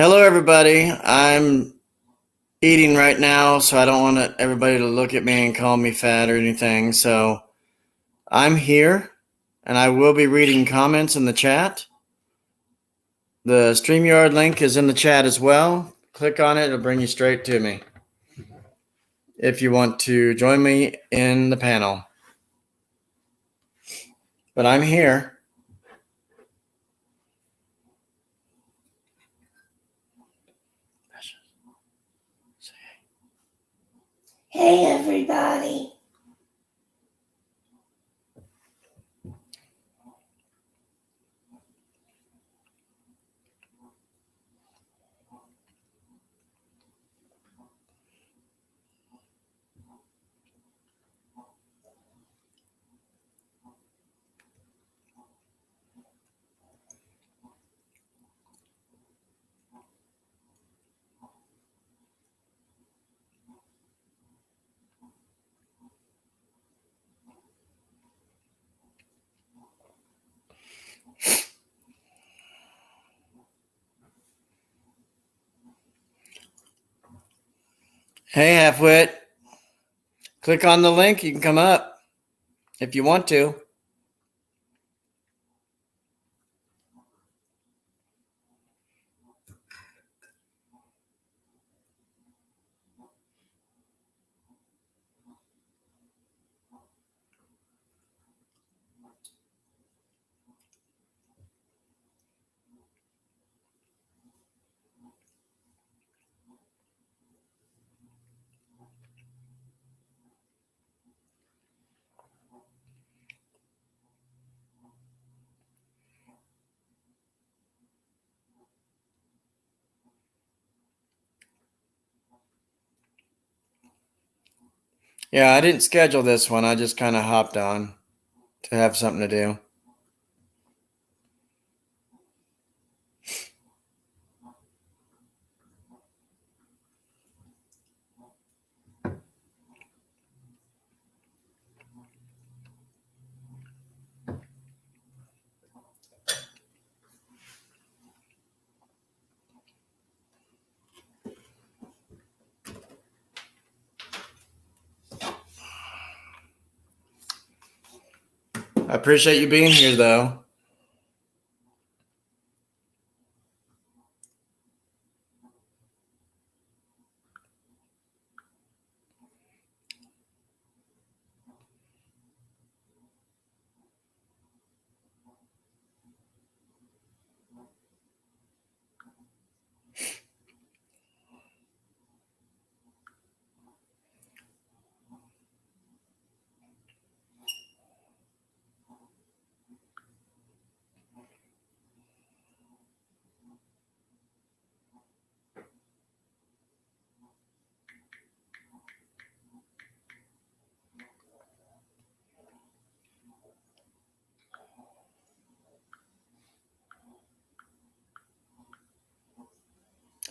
Hello, everybody. I'm eating right now, so I don't want everybody to look at me and call me fat or anything. So I'm here, and I will be reading comments in the chat. The StreamYard link is in the chat as well. Click on it, it'll bring you straight to me if you want to join me in the panel. But I'm here. Hey, everybody. Hey, Halfwit. Click on the link. You can come up if you want to. Yeah, I didn't schedule this one. I just kind of hopped on to have something to do. I appreciate you being here, though.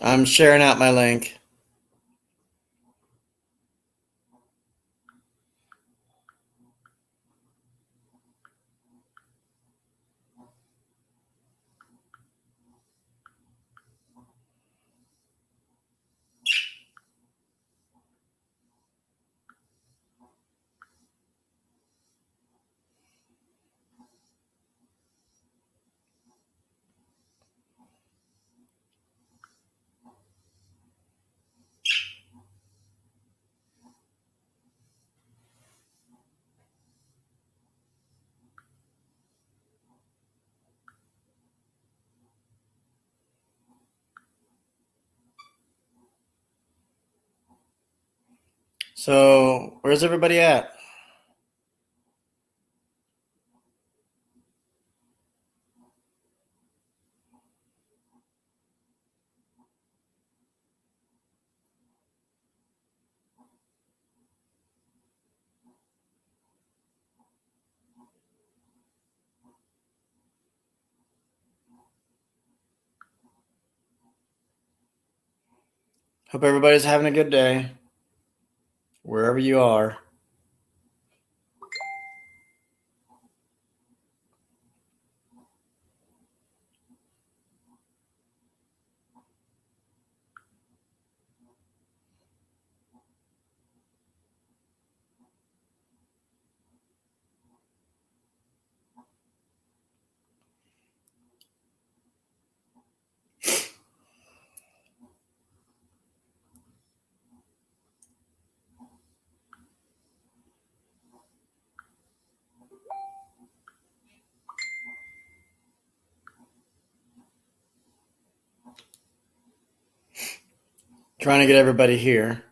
I'm sharing out my link. So, where's everybody at? Hope everybody's having a good day, wherever you are. Trying to get everybody here.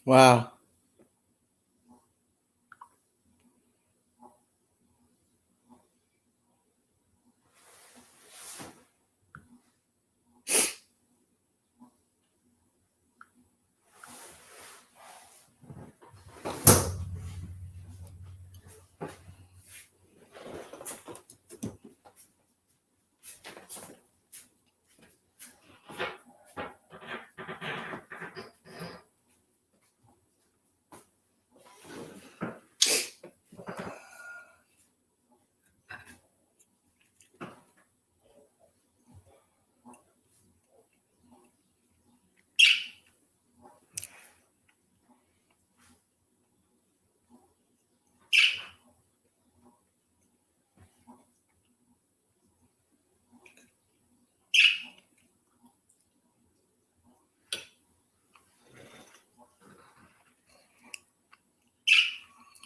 Wow.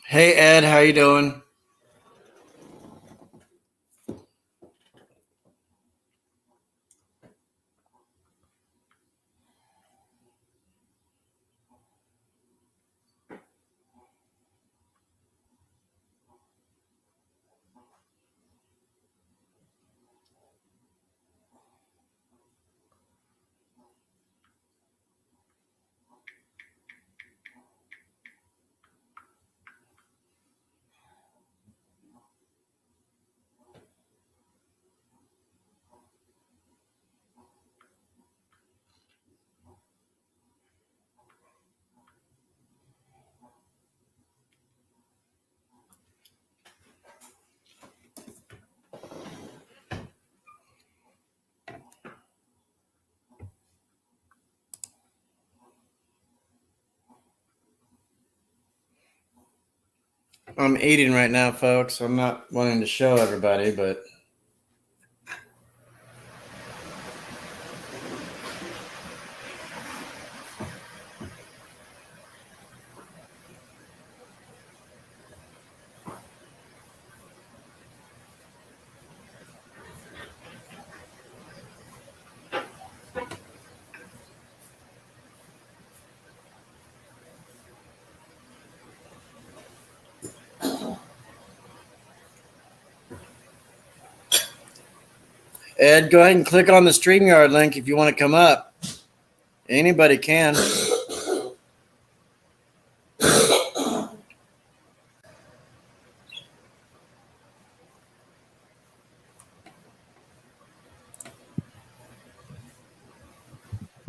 Hey, Ed, how you doing? I'm eating right now, folks. I'm not wanting to show everybody, but Ed, go ahead and click on the StreamYard link if you want to come up. Anybody can.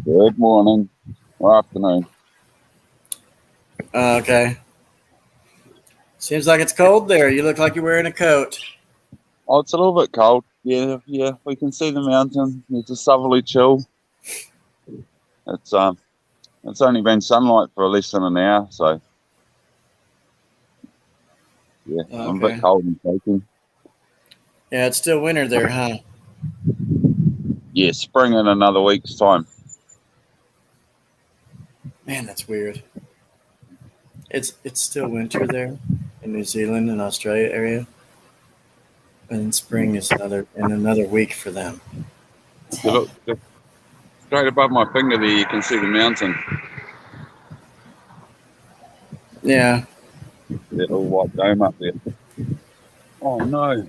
Good morning or afternoon. Okay. Seems like it's cold there. You look like you're wearing a coat. Oh, it's a little bit cold. Yeah, we can see the mountain. It's a southerly chill. It's only been sunlight for less than an hour, so yeah, I'm a bit cold and shaky. Yeah, it's still winter there, huh? Yeah, spring in another week's time. Man, that's weird. It's still winter there in New Zealand and Australia area, and spring is another week for them. You look just straight above my finger there. You can see the mountain. Yeah. That little white dome up there. Oh no!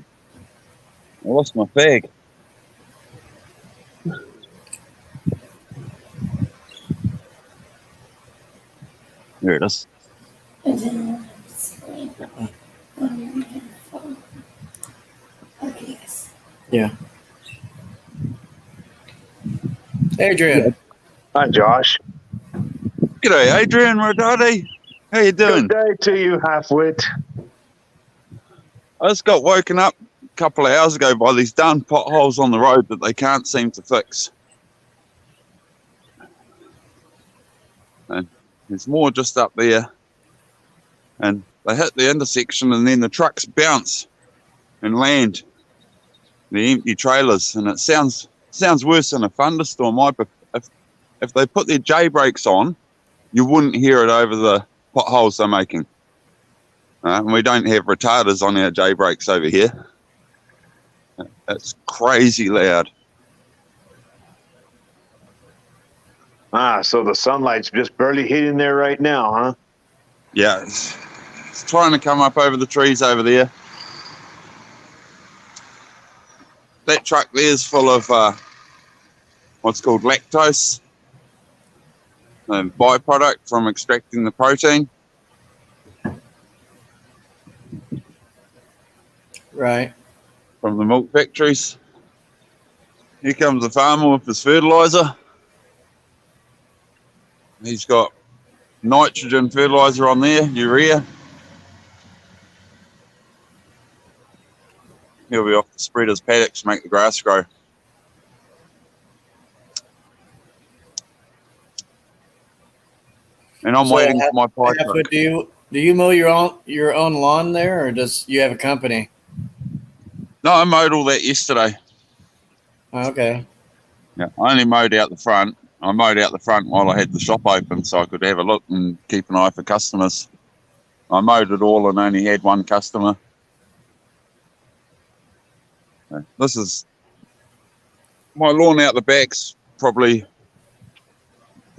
I lost my bag. There it is. I didn't want to sleep on your phone. Okay, yes. Yeah. Adrian. Yeah. Hi, Josh. G'day, Adrian Rodati. How you doing? Good day to you, half-wit. I just got woken up a couple of hours ago by these darn potholes on the road that they can't seem to fix. And there's more just up there. And they hit the intersection and then the trucks bounce and land the empty trailers. And it sounds worse than a thunderstorm. If they put their J brakes on, you wouldn't hear it over the potholes they're making. And we don't have retarders on our J brakes over here. It's crazy loud. So the sunlight's just barely hitting there right now, huh? Yeah, it's trying to come up over the trees over there. That truck there is full of what's called lactose, a byproduct from extracting the protein. Right. From the milk factories. Here comes the farmer with his fertilizer. He's got nitrogen fertilizer on there, urea. He'll be off to spread his paddocks to make the grass grow. And I'm waiting for my pipe. Do you mow your own lawn there, or does you have a company? No, I mowed all that yesterday. Okay. Yeah, I only mowed out the front. I mowed out the front while I had the shop open so I could have a look and keep an eye for customers. I mowed it all and only had one customer. This is my lawn out the back's probably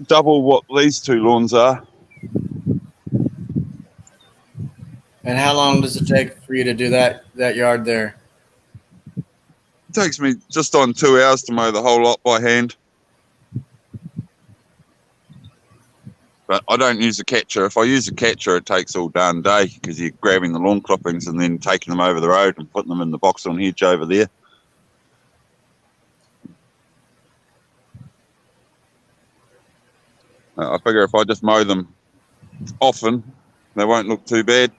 double what these two lawns are. And how long does it take for you to do that yard there? It takes me just on 2 hours to mow the whole lot by hand. But I don't use a catcher. If I use a catcher, it takes all darn day because you're grabbing the lawn clippings and then taking them over the road and putting them in the box on hedge over there. I figure if I just mow them often, they won't look too bad.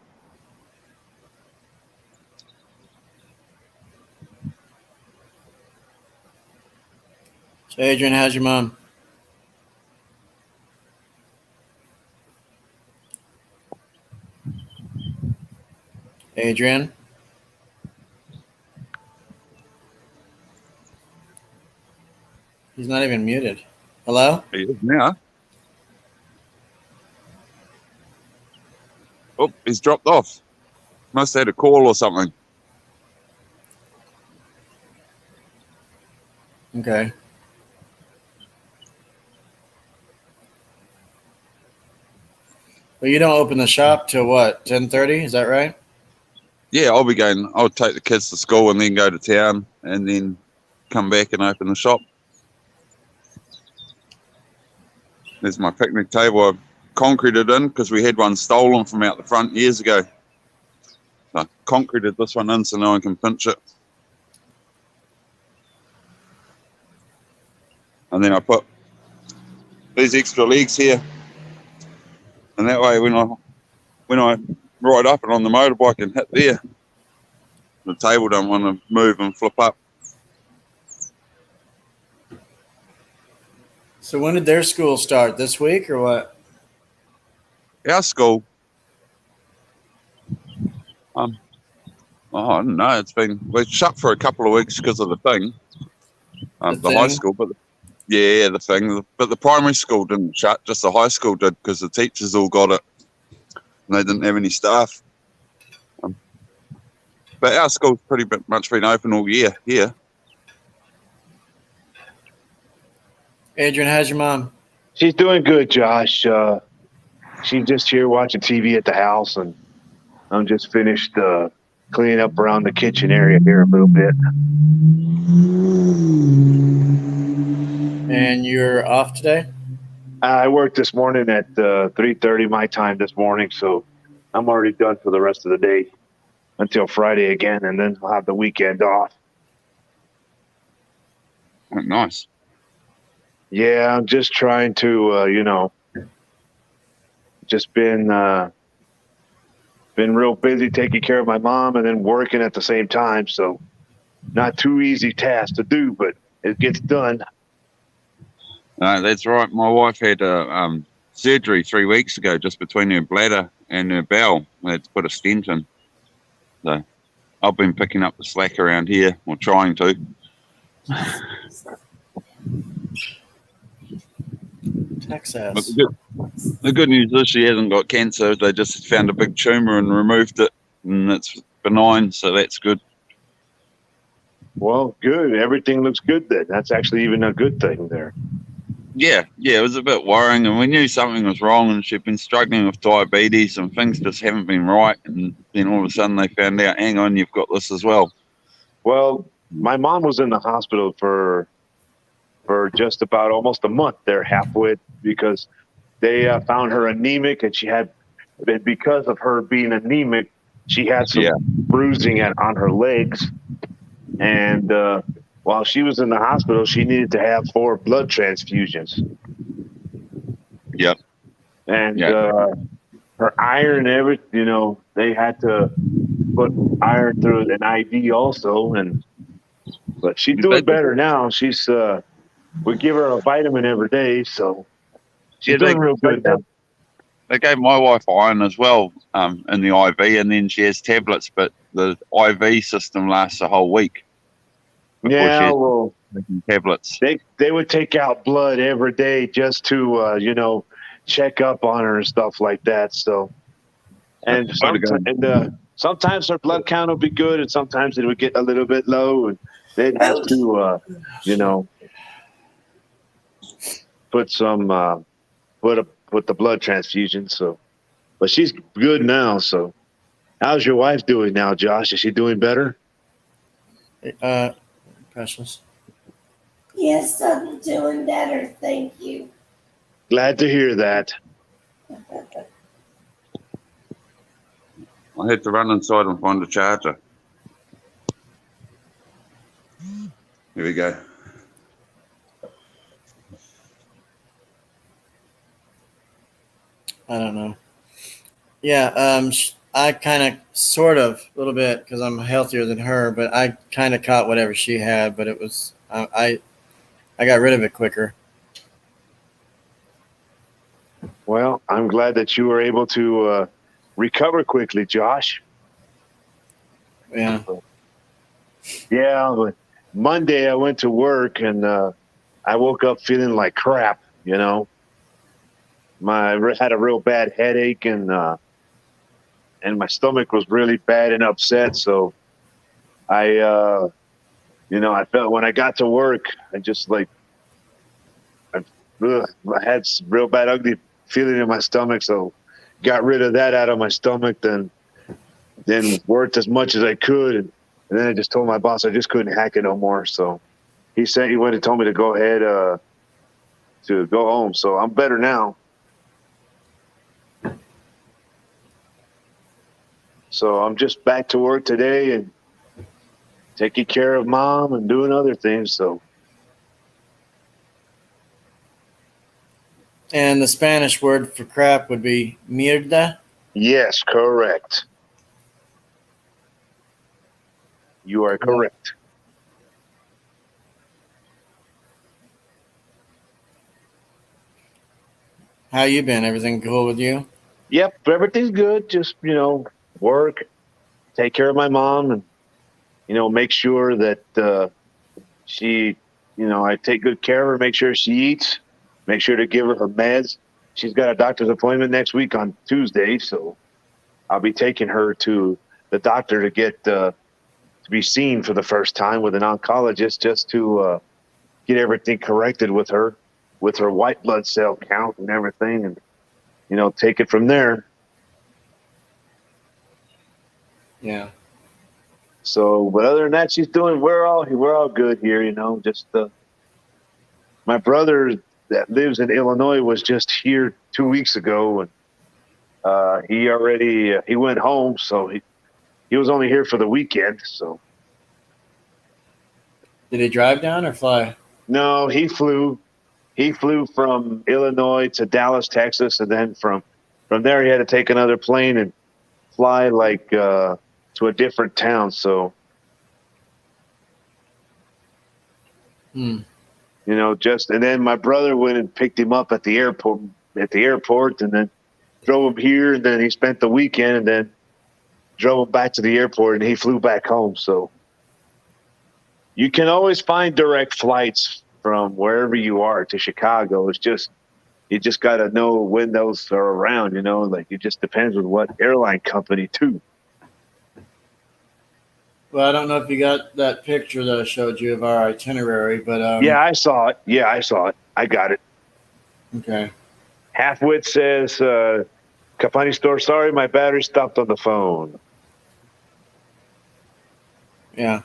So, Adrian, how's your mom? Adrian? He's not even muted. Hello? He is now. Oh, he's dropped off. Must have had a call or something. Okay. Well, you don't open the shop till what, 10:30? Is that right? Yeah, I'll take the kids to school and then go to town and then come back and open the shop. There's my picnic table. I've concreted in because we had one stolen from out the front years ago. So I concreted this one in so no one can pinch it. And then I put these extra legs here. And that way when I ride up and on the motorbike and hit there, the table don't want to move and flip up. So when did their school start? This week or what? Our school, I don't know. We're shut for a couple of weeks because of the thing, the high school. But the thing. But the primary school didn't shut. Just the high school did because the teachers all got it, and they didn't have any staff. But our school's pretty much been open all year here. Adrian, how's your mom? She's doing good, Josh. She's just here watching TV at the house, and I'm just finished cleaning up around the kitchen area here a little bit. And you're off today? I worked this morning at 3:30 my time this morning, so I'm already done for the rest of the day until Friday again, and then I'll have the weekend off. Oh, nice. Yeah, I'm just trying to, just been been real busy taking care of my mom and then working at the same time. So not too easy task to do, but it gets done. That's right. My wife had surgery 3 weeks ago, just between her bladder and her bowel. They had to put a stent in. So I've been picking up the slack around here, or trying to. But Texas. the good news is she hasn't got cancer. They just found a big tumor and removed it, and it's benign, so that's good. Well, good. Everything looks good then. That's actually even a good thing there. Yeah, it was a bit worrying, and we knew something was wrong, and she'd been struggling with diabetes, and things just haven't been right. And then all of a sudden they found out, hang on, you've got this as well. Well, my mom was in the hospital for just about almost a month there, halfway, because they found her anemic, and because of her being anemic, she had some bruising on her legs. And while she was in the hospital, she needed to have 4 blood transfusions. Yep. And her iron, they had to put iron through an IV also. But she's doing better now. We give her a vitamin every day, so she's doing real good now. They gave my wife iron as well in the IV, and then she has tablets, but the IV system lasts a whole week. Yeah, well, tablets. They would take out blood every day just to check up on her and stuff like that. So, and sometimes her blood count will be good, and sometimes it would get a little bit low, and they'd have to put the blood transfusion. So, but she's good now. So, how's your wife doing now, Josh? Is she doing better? Precious. Yes, I'm doing better. Thank you. Glad to hear that. I had to run inside and find a charger. Here we go. I don't know. Yeah, I kind of, sort of, a little bit, because I'm healthier than her, but I kind of caught whatever she had, but it was, I got rid of it quicker. Well, I'm glad that you were able to recover quickly, Josh. Yeah. Yeah, but Monday I went to work, and I woke up feeling like crap, I had a real bad headache, and my stomach was really bad and upset. So I felt when I got to work, I just I had some real bad, ugly feeling in my stomach. So got rid of that out of my stomach, then worked as much as I could. And then I just told my boss I just couldn't hack it no more. So he went and told me to go ahead to go home. So I'm better now. So I'm just back to work today and taking care of mom and doing other things. So. And the Spanish word for crap would be mierda. Yes, correct. You are correct. How you been? Everything cool with you? Yep, everything's good. Just, work, take care of my mom, and, make sure that she, I take good care of her, make sure she eats, make sure to give her meds. She's got a doctor's appointment next week on Tuesday, so I'll be taking her to the doctor to get to be seen for the first time with an oncologist, just to get everything corrected with her white blood cell count and everything, and take it from there. Yeah. So, but other than that, we're all good here, just my brother that lives in Illinois was just here 2 weeks ago, and he went home, so he was only here for the weekend. So did he drive down or fly? No, he flew from Illinois to Dallas, Texas, and then from there he had to take another plane and fly like to a different town. So, Hmm. you know, and then my brother went and picked him up at the airport, and then drove him here, and then he spent the weekend, and then drove him back to the airport, and he flew back home. So you can always find direct flights from wherever you are to Chicago. It's just you just got to know when those are around. You know, like it just depends on what airline company too. Well, I don't know if you got that picture that I showed you of our itinerary, but Yeah, I saw it. I got it. Okay. Halfwit says, Kapani store, sorry, my battery stopped on the phone. Yeah.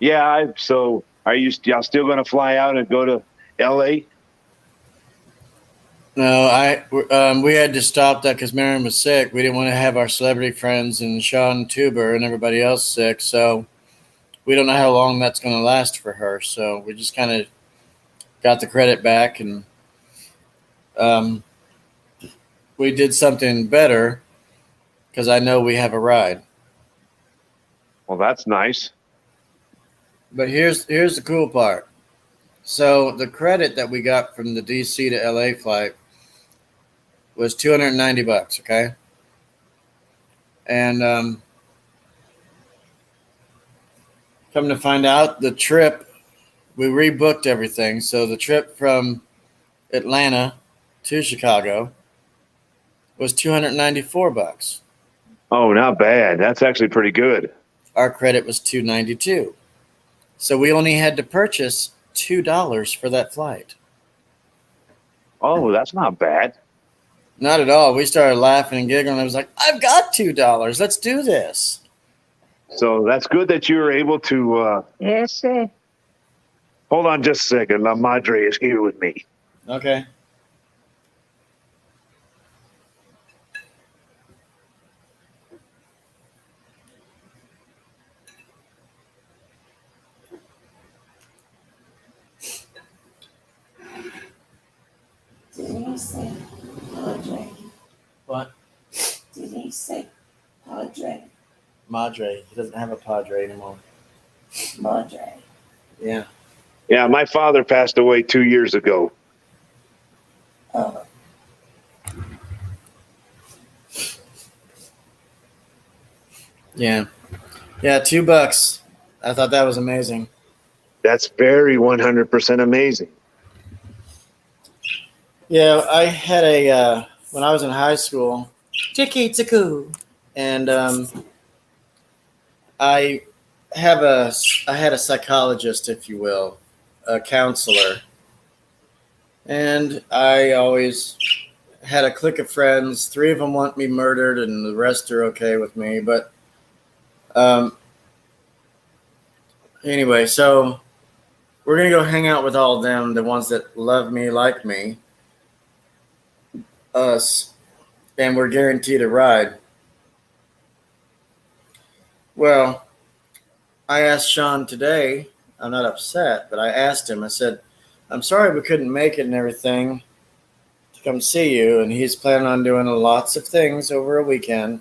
Yeah, so are y'all still going to fly out and go to L.A.? No, we had to stop that because Miriam was sick. We didn't want to have our celebrity friends and Sean Tuber and everybody else sick. So we don't know how long that's going to last for her. So we just kind of got the credit back, and um, we did something better because I know we have a ride. Well, that's nice. But here's the cool part. So the credit that we got from the DC to LA flight was $290. Okay, and come to find out, the trip we rebooked everything. So the trip from Atlanta to Chicago was $294. Oh, not bad. That's actually pretty good. Our credit was $292. So we only had to purchase $2 for that flight. Oh, that's not bad. Not at all. We started laughing and giggling. I was like, I've got $2. Let's do this. So that's good that you were able to. Yes, sir. Hold on just a second. La Madre is here with me. Okay. Did he say Padre? What? Did he say Padre? Madre. He doesn't have a Padre anymore. Padre. Yeah. Yeah, my father passed away 2 years ago. Oh, Yeah. Yeah, $2. I thought that was amazing. That's very 100% amazing. Yeah, I had when I was in high school, Chikitsaku, and I had a psychologist, if you will, a counselor, and I always had a clique of friends. 3 of them want me murdered, and the rest are okay with me. But anyway, so we're gonna go hang out with all of them, the ones that love me, like me, us, and we're guaranteed a ride. Well, I asked Sean today. I'm not upset, but I asked him. I said, "I'm sorry we couldn't make it and everything to come see you." And he's planning on doing lots of things over a weekend.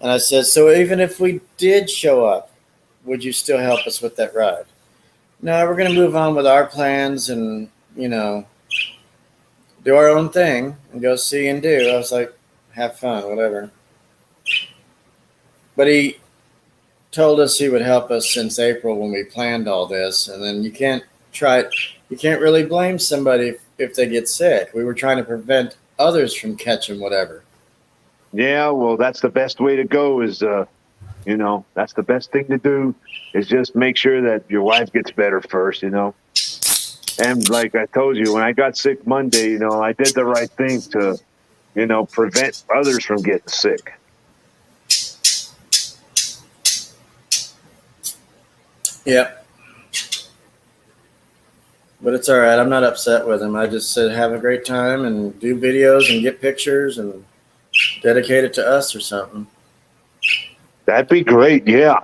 And I said, "So even if we did show up, would you still help us with that ride?" "No, we're going to move on with our plans and, do our own thing and go see and do." I was like, "Have fun, whatever." But he told us he would help us since April when we planned all this. And then you can't really blame somebody if they get sick. We were trying to prevent others from catching whatever. Yeah, well, that's the best way to go is, that's the best thing to do is just make sure that your wife gets better first, And like I told you, when I got sick Monday, I did the right thing to, prevent others from getting sick. Yep. But it's all right. I'm not upset with him. I just said have a great time and do videos and get pictures and dedicate it to us or something. That'd be great, yeah.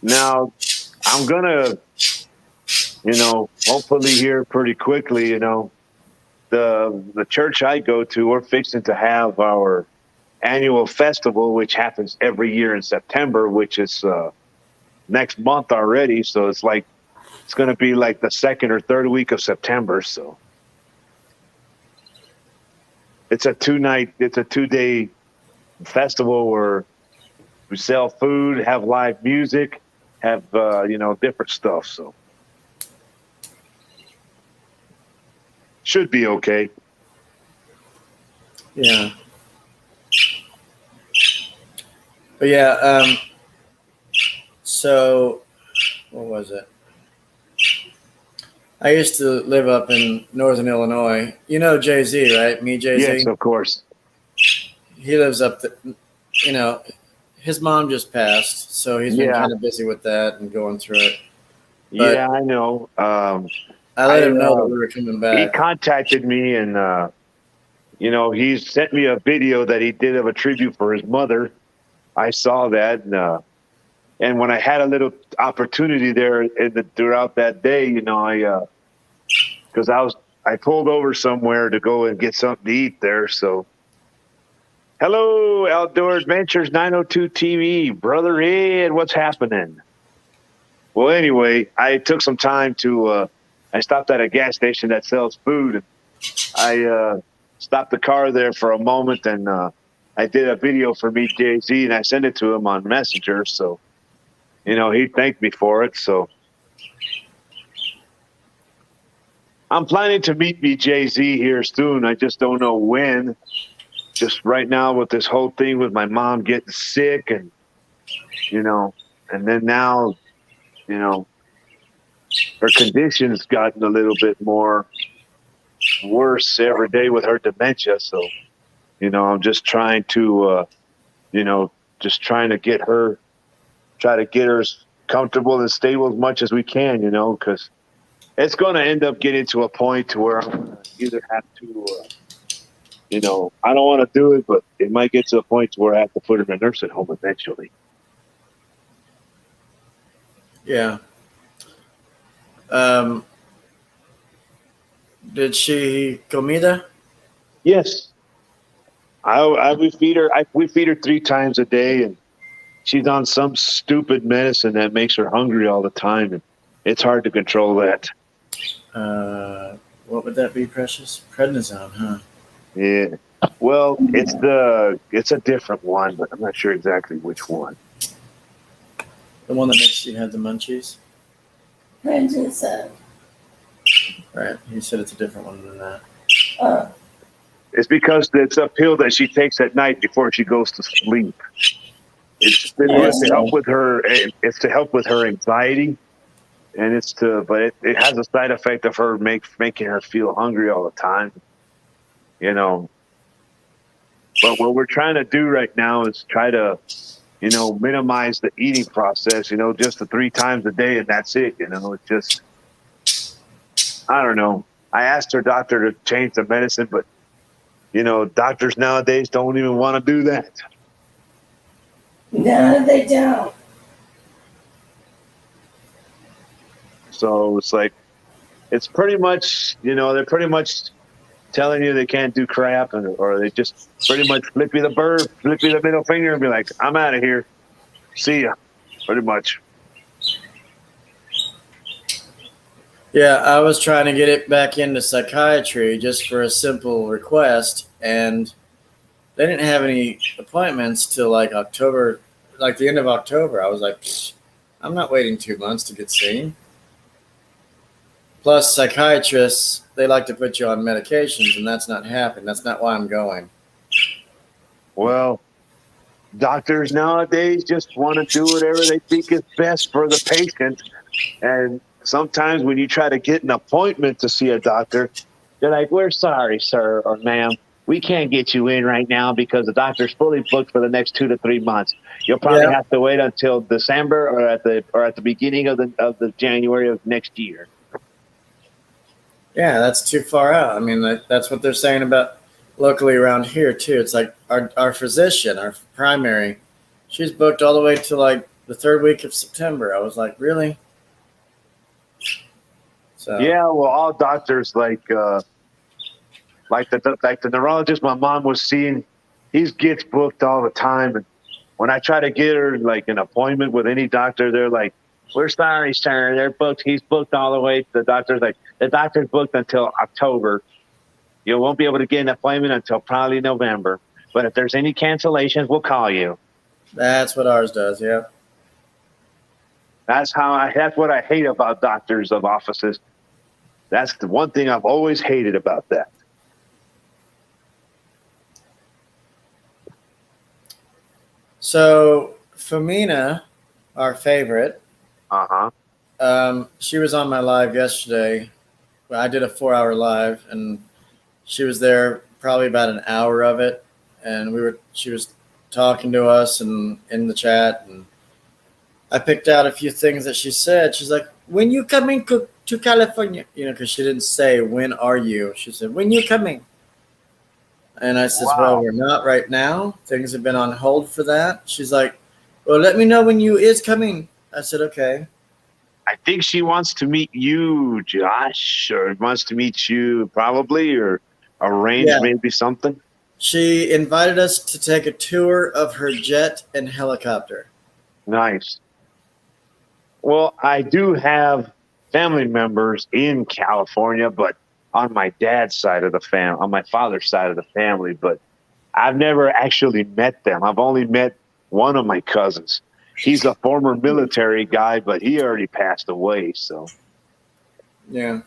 Now, I'm going to, hopefully here pretty quickly, the church I go to, we're fixing to have our annual festival, which happens every year in September, which is next month already. So it's like it's going to be like the second or third week of September. So it's a 2-day festival where we sell food, have live music, have different stuff. So should be okay. Yeah. But yeah, so what was it? I used to live up in northern Illinois. You know Jay-Z, right? Me, Jay-Z? Yes, of course. He lives up his mom just passed, so he's been Yeah. kind of busy with that and going through it. But- Yeah, I know. I let him know that we were coming He back. contacted me and, he sent me a video that he did of a tribute for his mother. I saw that. And when I had a little opportunity there throughout that day, because I pulled over somewhere to go and get something to eat there. So, hello, Outdoor Adventures 902 TV, Brother Ed, what's happening? Well, anyway, I took some time to, I stopped at a gas station that sells food. And I stopped the car there for a moment and I did a video for Meet Jay-Z and I sent it to him on Messenger. So, he thanked me for it. So I'm planning to meet Jay-Z here soon. I just don't know when. Just right now with this whole thing with my mom getting sick and, and then now, her condition's gotten a little bit more worse every day with her dementia. So, I'm just trying to, try to get her comfortable and stable as much as we can, because it's going to end up getting to a point to where I'm going to either have to, I don't want to do it, but it might get to a point to where I have to put her in a nursing home eventually. Yeah. Did she comida? Yes. We feed her 3 times a day, and she's on some stupid medicine that makes her hungry all the time, and it's hard to control that. What would that be, Precious? Prednisone, huh? Yeah. Well, it's a different one, but I'm not sure exactly which one. The one that makes you have the munchies? Prednisone. Right. You said it's a different one than that. It's because it's a pill that she takes at night before she goes to sleep. It's to help with her. It's to help with her anxiety, and but it has a side effect of her making her feel hungry all the time. But what we're trying to do right now is try to, minimize the eating process. Just the 3 times a day, and that's it. It's just, I don't know. I asked her doctor to change the medicine, but doctors nowadays don't even want to do that. No, they don't. So it's like, it's pretty much, they're pretty much telling you they can't do crap, or they just pretty much flip you the middle finger and be like, I'm out of here. See ya. Pretty much. Yeah, I was trying to get it back into psychiatry just for a simple request, and they didn't have any appointments till like October, like the end of October. I was like, I'm not waiting 2 months to get seen. Plus, psychiatrists, they like to put you on medications, and that's not happening. That's not why I'm going. Well, doctors nowadays just want to do whatever they think is best for the patient. And sometimes when you try to get an appointment to see a doctor, they're like, we're sorry, sir or ma'am. We can't get you in right now because the doctor's fully booked for the next 2 to 3 months. You'll probably have to wait until December or at the beginning of the January of next year. Yeah, that's too far out. I mean, that's what they're saying about locally around here, too. It's like our physician, our primary, she's booked all the way to like the 3rd week of September. I was like, really? So Yeah, well, all doctors like the neurologist my mom was seeing, he gets booked all the time. And when I try to get her like an appointment with any doctor, they're like, "We're sorry, sir. They're booked. He's booked all the way." The doctor's like, "The doctor's booked until October. You won't be able to get an appointment until probably November. But if there's any cancellations, we'll call you." That's what ours does. Yeah. That's what I hate about doctors of offices. That's the one thing I've always hated about that. So Femina, our favorite, she was on my live yesterday. I did a 4-hour live, and she was there probably about an hour of it, and she was talking to us and in the chat, and I picked out a few things that she said. She's like, "When you coming to California?" Because she didn't say, "When are you?" She said, "When you coming?" And I says, Wow. "Well, we're not right now. Things have been on hold for that." She's like, "Well, let me know when you is coming." I said, "Okay." I think she wants to meet you, Josh, or wants to meet you probably, or arrange maybe something. She invited us to take a tour of her jet and helicopter. Nice. Well, I do have family members in California, but on my dad's side of the family, on my father's side of the family, but I've never actually met them. I've only met one of my cousins. He's a former military guy, but he already passed away. So, yeah.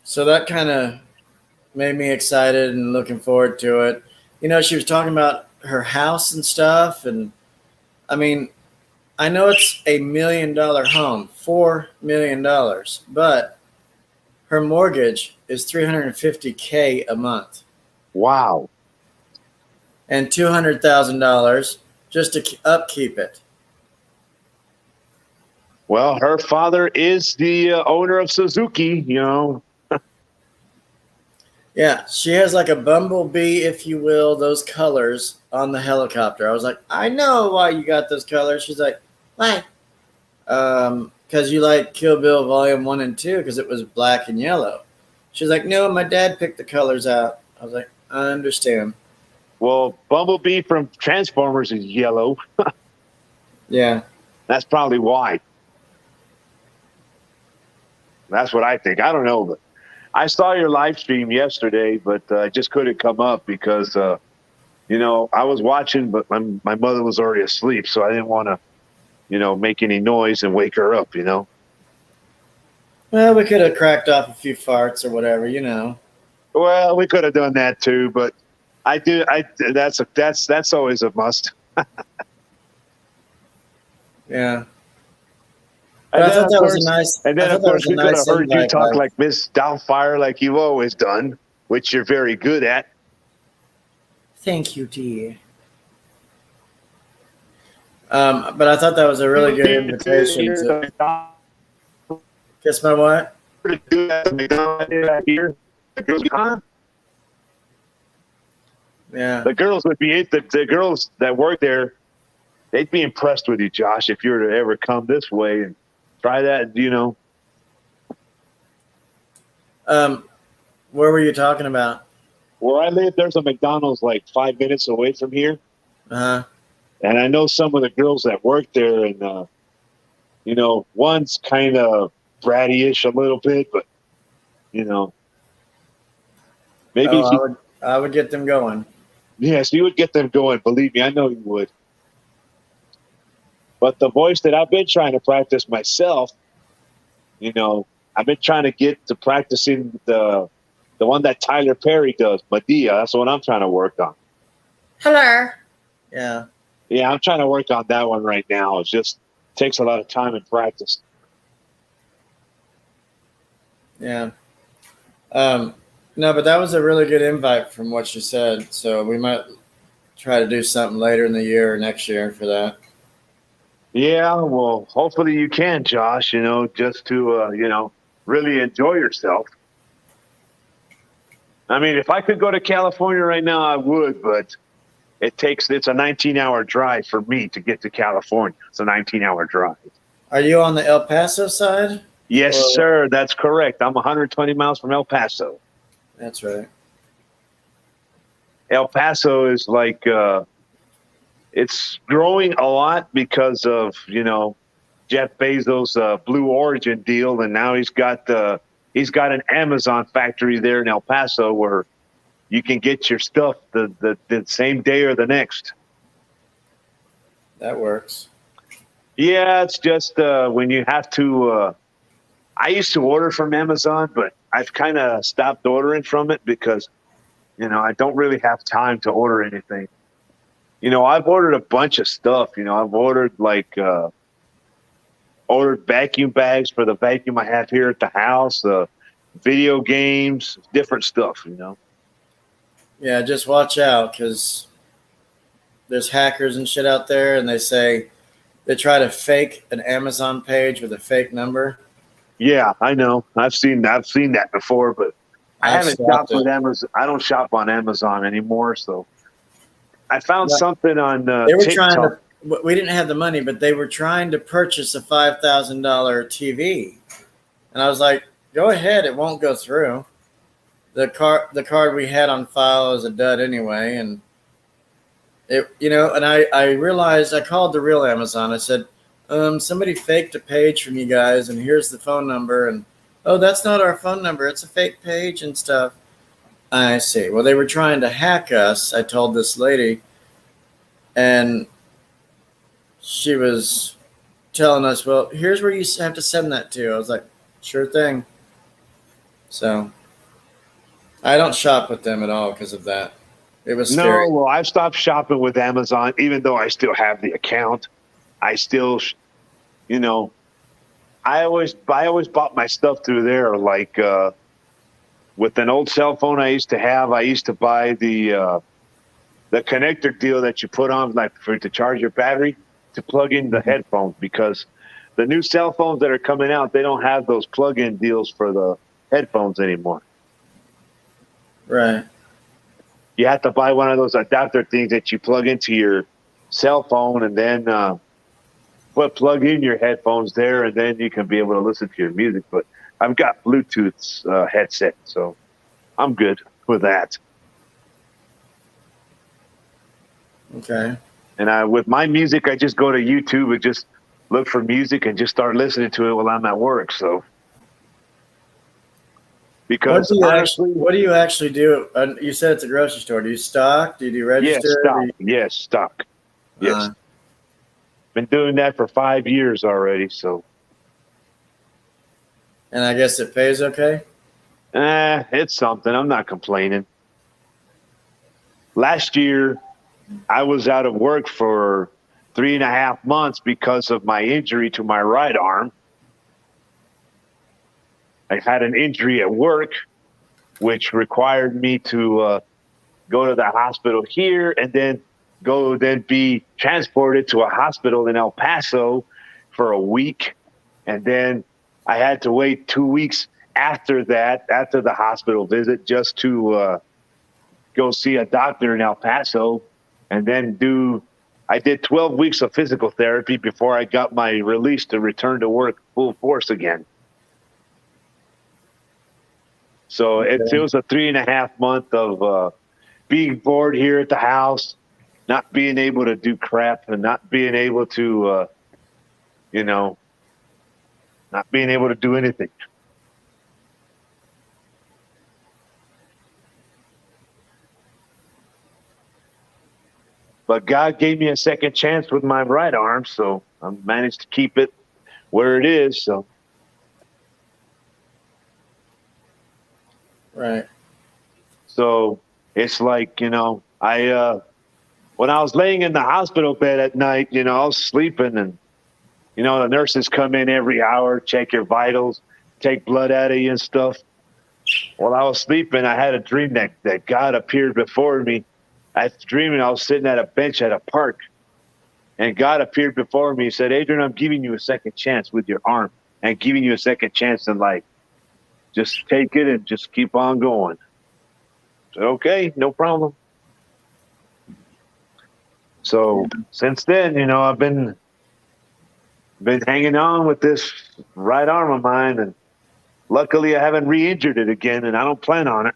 So that kind of made me excited and looking forward to it. She was talking about her house and stuff. And I mean, I know it's $1 million home, $4 million, but her mortgage is $350K a month. wow. And $200,000 just to upkeep it. Well, her father is the owner of Suzuki, Yeah, she has like a bumblebee, if you will, those colors on the helicopter. I was like, "I know why you got those colors." She's like, "Why?" Because you like Kill Bill Volume 1 and 2 because it was black and yellow. She's like, "No, my dad picked the colors out." I was like, "I understand." Well, Bumblebee from Transformers is yellow. Yeah. That's probably why. That's what I think. I don't know, but I saw your live stream yesterday, but I just couldn't come up because, I was watching, but my mother was already asleep, so I didn't want to, make any noise and wake her up, Well, we could have cracked off a few farts or whatever, Well, we could have done that too, but that's always a must. Yeah. But I thought that was a nice. And then, of course, we could have heard you talk like Miss Doubtfire, like you've always done, which you're very good at. Thank you, dear. But I thought that was a really good invitation to. Guess my what? Yeah. The girls would be the girls that work there. They'd be impressed with you, Josh, if you were to ever come this way and try that. Where were you talking about? Where I live, there's a McDonald's like 5 minutes away from here. Uh-huh. And I know some of the girls that work there, and one's kind of bratty-ish a little bit, but maybe I would get them going. Yes, you would get them going. Believe me, I know you would. But the voice that I've been trying to practice myself, I've been trying to get to practicing the one that Tyler Perry does, Medea. That's what I'm trying to work on. Hello. Yeah. Yeah, I'm trying to work on that one right now. It just takes a lot of time and practice. Yeah. No, but that was a really good invite from what you said. So we might try to do something later in the year or next year for that. Yeah, well, hopefully you can, Josh, just to, really enjoy yourself. I mean, if I could go to California right now, I would, but it's a 19-hour drive for me to get to California. It's a 19-hour drive. Are you on the El Paso side? Yes, sir. That's correct. I'm 120 miles from El Paso. That's right. El Paso is like it's growing a lot because of Jeff Bezos' Blue Origin deal, and now he's got an Amazon factory there in El Paso where you can get your stuff the same day or the next. That works. Yeah, it's just when you have to. I used to order from Amazon, but I've kind of stopped ordering from it because I don't really have time to order anything. I've ordered a bunch of stuff. I've ordered ordered vacuum bags for the vacuum I have here at the house, video games, different stuff. Yeah, just watch out because there's hackers and shit out there, and they try to fake an Amazon page with a fake number. Yeah, I know. I've seen that before, but I haven't shopped with Amazon. I don't shop on Amazon anymore, so I found something on they were TikTok. trying to. We didn't have the money, but they were trying to purchase a $5,000 TV, and I was like, "Go ahead, it won't go through." The card we had on file is a dud anyway, and and I realized I called the real Amazon. I said, somebody faked a page from you guys, and here's the phone number, and oh, that's not our phone number, it's a fake page and stuff. I see. Well, they were trying to hack us, I told this lady, and she was telling us, well, here's where you have to send that to. I was like, sure thing. So I don't shop with them at all because of that. It was scary. No, well, I've stopped shopping with Amazon, even though I still have the account. I still, I always bought my stuff through there. Like with an old cell phone I used to buy the connector deal that you put on, like to charge your battery to plug in the headphones, because the new cell phones that are coming out, they don't have those plug-in deals for the headphones anymore. Right. You have to buy one of those adapter things that you plug into your cell phone and then plug in your headphones there, and then you can be able to listen to your music. But I've got Bluetooth headset, so I'm good with that. Okay. And with my music, I just go to YouTube and just look for music and just start listening to it while I'm at work. So, because what do you actually do? You said it's a grocery store. Do you stock? Do you do register? Yes, stock. Yes. Been doing that for 5 years already. So. And I guess it pays okay? It's something. I'm not complaining. Last year, I was out of work for 3.5 months because of my injury to my right arm. I had an injury at work, which required me to go to the hospital here and then be transported to a hospital in El Paso for a week. And then I had to wait 2 weeks after the hospital visit, just to go see a doctor in El Paso. And then I did 12 weeks of physical therapy before I got my release to return to work full force again. So it was a 3.5 month of being bored here at the house, not being able to do crap, and not being able to, not being able to do anything. But God gave me a second chance with my right arm, so I managed to keep it where it is. So. Right. So it's like, when I was laying in the hospital bed at night, I was sleeping, and, the nurses come in every hour, check your vitals, take blood out of you and stuff. While I was sleeping, I had a dream that God appeared before me. I was dreaming I was sitting at a bench at a park, and God appeared before me. He said, Adrian, I'm giving you a second chance with your arm, and giving you a second chance in life. Just take it and just keep on going. I said, okay, no problem. So since then, I've been hanging on with this right arm of mine, and luckily I haven't re-injured it again, and I don't plan on it.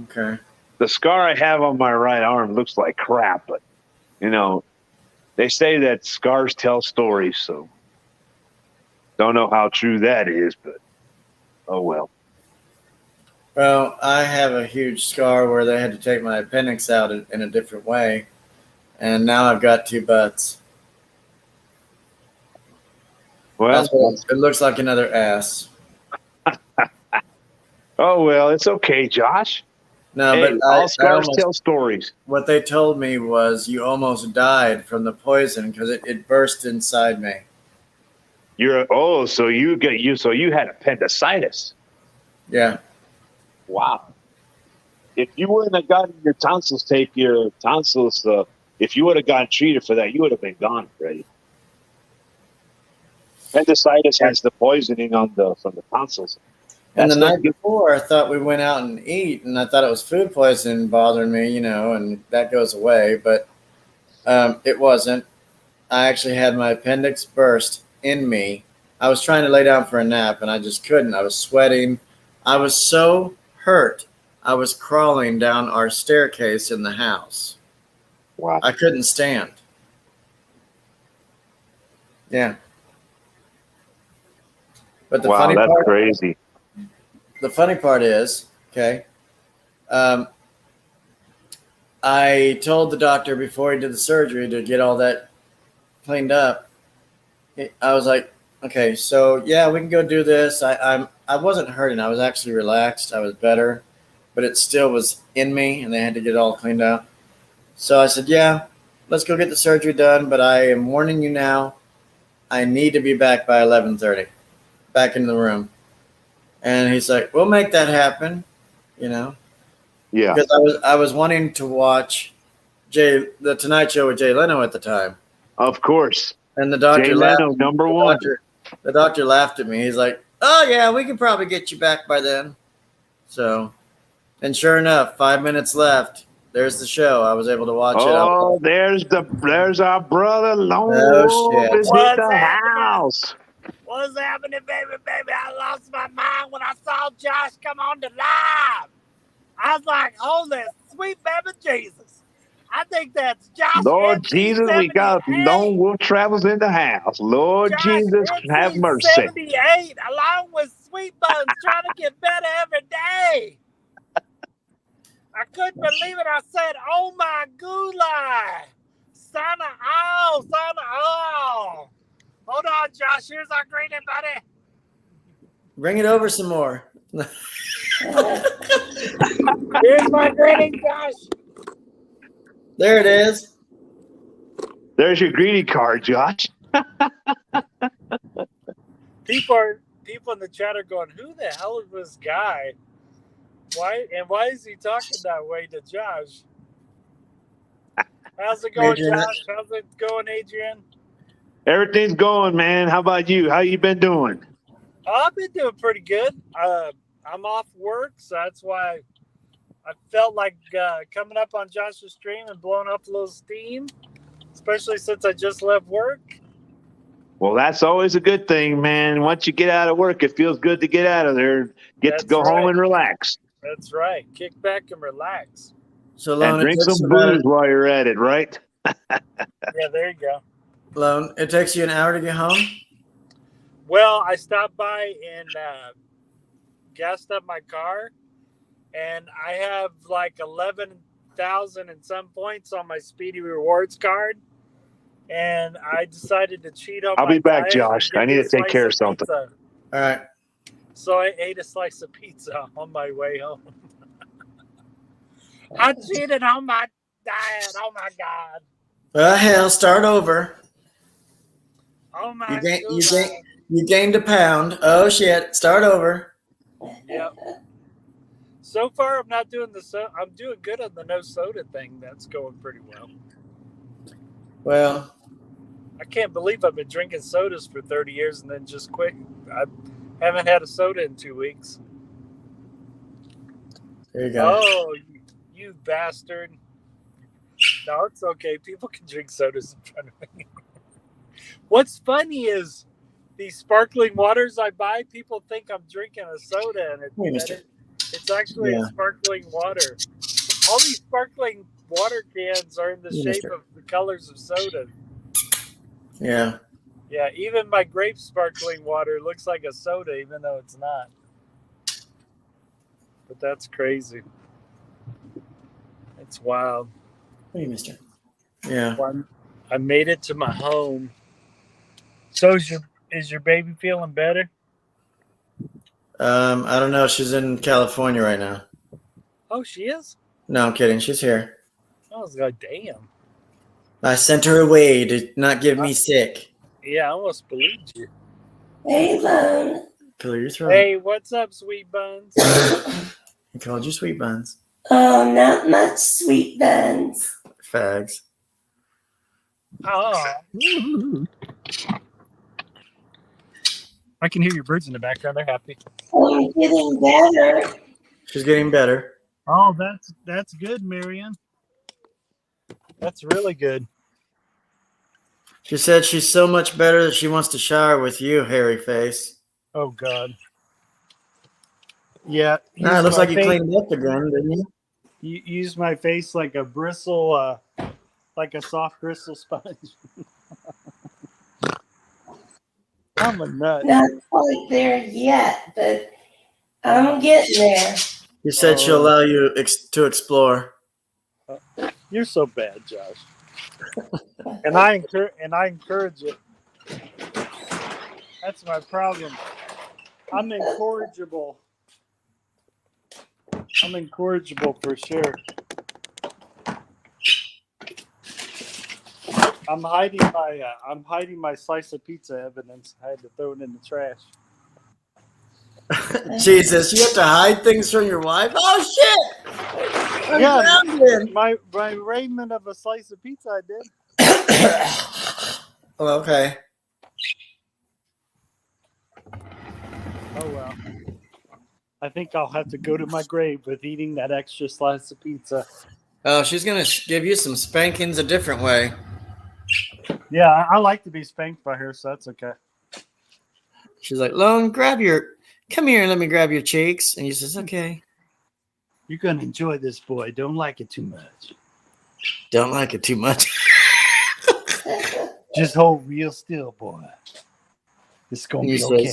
Okay. The scar I have on my right arm looks like crap, but they say that scars tell stories, so don't know how true that is, but oh well. Well, I have a huge scar where they had to take my appendix out in a different way, and now I've got two butts. Well, That's what it looks like, another ass. oh well, it's okay, Josh. No, Hey, but all I scars almost, tell stories. what they told me was you almost died from the poison because it burst inside me. So you had appendicitis. Yeah. Wow. If you wouldn't have gotten your tonsils if you would have gotten treated for that, you would have been gone already. Appendicitis has the poisoning from the tonsils. And the That's night before, I thought we went out and eat, and I thought it was food poisoning bothering me, and that goes away, but it wasn't. I actually had my appendix burst in me. I was trying to lay down for a nap, and I just couldn't. I was sweating. I was so hurt. I was crawling down our staircase in the house. Wow. I couldn't stand. Yeah. But the funny that's part, crazy. the funny part is, okay, I told the doctor before he did the surgery to get all that cleaned up. I was like, okay, so yeah, we can go do this. I wasn't hurting. I was actually relaxed. I was better, but it still was in me, and they had to get it all cleaned out. So I said, yeah, let's go get the surgery done. But I am warning you now. I need to be back by 11:30, back in the room. And he's like, we'll make that happen, Yeah. because I was wanting to watch the Tonight Show with Jay Leno at the time. Of course. And the doctor Jay laughed. Leno, number one. The doctor laughed at me. He's like, oh, yeah, we can probably get you back by then. So, and sure enough, 5 minutes left. There's the show. I was able to watch it. Oh, there's our brother Lone Oh, Wolf shit. is in the house. What's happening, baby? I lost my mind when I saw Josh come on the live. I was like, holy sweet baby Jesus. I think that's Josh. Lord Jesus, we got Lone Wolf Travels in the house. Lord Josh Jesus, have mercy. 78, along with Sweet Buns, trying to get better every day. I couldn't believe it. I said, oh my gulai. Son of all. Hold on, Josh. Here's our greeting, buddy. Bring it over some more. Here's my greeting, Josh. There it is. There's your greeting card, Josh. People in the chat are going, who the hell is this guy? Why is he talking that way to Josh? How's it going, Adrian? Josh? How's it going, Adrian? Everything's going, man. How about you? How you been doing? I've been doing pretty good. I'm off work, so that's why I felt like coming up on Josh's stream and blowing up a little steam, especially since I just left work. Well, that's always a good thing, man. Once you get out of work, it feels good to get out of there, get to go home and relax. That's right. Kick back and relax. So, Lone, And drink some booze while you're at it, right? Yeah, there you go. Lone, it takes you an hour to get home? Well, I stopped by and gassed up my car, and I have like 11,000 and some points on my Speedy Rewards card. And I decided to cheat on I'll my be back, diet Josh. and I get need me to a take slice care of something. pizza. All right. So I ate a slice of pizza on my way home. I cheated on my diet. Oh my God. Well, hell, start over. Oh my You gained a pound. Oh, shit. Start over. Yep. So far, I'm not doing I'm doing good on the no soda thing. That's going pretty well. Well, I can't believe I've been drinking sodas for 30 years and then just quit. I haven't had a soda in 2 weeks. there you go. Oh, you bastard. No, it's okay. People can drink sodas in front of me. What's funny is these sparkling waters I buy, people think I'm drinking a soda. And Hey, mister. It's actually a Yeah. sparkling water. All these sparkling water cans are in the Yeah, shape mister. of the colors of soda. Yeah. Yeah, even my grape sparkling water looks like a soda, even though it's not. But that's crazy. It's wild. Hey, mister. Yeah. Well, I made it to my home. So is your baby feeling better? I don't know. She's in California right now. Oh, she is. No, I'm kidding. She's here. I was like, damn. I sent her away to not get me sick. Yeah, I almost believed you. Hey, Lone. Clear your throat. Hey, what's up, sweet buns? He called you sweet buns. Oh, not much, sweet buns. Fags. Oh. I can hear your birds in the background. They're happy. I'm getting better. She's getting better. Oh, that's good, Marion. That's really good. She said she's so much better that she wants to shower with you, hairy face. Oh God. Yeah. Nah, it looks like you cleaned up again, didn't you? You use my face like a bristle, like a soft bristle sponge. I'm a nut. Not quite there yet, but I'm getting there. She said she'll allow you to explore. You're so bad, Josh. and I encourage it. That's my problem. I'm incorrigible. I'm incorrigible for sure. I'm hiding my slice of pizza evidence. I had to throw it in the trash. Jesus, you have to hide things from your wife? Oh shit! I'm grounded. My raiment of a slice of pizza I did. Oh, okay. Oh well. I think I'll have to go to my grave with eating that extra slice of pizza. Oh, she's gonna give you some spankings a different way. Yeah, I like to be spanked by her, so that's okay. She's like, Lone, come here and let me grab your cheeks. And he says, okay. You're gonna enjoy this, boy. Don't like it too much. Don't like it too much. Just hold real still, boy. It's gonna be okay.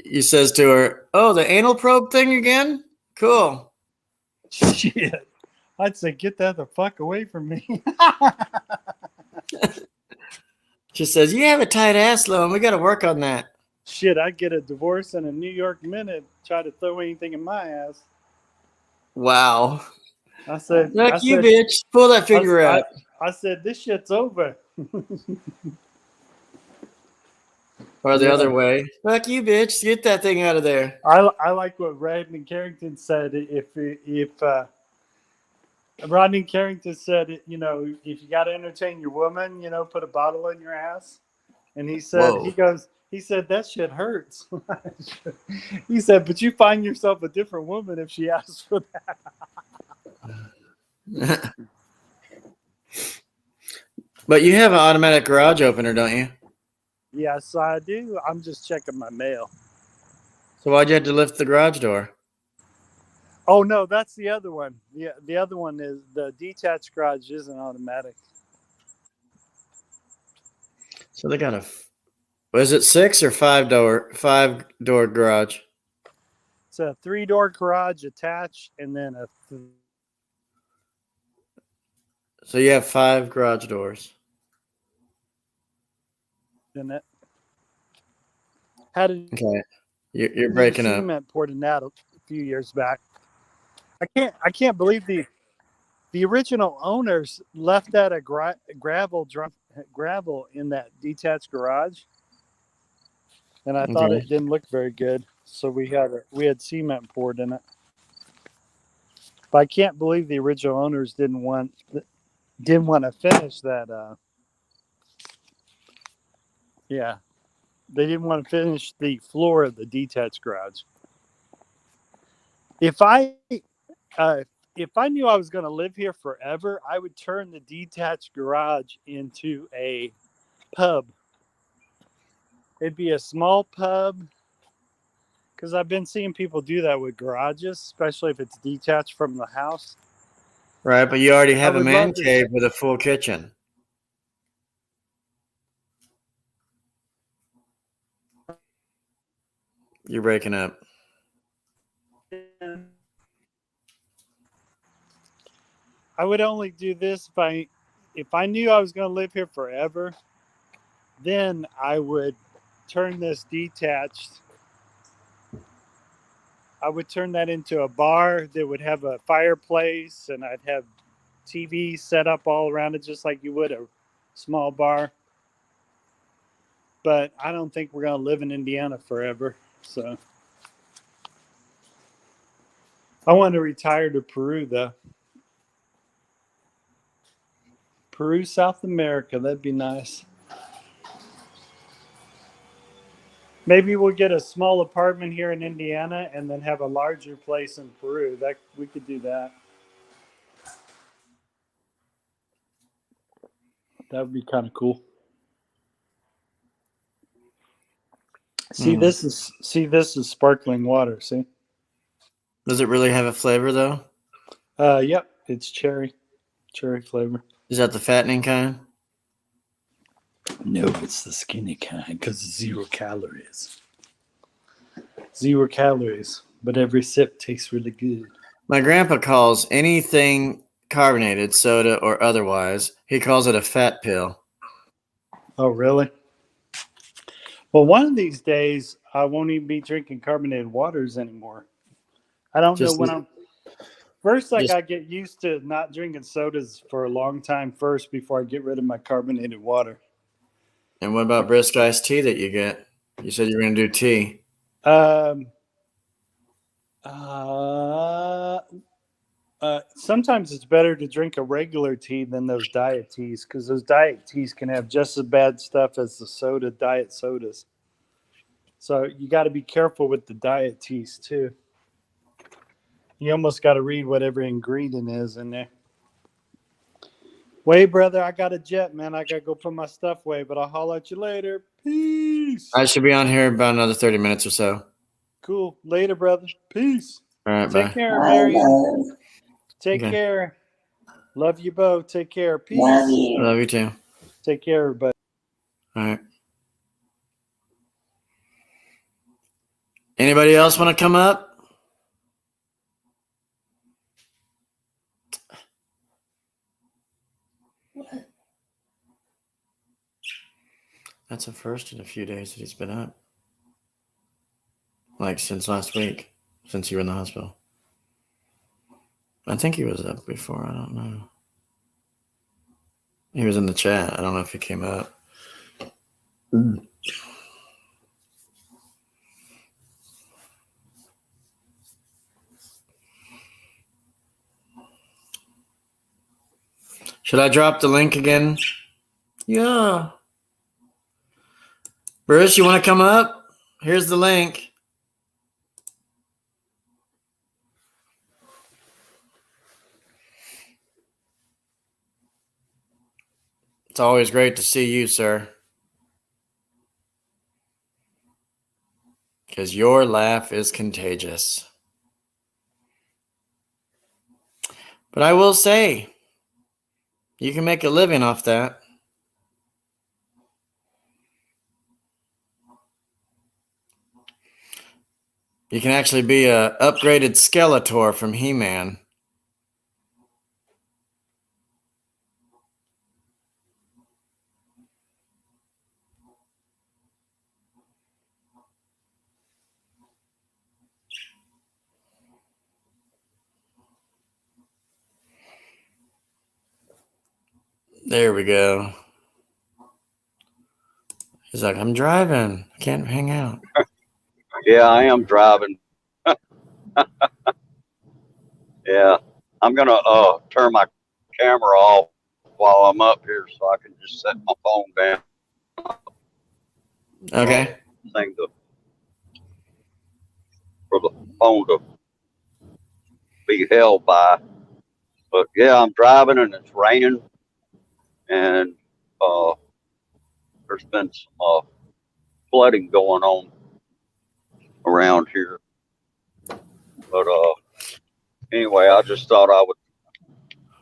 He says to her, oh, the anal probe thing again? Cool. Shit. I'd say get that the fuck away from me. She says, you have a tight ass, Lone. We got to work on that. Shit, I'd get a divorce in a New York minute, try to throw anything in my ass. Wow. I said, Fuck you, bitch. Pull that finger out. I said, this shit's over. Or the other way. Fuck you, bitch. Get that thing out of there. I like what Rodney Carrington said. If Rodney Carrington said, you know, if you got to entertain your woman, you know, put a bottle in your ass. And he said, Whoa. he said, that shit hurts. He said, but you find yourself a different woman if she asks for that. But you have an automatic garage opener, don't you? Yes, I do. I'm just checking my mail. So why'd you have to lift the garage door? Oh, no, that's the other one. Yeah, the other one is the detached garage isn't automatic. So they got was it 6 or 5-door garage? It's a 3-door garage attached, and then So you have 5 garage doors. in it. Had a Okay, you're breaking up. cement poured in that a few years back. I can't believe the original owners left that a gravel in that detached garage, and I thought it didn't look very good. So we had cement poured in it. But I can't believe the original owners didn't want to finish that. Yeah, they didn't want to finish the floor of the detached garage. If I knew I was going to live here forever, I would turn the detached garage into a pub. It'd be a small pub Because I've been seeing people do that with garages, especially if it's detached from the house. Right, but you already have a would man love to- cave with a full kitchen. You're breaking up. I would only do this if I knew I was going to live here forever. Then I would turn this detached. I would turn that into a bar that would have a fireplace, and I'd have TV set up all around it, just like you would a small bar. But I don't think we're going to live in Indiana forever. So I want to retire to Peru, though. Peru, South America. That'd be nice. Maybe we'll get a small apartment here in Indiana and then have a larger place in Peru. That we could do that. That would be kind of cool. See, this is sparkling water. See? Does it really have a flavor though? Yep, it's cherry flavor. Is that the fattening kind? No, it's the skinny kind because 0 calories. 0 calories, but every sip tastes really good. My grandpa calls anything carbonated, soda or otherwise, he calls it a fat pill. Oh, really? Well, one of these days, I won't even be drinking carbonated waters anymore. I don't know when I'm... First, I got to get used to not drinking sodas for a long time first before I get rid of my carbonated water. And what about brisk iced tea that you get? You said you were going to do tea. Sometimes it's better to drink a regular tea than those diet teas because those diet teas can have just as bad stuff as the diet sodas. So you got to be careful with the diet teas too. You almost got to read what every ingredient is in there. Wait, brother, I got a jet, man. I got to go put my stuff away, but I'll holler at you later. Peace. I should be on here about another 30 minutes or so. Cool. Later, brother. Peace. All right, Take bye. care, Marion. Take care. Love you both. Take care. Peace. Love you. I love you too. Take care, everybody. All right. Anybody else want to come up? That's a first in a few days that he's been up. Like since last week, since you were in the hospital. I think he was up before. I don't know. He was in the chat. I don't know if he came up. Should I drop the link again? Yeah. Bruce, you want to come up? Here's the link. It's always great to see you, sir. Because your laugh is contagious. But I will say, you can make a living off that. You can actually be a upgraded Skeletor from He-Man. There we go. He's like, I'm driving. I can't hang out. Yeah, I am driving. Yeah, I'm gonna turn my camera off while I'm up here so I can just set my phone down. Okay. Thing for the phone to be held by. But yeah, I'm driving and it's raining, and there's been some flooding going on around here. But anyway, I just thought I would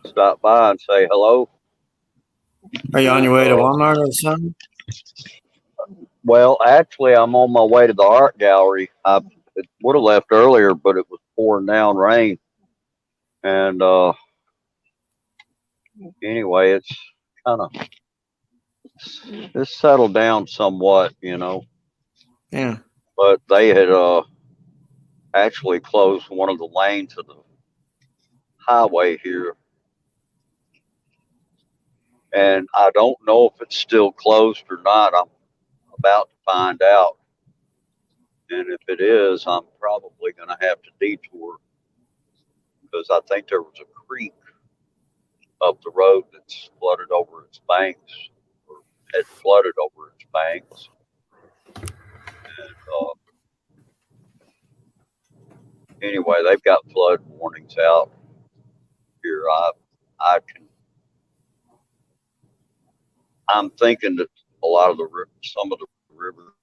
stop by and say hello. Are you on your And, way to Walmart or something? well, actually, I'm on my way to the art gallery. I would have left earlier, but it was pouring down rain. And anyway, it's kind of it's settled down somewhat, you know. Yeah. But they had actually closed one of the lanes of the highway here, and I don't know if it's still closed or not. I'm about to find out. And if it is, I'm probably going to have to detour because I think there was a creek up the road that's flooded over its banks or had flooded over its banks. And anyway, they've got flood warnings out here. I'm thinking that a lot of some of the rivers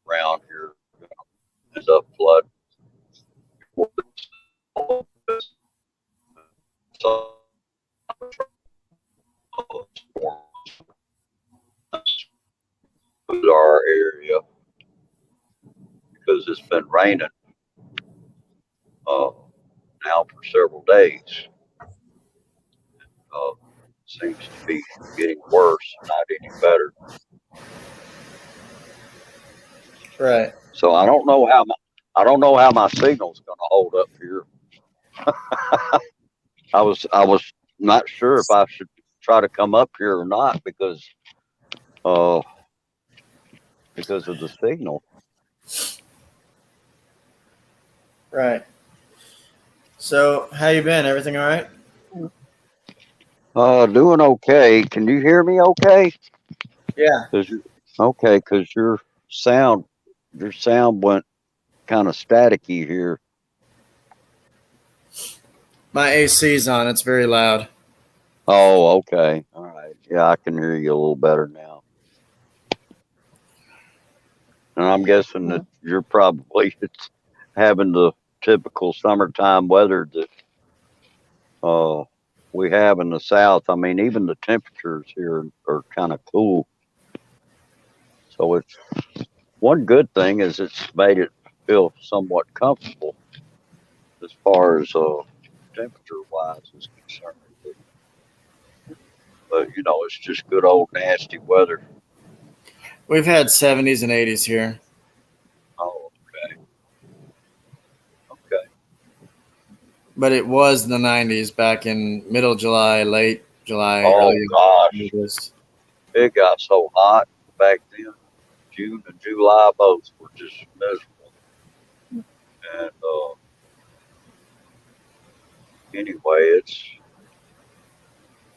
around here are going to end up flooding. So, our area because it's been raining now for several days. Seems to be getting worse, not any better. Right. So I don't know how my signal's going to hold up here. I was not sure if I should try to come up here or not because of the signal. Right. So, how you been? Everything all right? Doing okay. Can you hear me okay? Yeah. Cause your sound went kind of staticky here. My AC's on. It's very loud. Oh, okay. All right. Yeah, I can hear you a little better now. And I'm guessing that you're probably having the typical summertime weather that we have in the South. I mean, even the temperatures here are kind of cool. So it's one good thing is it's made it feel somewhat comfortable as far as temperature wise is concerned. But you know, it's just good old nasty weather. We've had 70s and 80s here. Oh, okay. But it was the 90s back in middle July, late July, Oh early gosh, August. it got so hot back then. June and July both were just miserable. And anyway,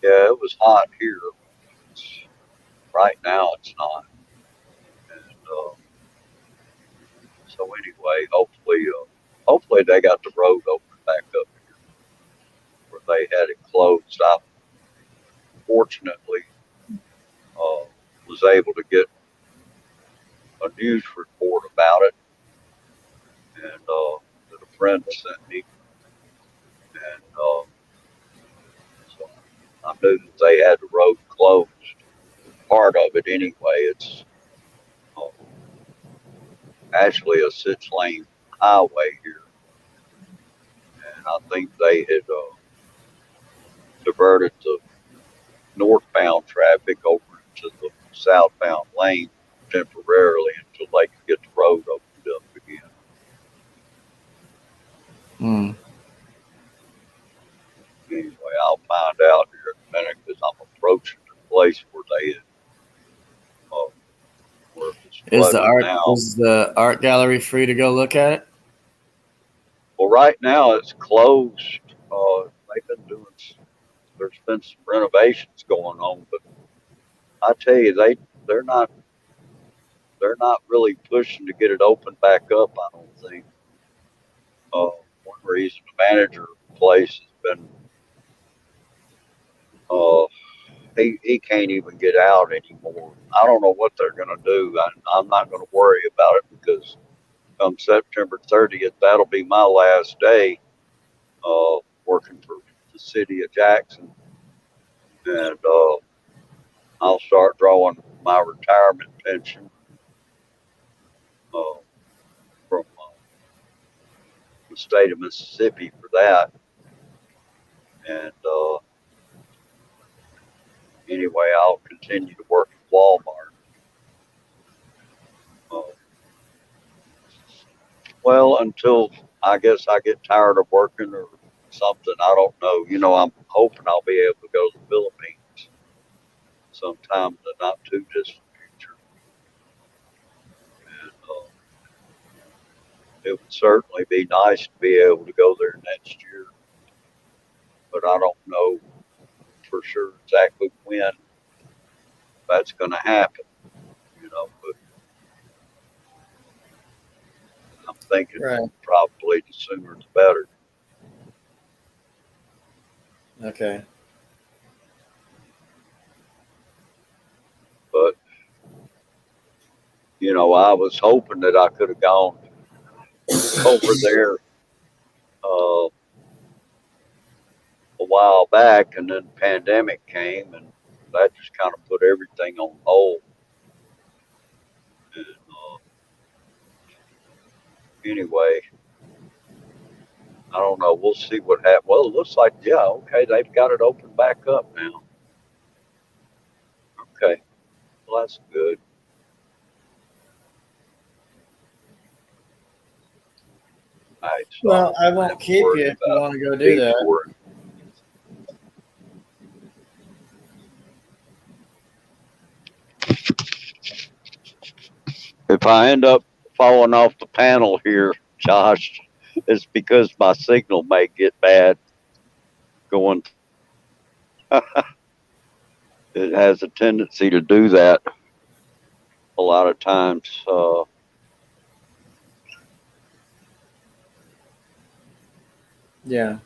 it was hot here. Right now, it's not. And so anyway, hopefully they got the road open back up here where they had it closed. I fortunately was able to get a news report about it, and that a friend sent me, and so I knew that they had the road closed. Part of it anyway. It's actually a 6-lane highway here, and I think they had diverted the northbound traffic over to the southbound lane temporarily until they could get the road opened up again. Anyway, I'll find out here in a minute because I'm approaching the place where they had where it's flooded now. Is the art gallery free to go look at it? Well, right now it's closed. They've been doing. There's been some renovations going on, but I tell you, they're not really pushing to get it open back up. I don't think. One reason the manager of the place has been he can't even get out anymore. I don't know what they're gonna do. I'm not gonna worry about it because come September 30th, that'll be my last day working for the city of Jackson. And I'll start drawing my retirement pension from the state of Mississippi for that. And anyway, I'll continue to work at Walmart. Well, until I guess I get tired of working or something. I don't know. You know, I'm hoping I'll be able to go to the Philippines sometime in the not too distant future. And it would certainly be nice to be able to go there next year. But I don't know for sure exactly when that's going to happen. You know, but I'm thinking Right. probably the sooner the better. Okay. But you know, I was hoping that I could have gone over there a while back, and then the pandemic came, and that just kind of put everything on hold. And anyway, I don't know. We'll see what happens. Well, it looks like, yeah, okay, they've got it open back up now. Okay, well, that's good. All right, so Well, I I'm won't not keep you worried if you about want to go do that. detouring. If I end up falling off the panel here, Josh, it's because my signal may get bad going. It has a tendency to do that a lot of times. Yeah,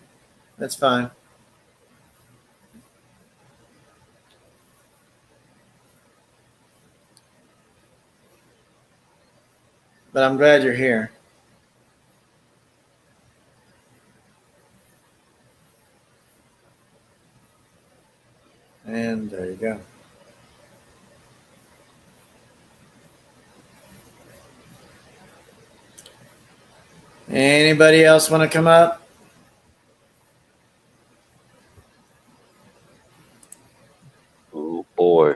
that's fine. But I'm glad you're here. And there you go. Anybody else want to come up? Oh boy.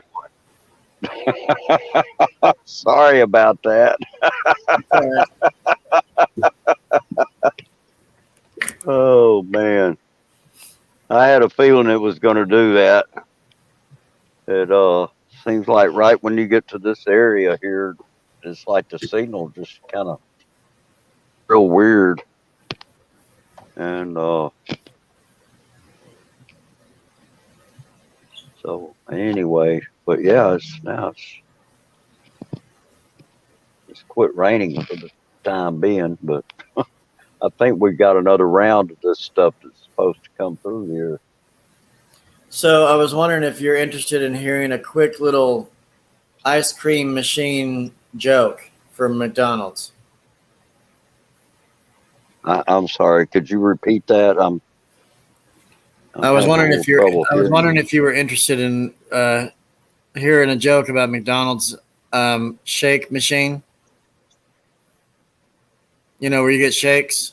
Sorry about that. Oh man. I had a feeling it was going to do that. It seems like right when you get to this area here, it's like the signal just kind of real weird. And so anyway, but yeah, it's quit raining for the time being, but I think we got another round of this stuff that's supposed to come through here. So I was wondering if you're interested in hearing a quick little ice cream machine joke from McDonald's. I'm sorry. Could you repeat that? I was wondering if you're. trouble I was hearing wondering you. if you were interested in hearing a joke about McDonald's shake machine. You know, where you get shakes,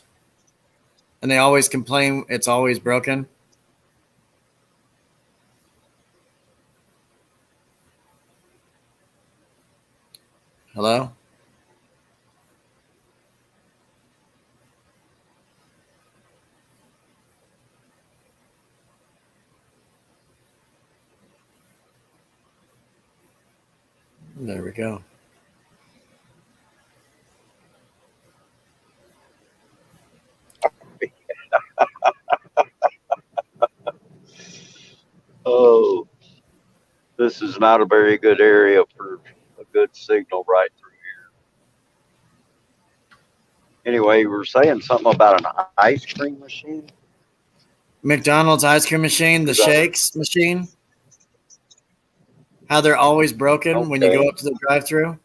and they always complain it's always broken. Hello? There we go. Oh, this is not a very good area for a good signal right through here. Anyway, we were saying something about an ice cream machine. McDonald's ice cream machine, the Is that- shakes machine. How they're always broken when you Okay. go up to the drive-through.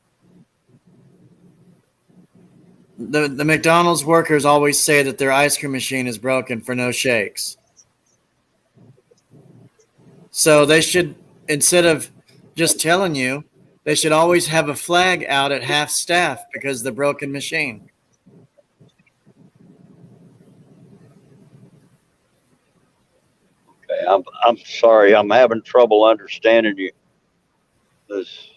the McDonald's workers always say that their ice cream machine is broken for no shakes. So they should, instead of just telling you, they should always have a flag out at half staff because of the broken machine. Okay, I'm sorry. I'm having trouble understanding you. This.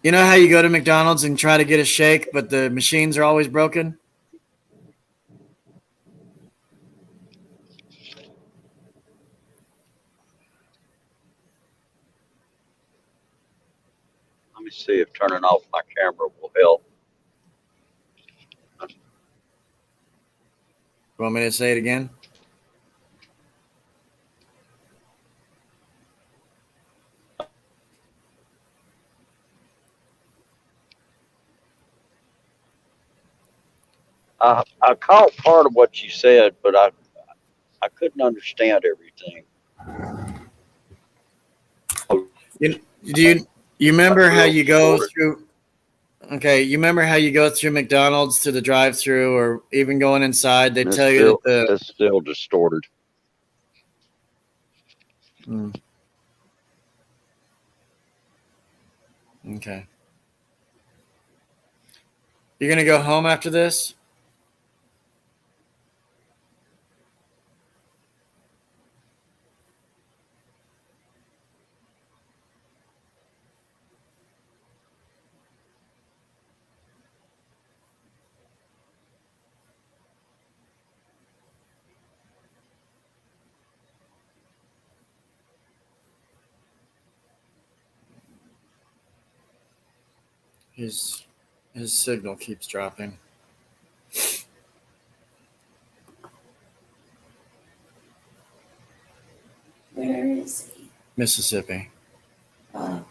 You know how you go to McDonald's and try to get a shake, but the machines are always broken? Let me see if turning off my camera will help. Want me to say it again? I caught part of what you said, but I couldn't understand everything. You remember how you go Distorted. through? Okay, you remember how you go through McDonald's to the drive-through, or even going inside? They tell you that It's still distorted. Okay. You're gonna go home after this? His signal keeps dropping. Where is he? Mississippi. Oh,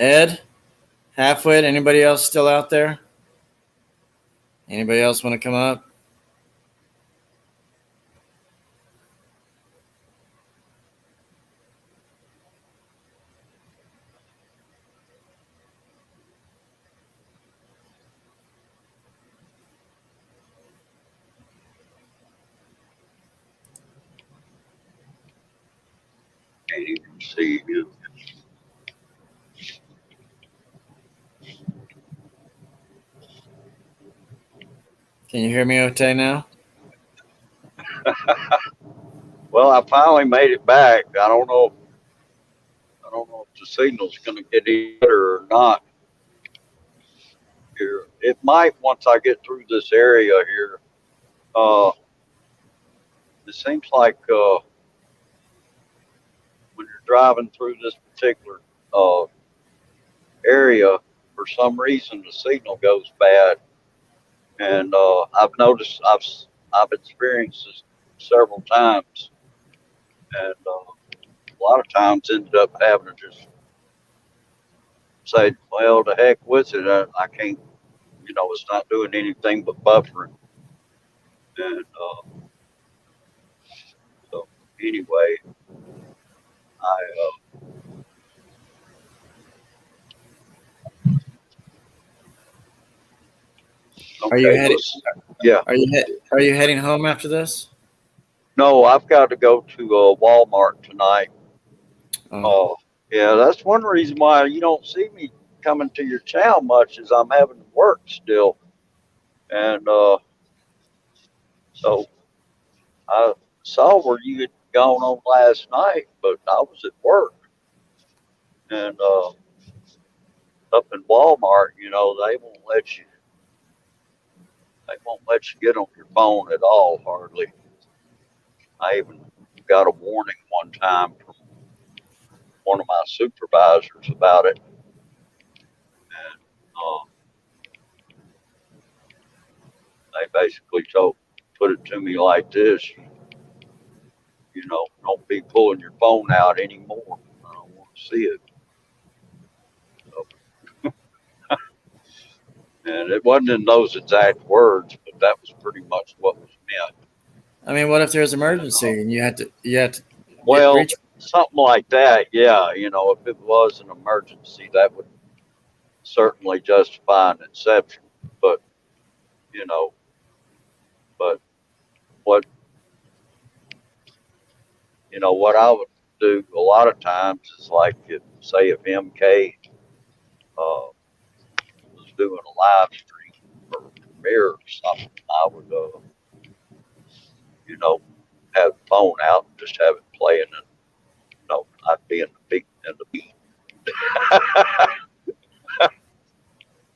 Ed, Halfwit, anybody else still out there? Anybody else want to come up? Can't even see you. Can you hear me okay now? Well, I finally made it back. I don't know if the signal's going to get any better or not. Here, it might once I get through this area here. It seems like when you're driving through this particular area, for some reason the signal goes bad, and I've noticed I've experienced this several times, and a lot of times ended up having to just say, well, the heck with it. I can't, it's not doing anything but buffering. And so, anyway, I, okay, Are you heading? Yeah. Are you heading home after this? No, I've got to go to Walmart tonight. Oh. Yeah, that's one reason why you don't see me coming to your town much, is I'm having to work still. And so I saw where you had gone on last night, but I was at work. And up in Walmart, they won't let you get on your phone at all, hardly. I even got a warning one time from one of my supervisors about it. And they basically put it to me like this, you know, don't be pulling your phone out anymore. I don't want to see it. So, and it wasn't in those exact words, but that was pretty much what was meant. I mean, what if there's emergency and you have to Well, reach? something like that, yeah. You know, if it was an emergency, that would certainly justify an exception. But, you know, but what, you know, what I would do a lot of times is like, say if MK was doing a live stream or premiere or something, I would, you know, have the phone out and just have it playing, and you know, I'd be in the beat.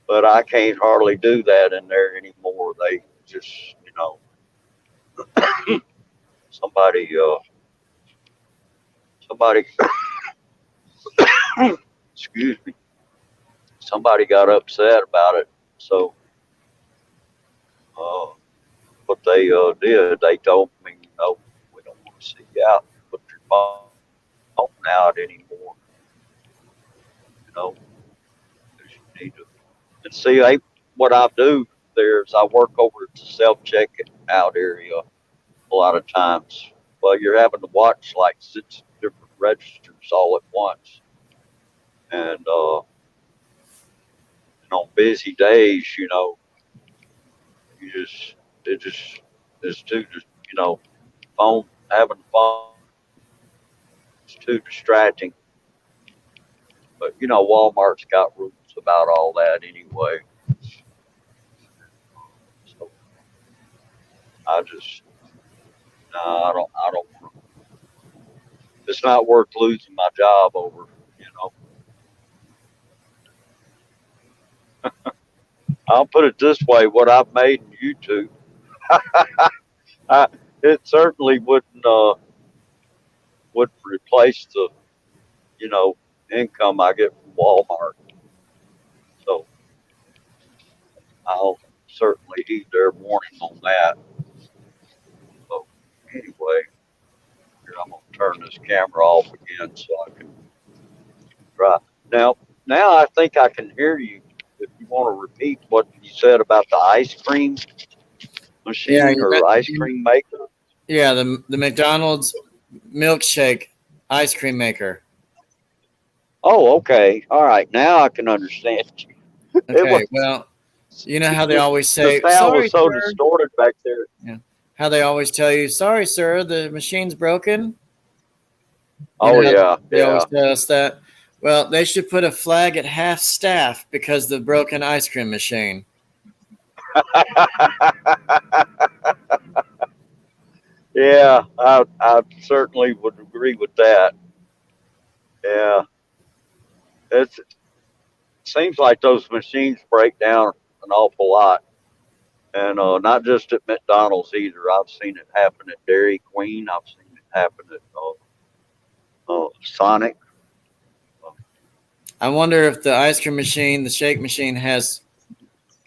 But I can't hardly do that in there anymore. They just, you know, somebody, excuse me, somebody got upset about it. So, what they did, they told me, you know, we don't want to see you out, put your phone out anymore. You know, 'cause you need to. And see, what I do there is I work over at the self-checkout area a lot of times. Well, you're having to watch like 6 different registers all at once. And on busy days, you know, it's too, you know, having the phone is too distracting. But, you know, Walmart's got rules about all that anyway. So I just, no, I don't want to. It's not worth losing my job over, you know. I'll put it this way: what I've made in YouTube, it certainly wouldn't replace the, you know, income I get from Walmart. So I'll certainly heed their warning on that. So anyway, here I'm gonna turn this camera off again so I can try. Now I think I can hear you. If you want to repeat what you said about the ice cream machine or ice cream maker. Yeah, the McDonald's milkshake ice cream maker. Oh, okay. All right. Now I can understand you. Okay, well, you know how they always say, the sound "Sorry, was so sir." distorted back there. Yeah. How they always tell you, "Sorry, sir, the machine's broken." Oh, yeah. They always tell us that. Well, they should put a flag at half staff because of the broken ice cream machine. Yeah, I certainly would agree with that. Yeah. It seems like those machines break down an awful lot. And not just at McDonald's either. I've seen it happen at Dairy Queen. I've seen it happen at Sonic. I wonder if the ice cream machine, the shake machine, has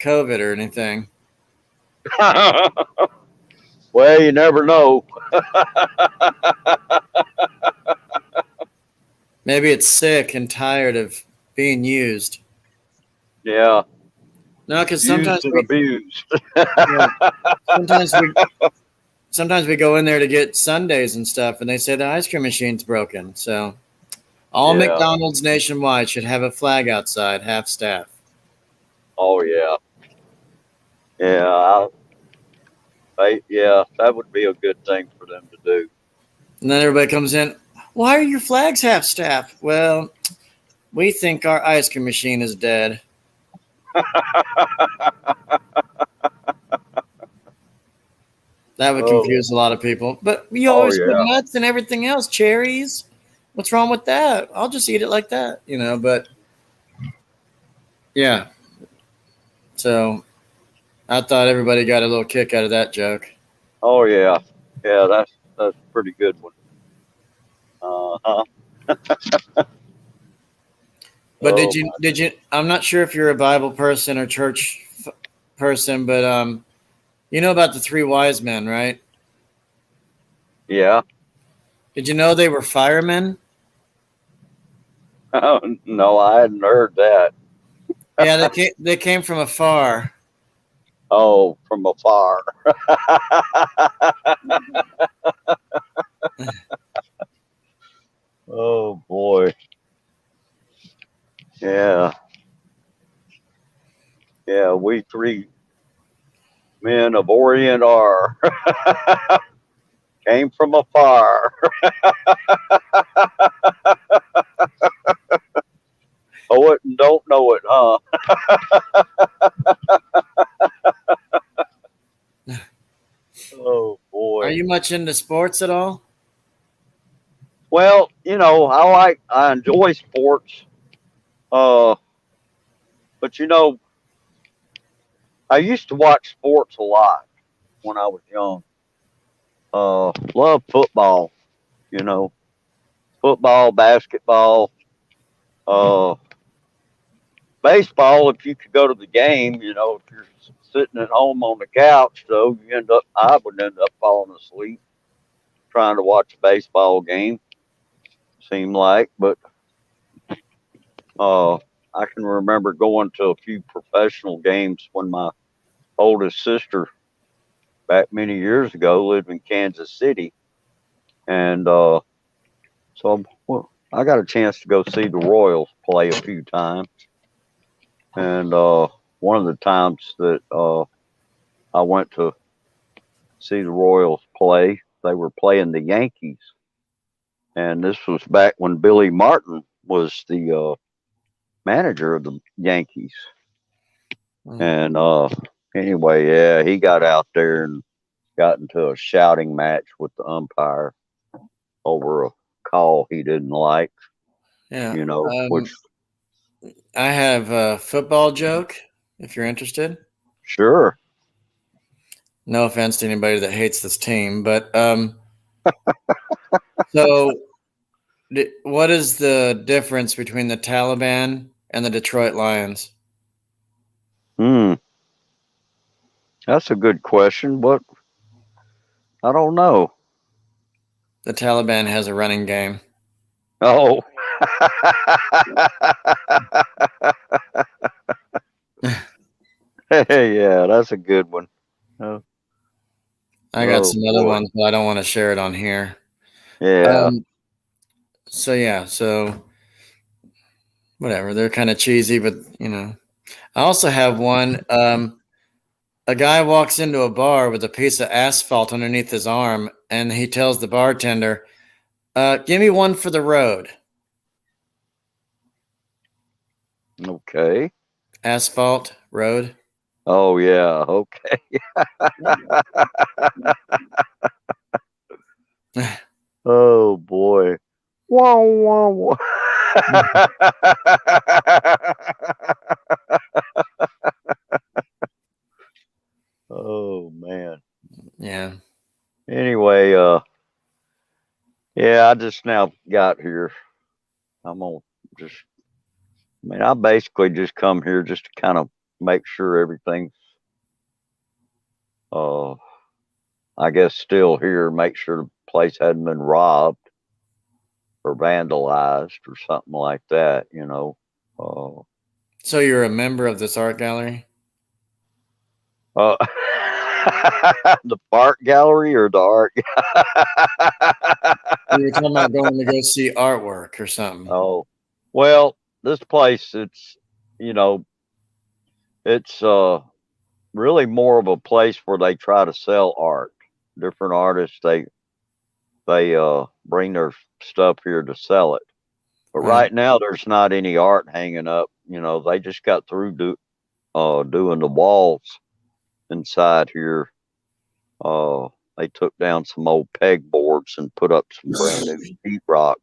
COVID or anything. Well, you never know. Maybe it's sick and tired of being used. Yeah. No, because sometimes Used and abused. sometimes we go in there to get sundaes and stuff, and they say the ice cream machine's broken. So all McDonald's nationwide should have a flag outside, half staff. Oh yeah. Yeah. That would be a good thing for them to do. And then everybody comes in. Why are your flags half staff? Well, we think our ice cream machine is dead. That would confuse a lot of people. But you always put nuts and everything else, cherries. What's wrong with that? I'll just eat it like that, you know. But yeah. So I thought everybody got a little kick out of that joke. Oh yeah. Yeah, that's a pretty good one. Uh-huh. But did you I'm not sure if you're a Bible person or church person, but You know about the three wise men, right? Yeah. Did you know they were firemen? Oh, no, I hadn't heard that. Yeah, they came from afar. Oh, from afar. Oh boy. Yeah. Yeah, we three men of Orient are came from afar. Know it and don't know it, huh? Oh Are boy. you much into sports at all? Well, I enjoy sports. Uh, but I used to watch sports a lot when I was young. Love football, you know, football, basketball, uh, baseball. If you could go to the game, if you're sitting at home on the couch, though, I would end up falling asleep trying to watch a baseball game. Seemed like, but uh, I can remember going to a few professional games when my oldest sister, back many years ago, lived in Kansas City, and I got a chance to go see the Royals play a few times. And one of the times that I went to see the Royals play, they were playing the Yankees. And this was back when Billy Martin was the manager of the Yankees. And anyway, yeah, he got out there and got into a shouting match with the umpire over a call he didn't like, Yeah. which, I have a football joke if you're interested. sure. No offense to anybody that hates this team, but so what is the difference between the Taliban and the Detroit Lions? Hmm. That's a good question, but I don't know. The Taliban has a running game. Oh. Yeah, that's a good one. Oh, I got oh some other boy. ones, but I don't want to share it on here. Yeah. So whatever. They're kind of cheesy, but I also have one. A guy walks into a bar with a piece of asphalt underneath his arm, and he tells the bartender, "Give me one for the road." Okay. Asphalt road. Oh yeah. Okay. Oh boy. Wow, wow, wow. Oh man. Yeah. Anyway, yeah, I just now got here. I'm gonna just I basically just come here just to kind of make sure everything's uh I guess still here, make sure the place hadn't been robbed or vandalized or something like that. Uh, So you're a member of this art gallery? uh, the art gallery or the art? You were talking about going to go see artwork or something. Oh, well, this place, you know, it's really more of a place where they try to sell art. Different artists, they bring their stuff here to sell it. But right now, there's not any art hanging up. They just got through doing the walls inside here. They took down some old pegboards and put up some brand new sheetrock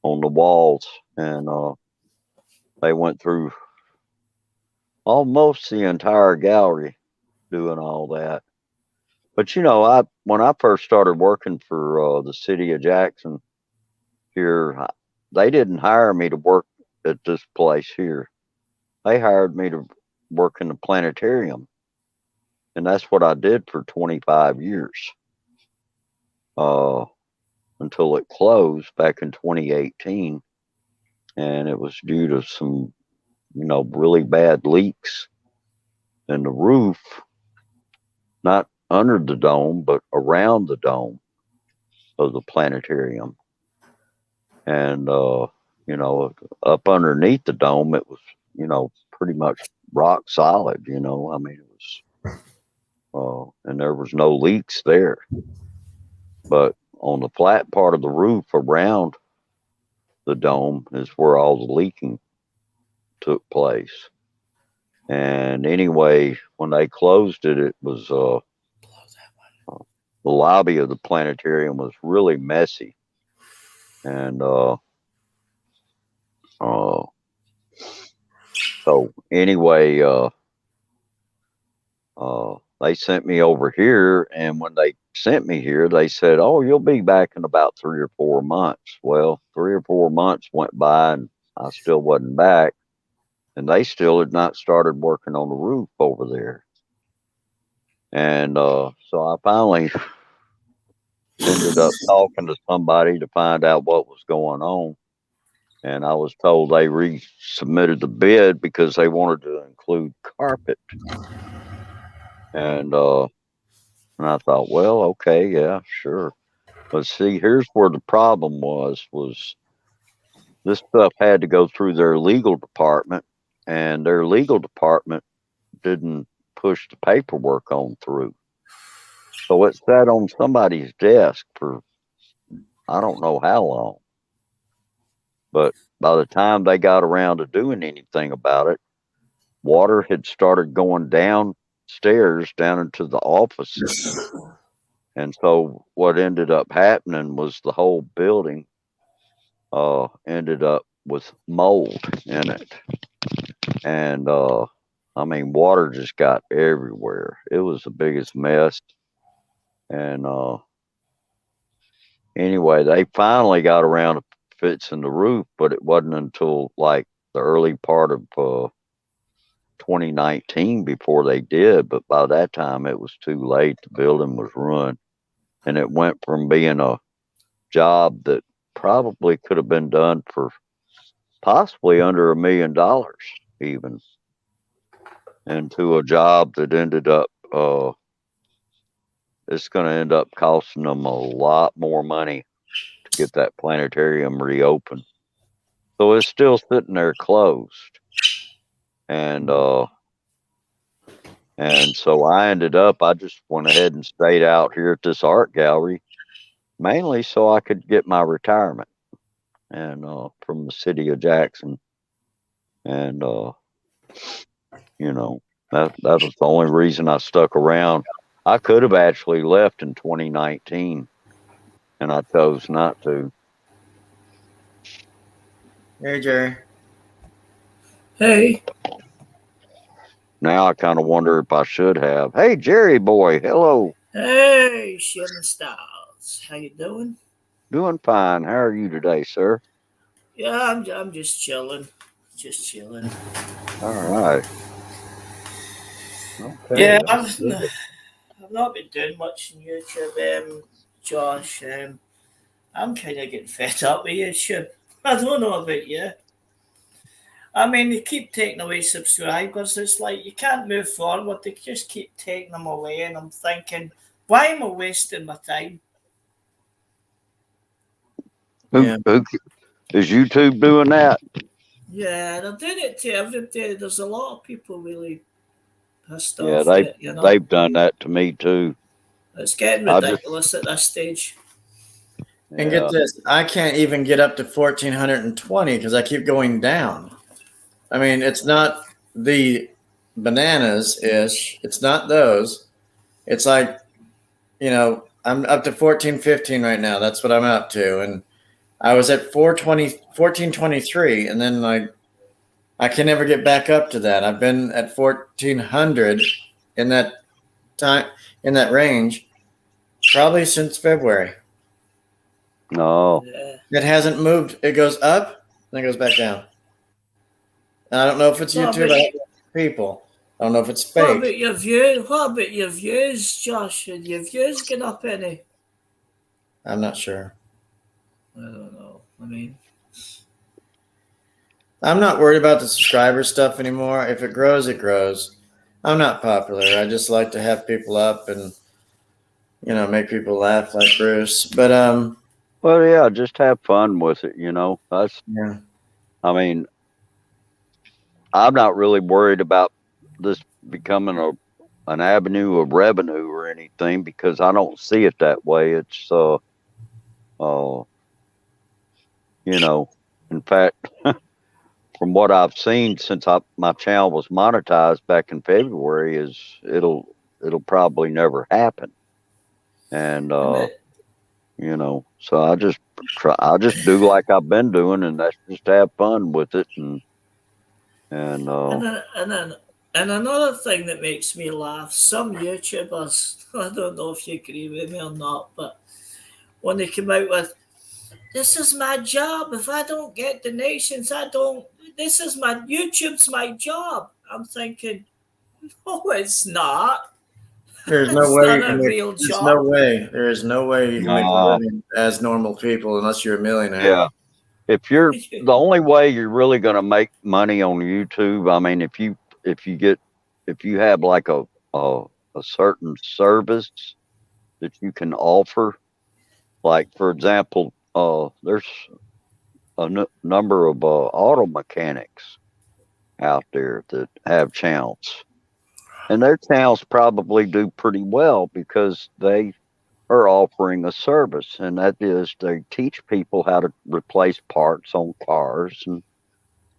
on the walls, and they went through almost the entire gallery doing all that. But when I first started working for the city of Jackson here, they didn't hire me to work at this place here. They hired me to work in the planetarium. And that's what I did for 25 years. Until it closed back in 2018. And it was due to some, really bad leaks in the roof, not under the dome, but around the dome of the planetarium. And, up underneath the dome, it was, pretty much rock solid, I mean, it was, and there was no leaks there. But on the flat part of the roof around the dome is where all the leaking took place. And anyway, when they closed it, it was the lobby of the planetarium was really messy. And so anyway, they sent me over here, and when they sent me here, they said, "Oh, you'll be back in about 3 or 4 months." Well, 3 or 4 months went by, and I still wasn't back, and they still had not started working on the roof over there. And so I finally ended up talking to somebody to find out what was going on, and I was told they resubmitted the bid because they wanted to include carpet. And I thought, well, okay, yeah, sure. But see, here's where the problem was this stuff had to go through their legal department, and their legal department didn't push the paperwork on through. So it sat on somebody's desk for I don't know how long. But by the time they got around to doing anything about it, water had started going downstairs down into the offices. And so what ended up happening was the whole building ended up with mold in it. And I mean, water just got everywhere. It was the biggest mess. And anyway, they finally got around to fixing the roof, but it wasn't until like the early part of 2019 before they did. But by that time, it was too late. The building was ruined. And it went from being a job that probably could have been done for possibly under $1 million even, into a job that ended up it's going to end up costing them a lot more money to get that planetarium reopened. So it's still sitting there closed. And so I just went ahead and stayed out here at this art gallery, mainly so I could get my retirement and from the city of Jackson. And that was the only reason I stuck around. I could have actually left in 2019, and I chose not to. Hey, Jerry. Hey. Now I kind of wonder if I should have. Hey, Jerry boy, hello. Hey, Shooting Stars. How you doing? Doing fine. How are you today, sir? Yeah, I'm just chilling. Just chilling. All right. Okay. Yeah, I've not been doing much on YouTube, Josh. I'm kind of getting fed up with YouTube. I don't know about you. I mean, they keep taking away subscribers. It's like you can't move forward. They just keep taking them away. And I'm thinking, why am I wasting my time? Who is YouTube doing that? Yeah, they're doing it to everybody. There's a lot of people really pissed Yeah, off with it, you know. they've done that to me too. It's getting ridiculous at this stage. And get this, I can't even get up to 1,420 because I keep going down. I mean, it's not the bananas-ish. It's not those. It's like, I'm up to 1415 right now. That's what I'm up to. And I was at 1423, and then I can never get back up to that. I've been at 1,400 in that time, in that range, probably since February. No. It hasn't moved. It goes up, then it goes back down. And I don't know if it's YouTube or people. I don't know if it's What fake. about your view? What about your views, Josh? Are your views going up any? I'm not sure. I don't know. I mean, I'm not worried about the subscriber stuff anymore. If it grows, it grows. I'm not popular. I just like to have people up and make people laugh like Bruce. But Well, yeah, just have fun with it. yeah. I mean, I'm not really worried about this becoming an avenue of revenue or anything because I don't see it that way. It's, uh, in fact, from what I've seen since my channel was monetized back in February, is it'll probably never happen. And so I just do like I've been doing, and that's just have fun with it, and and another thing that makes me laugh, some YouTubers, I don't know if you agree with me or not, but when they come out with, this is my job. If I don't get donations, this is YouTube's my job. I'm thinking, no, it's not. There's no It's way not you can a make. real There's no job. way. There is no way you can make a uh, living as normal people unless you're a millionaire. yeah. If you're the only way you're really going to make money on YouTube, I mean, if you have like a certain service that you can offer, like for example, there's a number of auto mechanics out there that have channels, and their channels probably do pretty well because they are offering a service, and that is they teach people how to replace parts on cars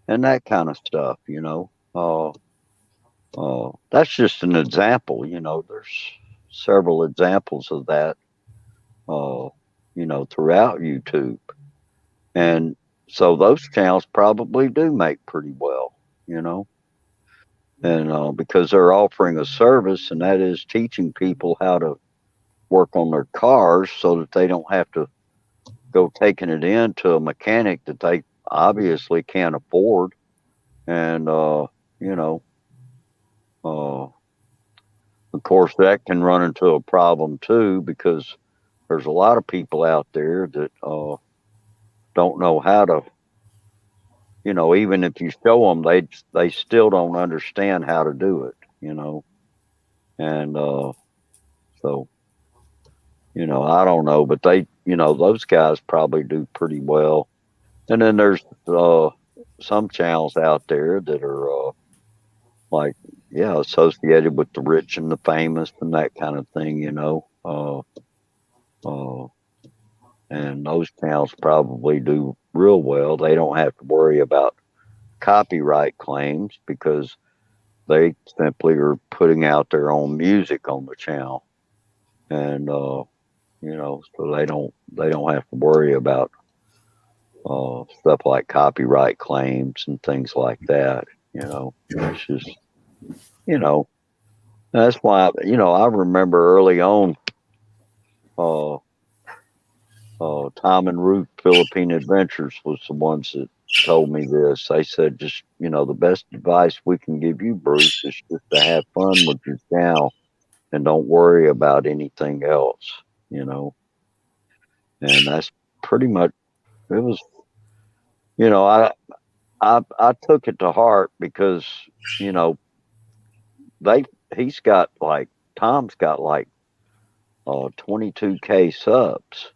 and that kind of stuff. That's just an example. There's several examples of that. Throughout YouTube, and so those channels probably do make pretty well. And because they're offering a service, and that is teaching people how to work on their cars so that they don't have to go taking it in to a mechanic that they obviously can't afford. And, you know, of course, that can run into a problem too, because there's a lot of people out there that don't know how to, even if you show them, they still don't understand how to do it, and so, I don't know, but those guys probably do pretty well. And then there's some channels out there that are like, yeah, associated with the rich and the famous and that kind of thing, and those channels probably do real well. They don't have to worry about copyright claims because they simply are putting out their own music on the channel, and so they don't have to worry about stuff like copyright claims and things like that. It's just that's why I remember early on, uh, Tom and Ruth Philippine Adventures was the ones that told me this. They said, just the best advice we can give you, Bruce, is just to have fun with your channel and don't worry about anything else. And that's pretty much it was. I took it to heart because they he's got like Tom's got like 22K subs,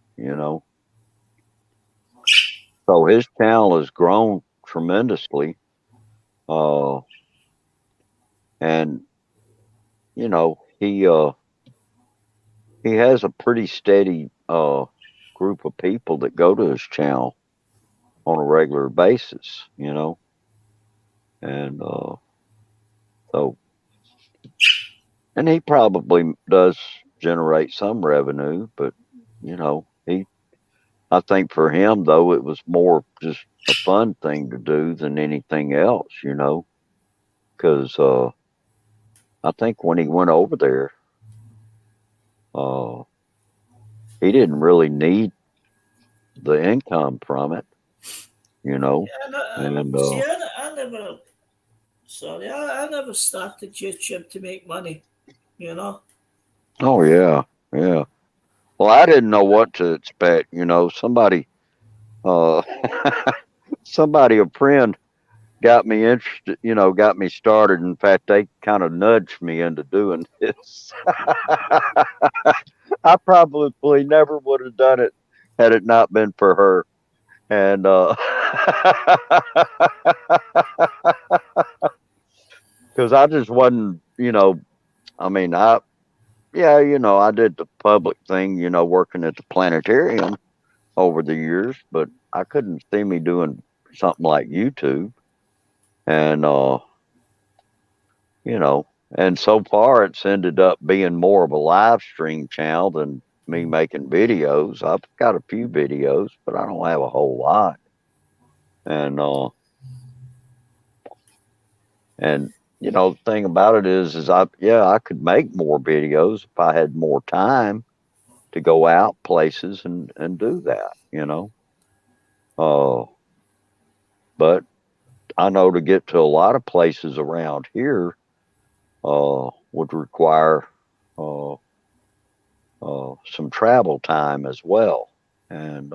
so his channel has grown tremendously, and he has a pretty steady group of people that go to his channel on a regular basis, and so, and he probably does generate some revenue, but I think for him though, it was more just a fun thing to do than anything else, because I think when he went over there, he didn't really need the income from it, Yeah, and see, I never So yeah, I never started YouTube to make money. You know. Oh yeah, yeah. Well, I didn't know what to expect. Somebody, uh, somebody, a friend, got me interested. Got me started. In fact, they kind of nudged me into doing this. I probably never would have done it had it not been for her. And because I just wasn't, I mean, yeah, I did the public thing, working at the planetarium over the years, but I couldn't see me doing something like YouTube. And, you know, and so far it's ended up being more of a live stream channel than me making videos. I've got a few videos, but I don't have a whole lot. And, the thing about it is I could make more videos if I had more time to go out places and do that. But I know to get to a lot of places around here, would require, uh, some travel time as well. And,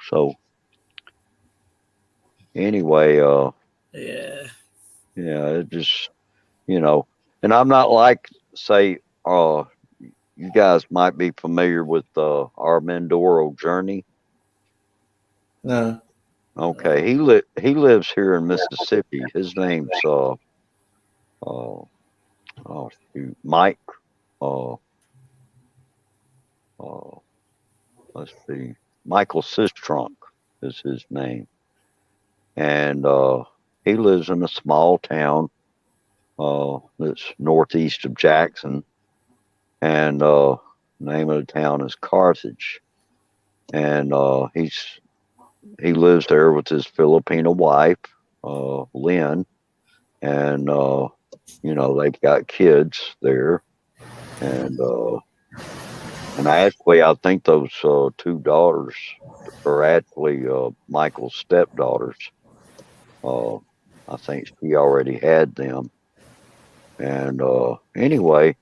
so anyway, Yeah. yeah, it just, and I'm not like, say, you guys might be familiar with our Mindoro Journey. No. Okay, he lives here in Mississippi. His name's uh oh shoot, Mike. Uh, uh, let's see, Michael Sistrunk is his name, and he lives in a small town that's northeast of Jackson, and name of the town is Carthage, and he lives there with his Filipino wife, Lynn, and they've got kids there, and actually I think those two daughters are actually Michael's stepdaughters. I think she already had them, and anyway,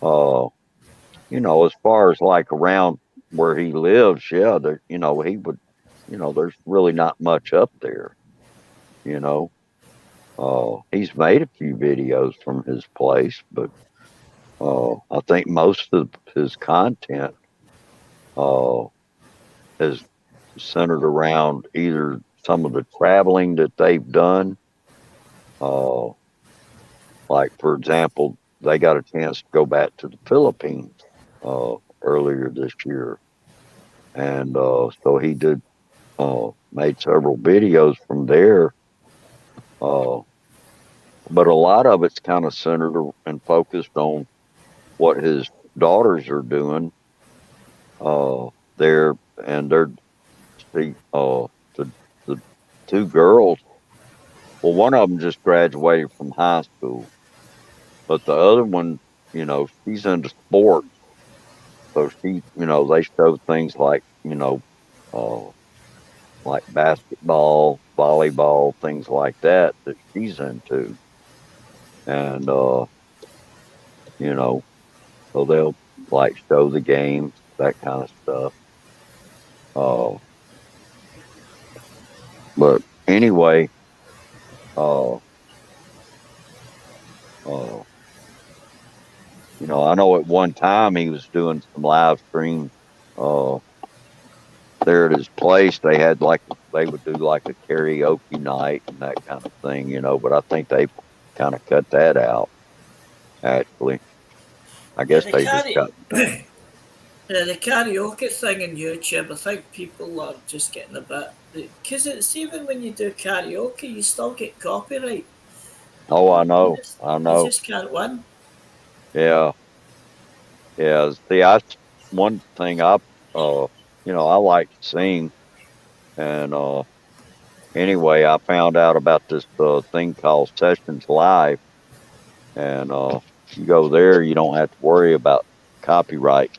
as far as like around where he lives, yeah, there, he would, there's really not much up there, you know. He's made a few videos from his place, but I think most of his content is centered around either some of the traveling that they've done. Like, for example, they got a chance to go back to the Philippines earlier this year. And so he did made several videos from there. But a lot of it's kind of centered and focused on what his daughters are doing there. And the two girls, well, one of them just graduated from high school, but the other one, she's into sports. So they show things like, like basketball, volleyball, things like that she's into. And, so they'll like show the games, that kind of stuff. But anyway, uh, I know at one time he was doing some live streams, there at his place. They would do like a karaoke night and that kind of thing, but I think they kind of cut that out. Actually, I guess they just got. The karaoke thing on YouTube, I think people are just getting a bit, because it's even when you do karaoke, you still get copyright. Oh, I know. You just can't win. Yeah. Yeah. See, one thing I like to sing, and anyway, I found out about this thing called Sessions Live, and you go there, you don't have to worry about copyright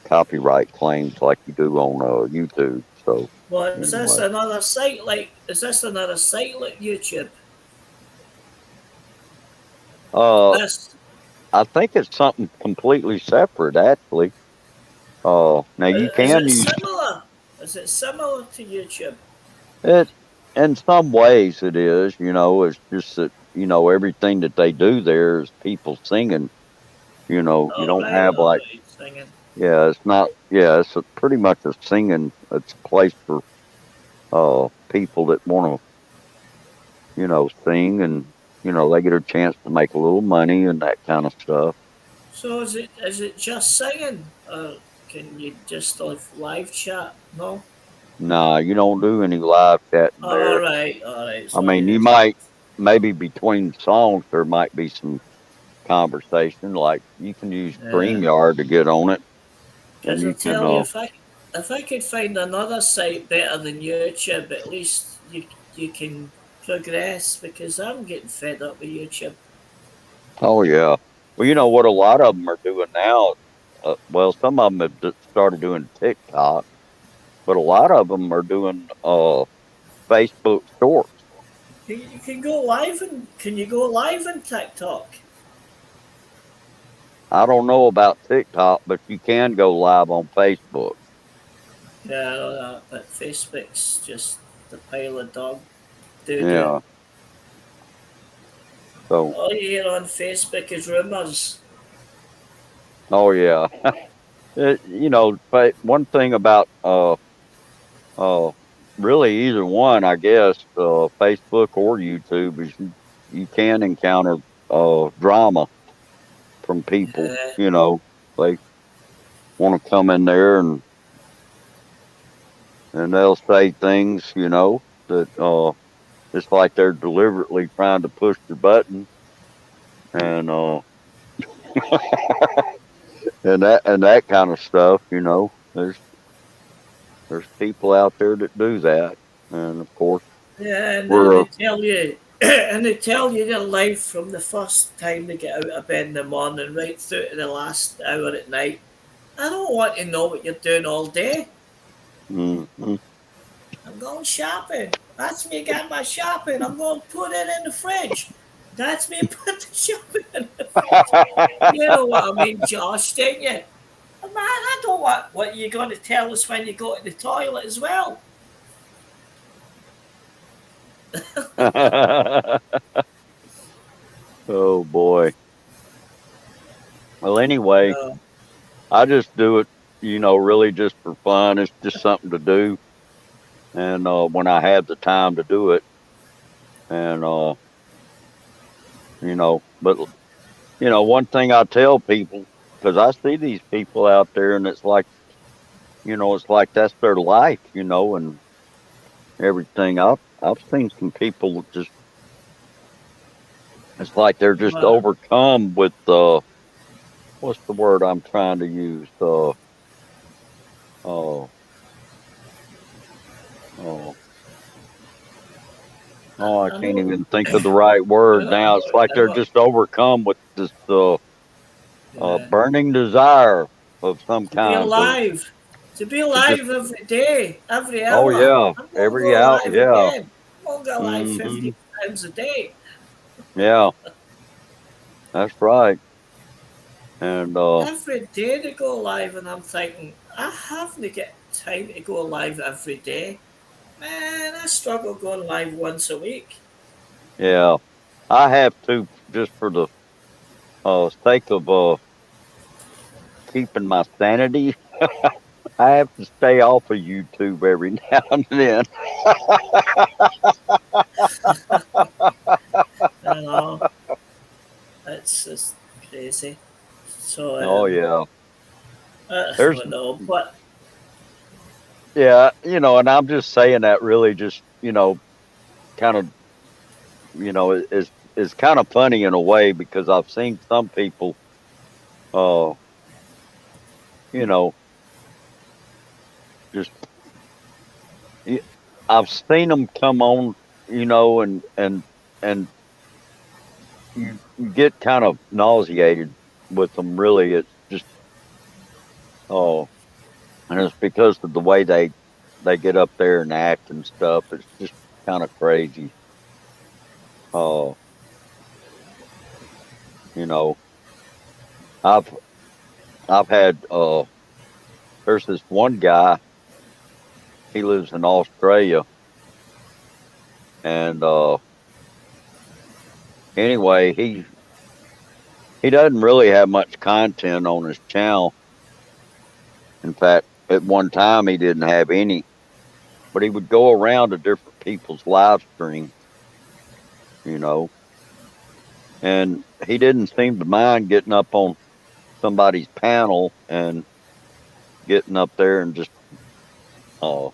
copyright claims like you do on YouTube. So Well, is this anyway, another site like? Is this another site like YouTube? uh, This I think it's something completely separate, actually. Now you is can it use similar? Is it similar to YouTube? it in some ways. It is, it's just that everything that they do there is people singing. You don't have All like, right, singing. yeah, it's not, yeah, it's pretty much a singing. It's a place for people that want to sing, and they get a chance to make a little money and that kind of stuff. So is it just singing, or can you just live chat? No. Nah, you don't do any live chatting All there. right, all right. I So mean, you might, maybe between songs there might be some conversation. Like you can use yeah. StreamYard to get on it, and Because I you can. tell you, if I could find another site better than YouTube, at least you can progress. Because I'm getting fed up with YouTube. Oh yeah. Well, you know what a lot of them are doing now. Well, some of them have started doing TikTok, but a lot of them are doing Facebook Shorts. You can go live and can you go live in TikTok? I don't know about TikTok, but you can go live on Facebook. Yeah, I know that, but Facebook's just the pile of dog doo doo. Yeah. So, All you hear on Facebook is rumors. oh yeah. One thing about uh, really either one, I guess, Facebook or YouTube, is you can encounter drama from people. Yeah, They want to come in there and they'll say things, that it's like they're deliberately trying to push your button, and and that kind of stuff. There's people out there that do that, and of course yeah, and we're they tell you, and they tell you their life from the first time they get out of bed in the morning right through to the last hour at night. I don't want to know what you're doing all day. mm, I'm going shopping. That's me getting my shopping. I'm going to put it in the fridge. That's me put the shopping in the fridge. You know what I mean, Josh, don't you? Man, I don't want what you're going to tell us when you go to the toilet as well. oh boy. Well, anyway, Uh, I just do it, really just for fun. It's just something to do, and when I have the time to do it, and but one thing I tell people, because I see these people out there, and it's like that's their life, and everything. I've seen some people just, it's like they're just but, overcome with what's the word I'm trying to use? Uh, oh, I I can't know. even think of the right word now. It's like they're just overcome with this Yeah. burning desire of some To be kind alive. To be to just, alive every day, every oh hour. yeah, I'm going to every go out, alive yeah, again. I'm going to go alive hmm 50 times a day. yeah, that's right. And Every day to go live, and I'm thinking, I haven't got time to go live every day. Man, I struggle going live once a week. yeah, I have to, just for the sake of keeping my sanity. I have to stay off of YouTube every now and then. You know, it's just crazy. So, Oh yeah, I there's don't know, but yeah, and I'm just saying that really just kind of is kind of funny in a way, because I've seen some people, uh, you know, just y- I've seen them come on, and you get kind of nauseated with them. Really, it's just, oh, and it's because of the way they they get up there and act and stuff. It's just kind of crazy. Uh, you know, I've I've had there's this one guy. He lives in Australia, and anyway, he doesn't really have much content on his channel. In fact, at one time he didn't have any, but he would go around to different people's live streams, you know, and he didn't seem to mind getting up on somebody's panel and getting up there and just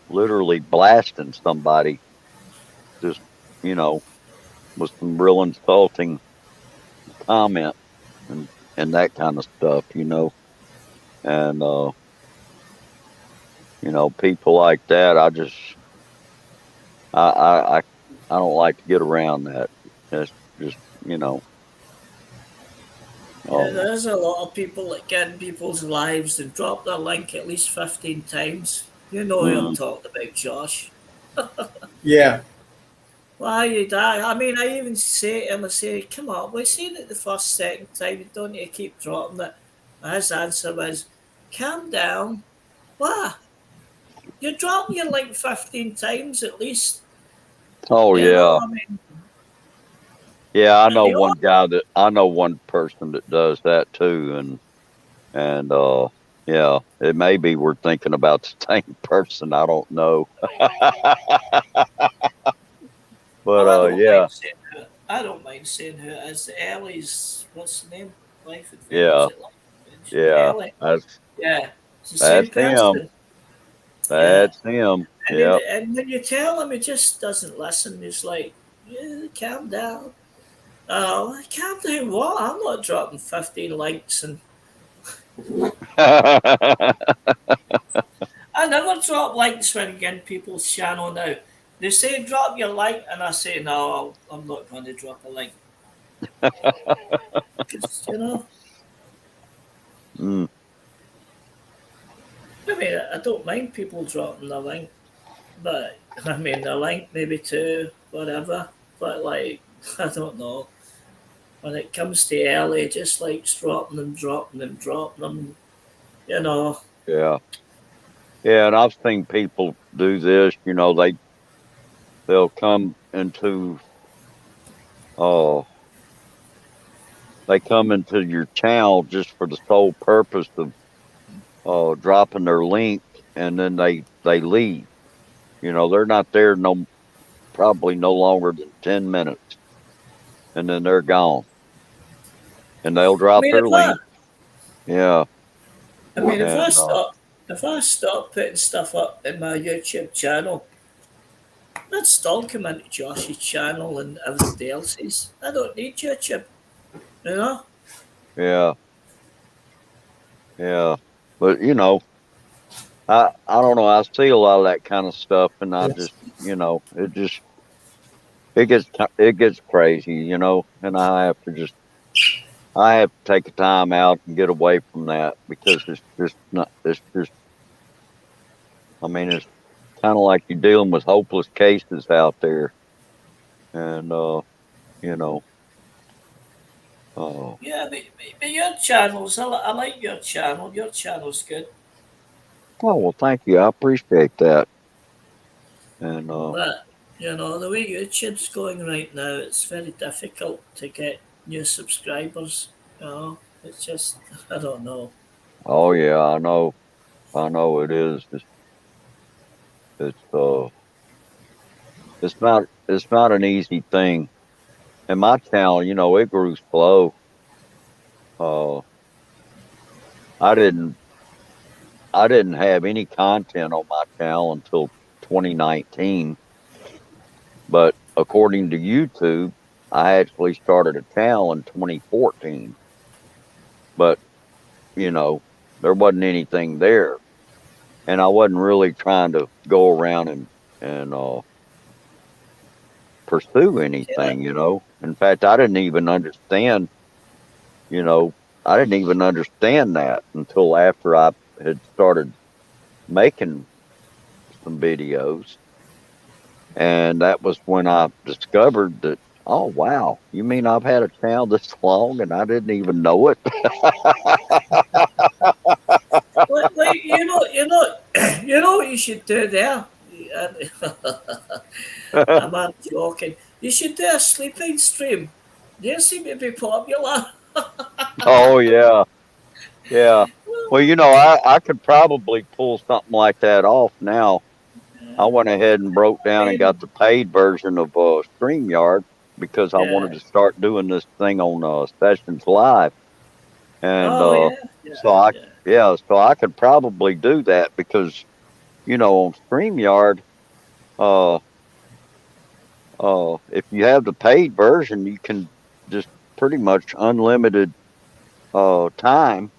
literally blasting somebody, just, you know, with some real insulting comment and that kind of stuff, you know. And you know, people like that, I don't like to get around that. It's just, you know. Yeah, there's a lot of people that get in people's lives and drop their link at least 15 times. You know who I'm talking about, Josh. Yeah. Why you die? I mean, I even say to him, I say, come on, we've seen it the first, second time. You don't need to keep dropping it. And his answer was, calm down. Why? You're dropping your link 15 times at least. Oh You yeah. know, I mean, Yeah, I know the one guy that I know one person that does that too, and yeah, it may be we're thinking about the same person. I don't know. But well, I don't yeah, mind saying who. I don't mind saying who it is. Ellie's, what's the name? Life Adventure. yeah, Is it Life Adventure? yeah. Ellie. That's Yeah, it's the same that's him. person. Yeah. That's him. And, Yep. and when you tell him, he just doesn't listen. He's like, yeah, calm down. Oh, calm down what? I'm not dropping 15 likes. And I never drop likes when I get in people's channel now. They say drop your like, and I say, no, I'm not going to drop a like. 'Cause, you know, Mm, I mean, I don't mind people dropping the link, but I mean, the link maybe to whatever, but like, I don't know. When it comes to Ellie, just likes dropping them, dropping them, dropping them, you know. yeah, yeah. And I've seen people do this. You know, they'll come into uh they come into your channel just for the sole purpose of dropping their link, and then they leave. You know, they're not there probably no longer than 10 minutes, and then they're gone, and they'll I drop mean, their link. Yeah, if and if I stop putting stuff up in my YouTube channel, I'd still come into Josh's channel and everybody else's. I don't need YouTube, you know. yeah, yeah. But you know, I don't know. I see a lot of that kind of stuff, and I just, you know, it gets crazy, you know, and I have to take a time out and get away from that because it's just not. It's just. I mean, it's kind of like you're dealing with hopeless cases out there, and you know. Yeah, but your channels, I like your channel. Your channel's good. Oh well, thank you. I appreciate that. And But, you know, the way YouTube's going right now, it's very difficult to get new subscribers. You know, it's just, I don't know. oh yeah, I know it is. It's it's not an easy thing. And my channel, you know, it grew slow. Uh, I didn't have any content on my channel until 2019. But according to YouTube, I actually started a channel in 2014. But, you know, there wasn't anything there. And I wasn't really trying to go around and pursue anything, you know. In fact, I didn't even understand, you know, I didn't even understand that until after I had started making some videos. And that was when I discovered that, oh, wow, you mean I've had a channel this long and I didn't even know it? Like, you know what you should do there? I'm not joking. You should do a sleeping stream. They seem to be popular. Oh, yeah. Yeah. Well, I could probably pull something like that off now. I went ahead and broke down and got the paid version of StreamYard because I wanted Yeah. to start doing this thing on Sessions Live. And Oh yeah. so I, Yeah. yeah, so I could probably do that because, on StreamYard, uh, if you have the paid version, you can just pretty much unlimited time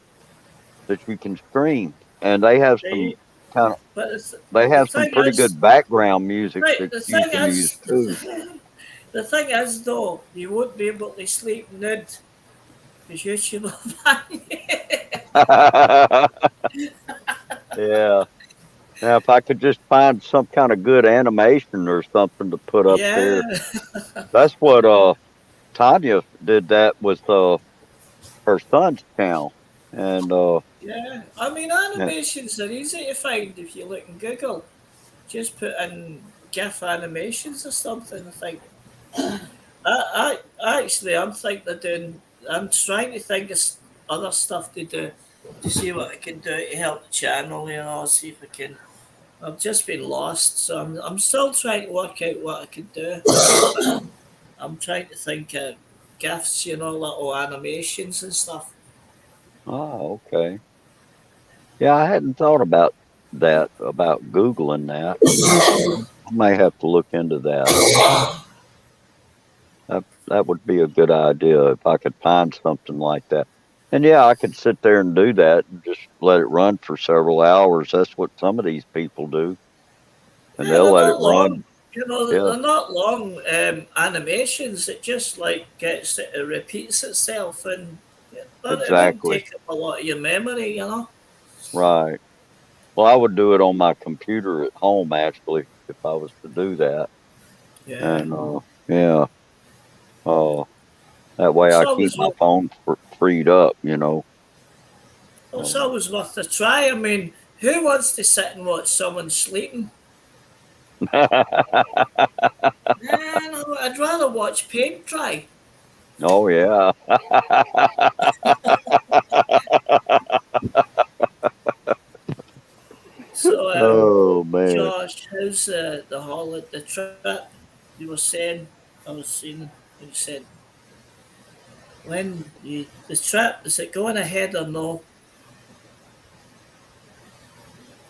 that you can stream, and they have some They, kind of but they the have some thing pretty is, good background music right, that you can use too. the thing is though, you won't be able to sleep nude because YouTube will ban you. Yeah. Now, if I could just find some kind of good animation or something to put up Yeah. there, that's what Tanya did that with her son's channel, and Yeah. I mean, yeah, animations are easy to find if you look in Google. Just put in GIF animations or something. I think. Actually, I'm thinking of doing. I'm trying to think of other stuff to do to see what I can do to help the channel. See if I can. I've just been lost, so I'm still trying to work out what I can do. I'm trying to think of GIFs, little animations and stuff. oh, okay, yeah, I hadn't thought about that, about Googling that. I may have to look into that. That would be a good idea if I could find something like that. And yeah, I could sit there and do that and just let it run for several hours. That's what some of these people do, and Yeah, they'll they're let it not run. long. They're Yeah, not long animations. It just like it repeats itself, and but it wouldn't exactly. take up a lot of your memory. Right. Well, I would do it on my computer at home actually if I was to do that. Yeah. And yeah, uh, that way It's I keep always my phone freed up. it's Um, always worth a try. I mean, who wants to sit and watch someone sleeping? Man, I'd rather watch paint dry. oh yeah. So, Oh man. Josh, how's the holiday, the trip? You were saying, I was seeing, you said, the trip, is it going ahead or no?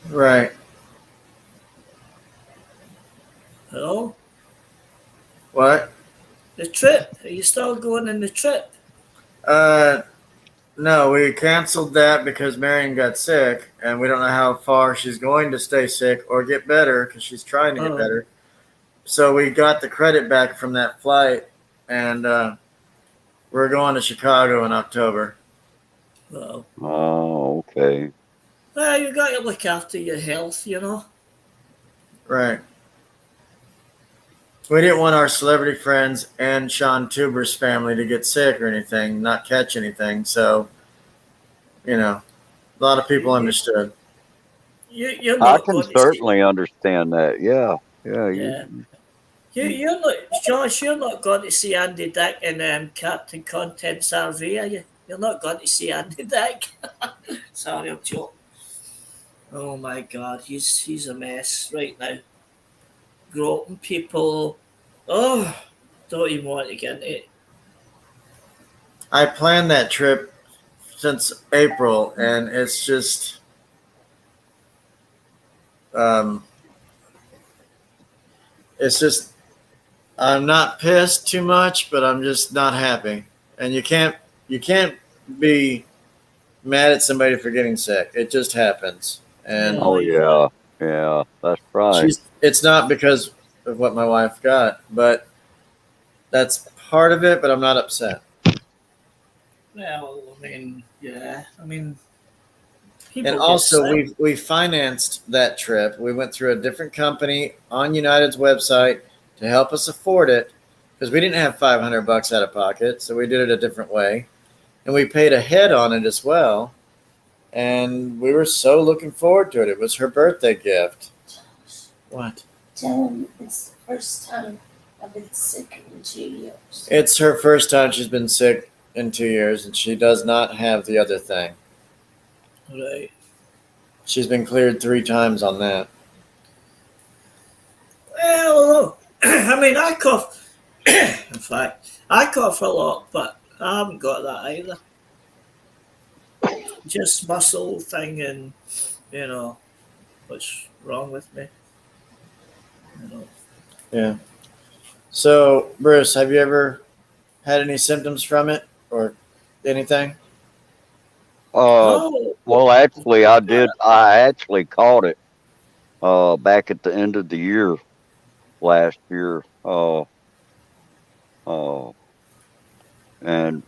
Right. Hello? What? The trip, are you still going on the trip? Uh, no, we canceled that because Marion got sick, and we don't know how far she's going to stay sick or get better because she's trying to get Oh, better. So we got the credit back from that flight, and we're going to Chicago in October. well. Oh, okay. Well, you got to look after your health. Right. We didn't want our celebrity friends and Sean Tuber's family to get sick or anything, not catch anything. So, a lot of people understood. You're I not can going to see, certainly understand that. Yeah. Yeah. yeah. You're not, Josh, you're not going to see Andy Dick in Captain Content's RV, are you? You're not going to see Andy Dick. Sorry, I'm joking. Oh my God, he's a mess right now. Groping people. Oh, don't even want to get into it. I planned that trip since April, and it's just, um, it's just, I'm not pissed too much, but I'm just not happy. And you can't be mad at somebody for getting sick. It just happens. And No, Oh you yeah. Yeah. That's right. it's not because of what my wife got, but that's part of it, but I'm not upset. well, I mean, yeah. I mean, People And get also, sick. we financed that trip. We went through a different company on United's website to help us afford it because we didn't have $500 out of pocket, so we did it a different way, and we paid ahead on it as well. And we were so looking forward to it. It was her birthday gift. What? Tell him it's the first time I've been sick in 2 years. It's her first time she's been sick in 2 years, and she does not have the other thing. Right. She's been cleared 3 times on that. Well, I mean, I cough. In fact, I cough a lot, but I haven't got that either. Just muscle thing, and what's wrong with me? Yeah. So, Bruce, have you ever had any symptoms from it or anything? Oh, Well, actually, I did. I actually caught it back at the end of the year last year. And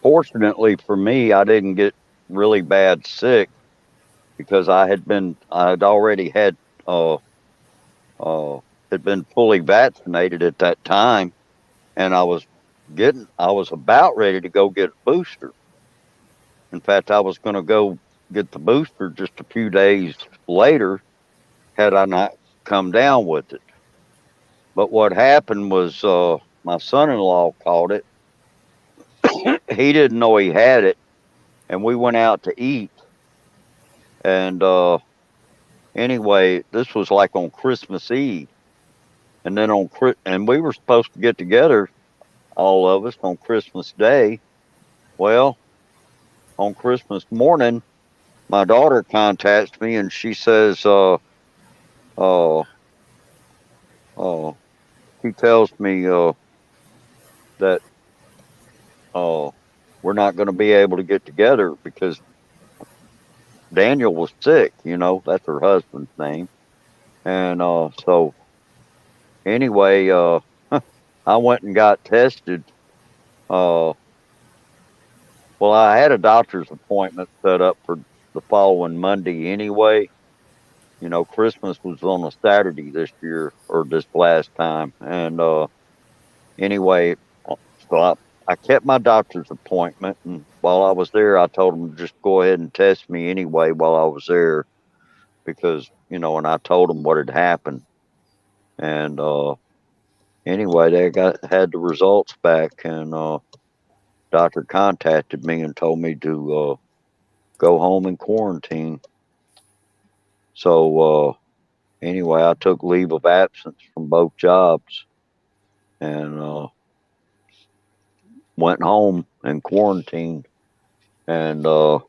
fortunately for me, I didn't get really bad sick because I had already had been fully vaccinated at that time, and I was about ready to go get a booster. In fact, I was going to go get the booster just a few days later had I not come down with it. But what happened was my son-in-law caught it. He didn't know he had it, and we went out to eat. And anyway, this was like on Christmas Eve, and then and we were supposed to get together, all of us, on Christmas Day. Well, on Christmas morning, my daughter contacts me and she says, she tells me that we're not going to be able to get together because Daniel was sick. That's her husband's name. And so anyway, I went and got tested. Well, I had a doctor's appointment set up for the following Monday anyway. Christmas was on a Saturday this year, or this last time. And anyway, so I kept my doctor's appointment. And while I was there, I told them to just go ahead and test me anyway while I was there because, and I told them what had happened. And anyway, they had the results back, and doctor contacted me and told me to go home and quarantine. So anyway, I took leave of absence from both jobs and went home and quarantined. And but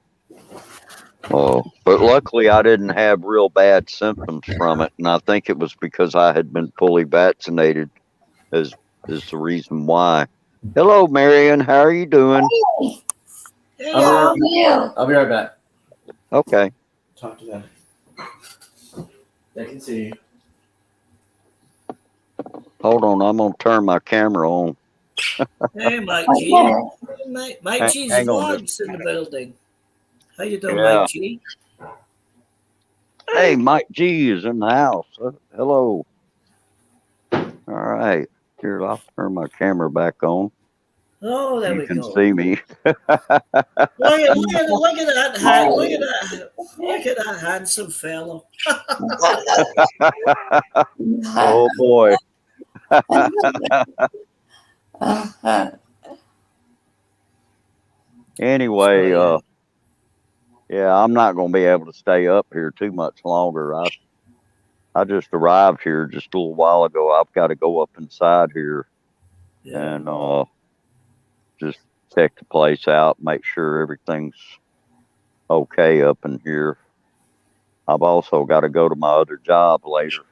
luckily, I didn't have real bad symptoms from it, and I think it was because I had been fully vaccinated is the reason why. Hello, Marion. How are you doing? How are you? I'll be right back. Okay. Talk to them. They can see you. Hold on. I'm going to turn my camera on. hey, Mike G. Mike G's hang on vlogs in the building. How you doing, Yeah. Mike G? Hey, Mike G is in the house. Hello. All right. Here, I'll turn my camera back on. Oh, there You we can go. see me. Look at that hand. Look at that handsome fellow. Oh, boy. Anyway, yeah, I'm not going to be able to stay up here too much longer. I just arrived here just a little while ago. I've got to go up inside here and just check the place out, make sure everything's okay up in here. I've also got to go to my other job later.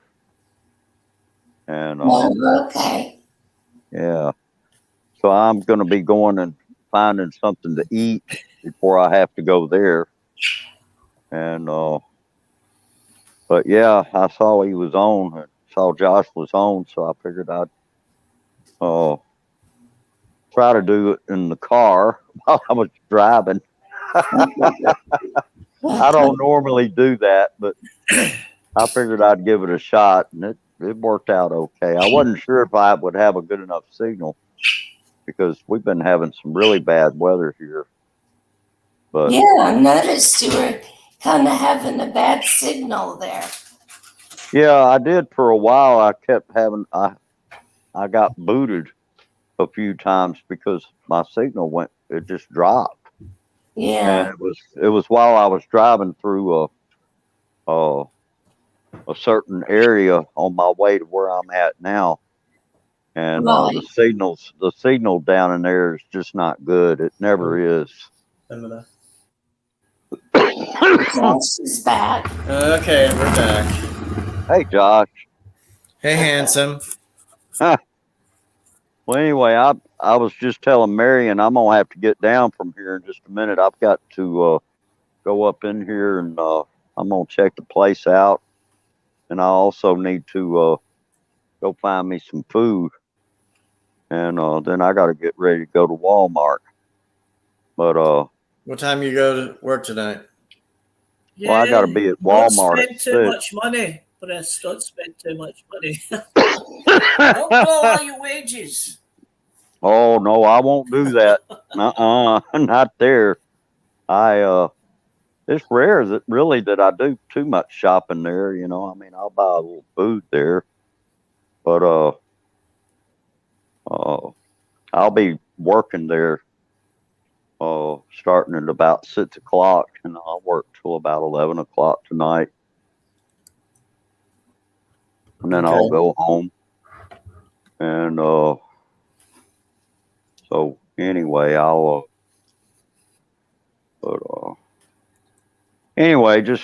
And Okay. yeah, so I'm going to be going and finding something to eat before I have to go there. And but yeah, I saw he was on. I saw Josh was on, so I figured I'd try to do it in the car while I was driving. I don't normally do that, but I figured I'd give it a shot, and it worked out okay. I wasn't sure if I would have a good enough signal because we've been having some really bad weather here. But Yeah, I noticed you were kind of having a bad signal there. yeah, I did for a while. I kept having I got booted a few times because my signal it just dropped. Yeah. And it was while I was driving through a certain area on my way to where I'm at now, and Right. the signal down in there is just not good. It never is. Josh is back. Okay, we're back. Hey, Josh. Hey, handsome. Well, anyway, I was just telling Marion I'm gonna have to get down from here in just a minute. I've got to go up in here and I'm gonna check the place out, and I also need to go find me some food, and then I got to get ready to go to Walmart. But What time you go to work tonight? Yeah, well, I got to be at Walmart Don't at spend too 6. much money, Chris. Don't spend too much money. Don't blow all your wages. Oh no, I won't do that. Not there. It's rare that I do too much shopping there. You know, I mean, I'll buy a little food there, but I'll be working there starting at about 6 o'clock, and I'll work till about 11 o'clock tonight, and then I'll go home. And so anyway, anyway, just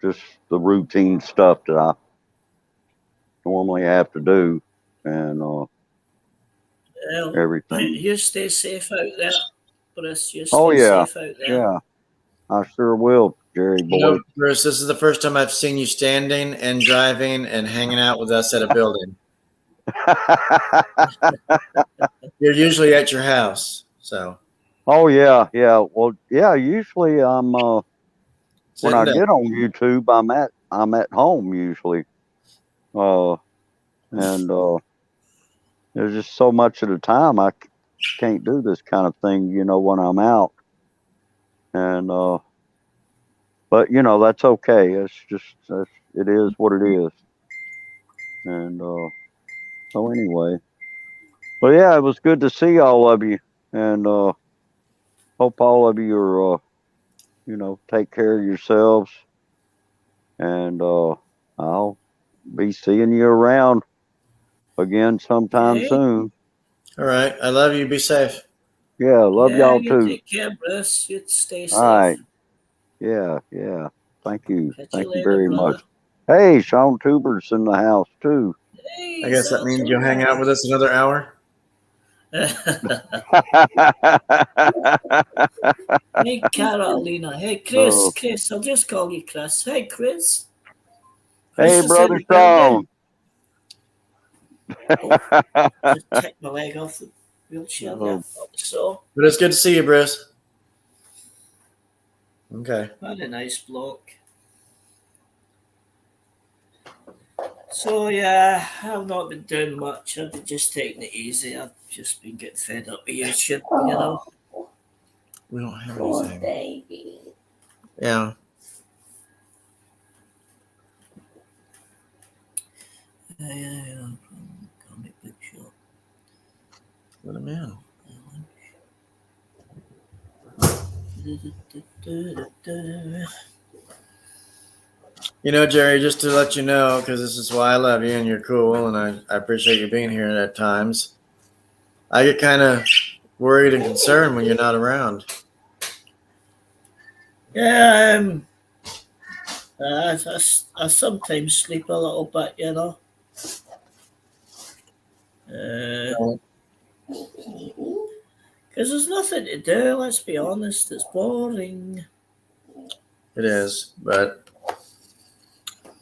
just the routine stuff that I normally have to do, and Well, everything. you stay safe out there, Chris. You stay Oh yeah, safe out there. yeah, I sure will, Jerry boy. You know, Bruce, this is the first time I've seen you standing and driving and hanging out with us at a building. You're usually at your house, so. Oh yeah. Well, yeah. Usually, I'm when I get on YouTube, I'm at home usually, and there's just so much of the time I can't do this kind of thing, when I'm out, and but that's okay. It is what it is, and so anyway. Well, yeah, it was good to see all of you, and hope all of you are, take care of yourselves, and I'll be seeing you around again sometime soon. All right. I love you. Be safe. Yeah, love y'all you too. Take care, Bruce. You stay safe. All right. Yeah. Thank you. Catch Thank you you later, very brother. much. Hey, Sean Tuber's in the house too. Hey, I guess that means you'll hang out with us another hour. Hey, Carolina. Hey, Chris. Chris, I'll just call you Chris. Hey, Chris. Hey, brother Sean. Just take my leg off the wheelchair there. So, But it's good to see you, Bruce. Okay. what a nice bloke. So, yeah, I've not been doing much. I've been just taking it easy. I've just been getting fed up with YouTube, you know. We don't have Poor anything. baby. Yeah. Yeah. Comic book shop. Let him in. You know, Jerry, just to let you know, because this is why I love you and you're cool, and I appreciate you being here at times. I get kind of worried and concerned when you're not around. Yeah, I sometimes sleep a little bit, you know. Because there's nothing to do, let's be honest. It's boring. It is, but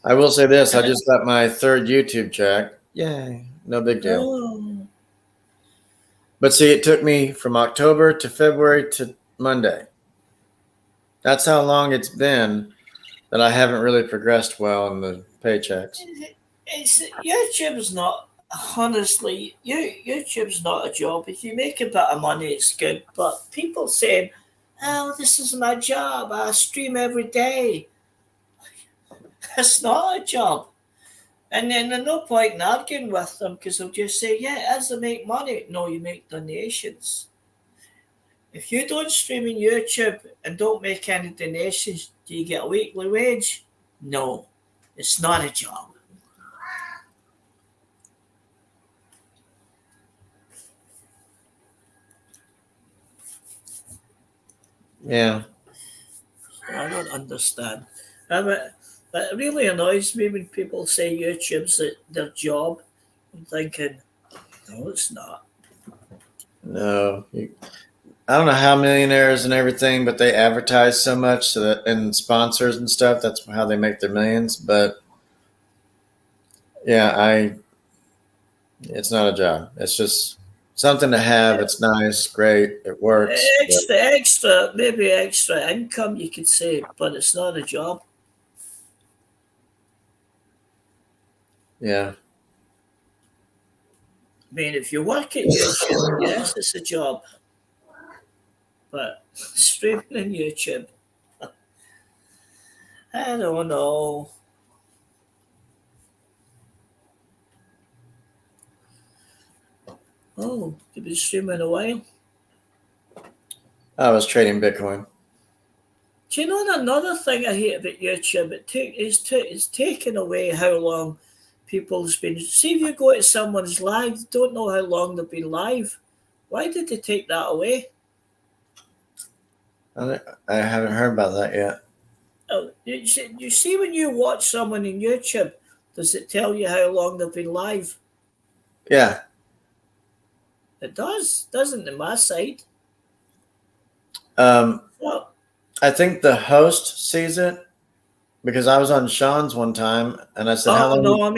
I will say this. I just got my 3rd YouTube check. Yay. No big deal. Oh. But see, it took me from October to February to Monday. That's how long it's been that I haven't really progressed well in the paychecks. YouTube's not, honestly, YouTube's not a job. If you make a bit of money, it's good. But people saying, "Oh, this is my job. I stream every day." It's not a job. And then there's no point in arguing with them because they'll just say, "Yeah, it is to make money." No, you make donations. If you don't stream on YouTube and don't make any donations, do you get a weekly wage? No, it's not a job. Yeah. I don't understand. It really annoys me when people say YouTube's their job. I'm thinking, no, it's not. No. I don't know how millionaires and everything, but they advertise so much so that, and sponsors and stuff. That's how they make their millions. But yeah, it's not a job. It's just something to have. It's nice, great, it works. Maybe extra income, you could say, but it's not a job. Yeah. I mean, if you work at YouTube, yes, it's a job. But streaming on YouTube, I don't know. Oh, you've been streaming a while. I was trading Bitcoin. Do you know another thing I hate about YouTube? It's taken away how long people's been. See, if you go to someone's live, you don't know how long they've been live. Why did they take that away? I haven't heard about that yet. Oh, you see when you watch someone on YouTube, does it tell you how long they've been live? Yeah. It does, doesn't it, on my side? Well, I think the host sees it because I was on Sean's one time and I said, "How long?" No, I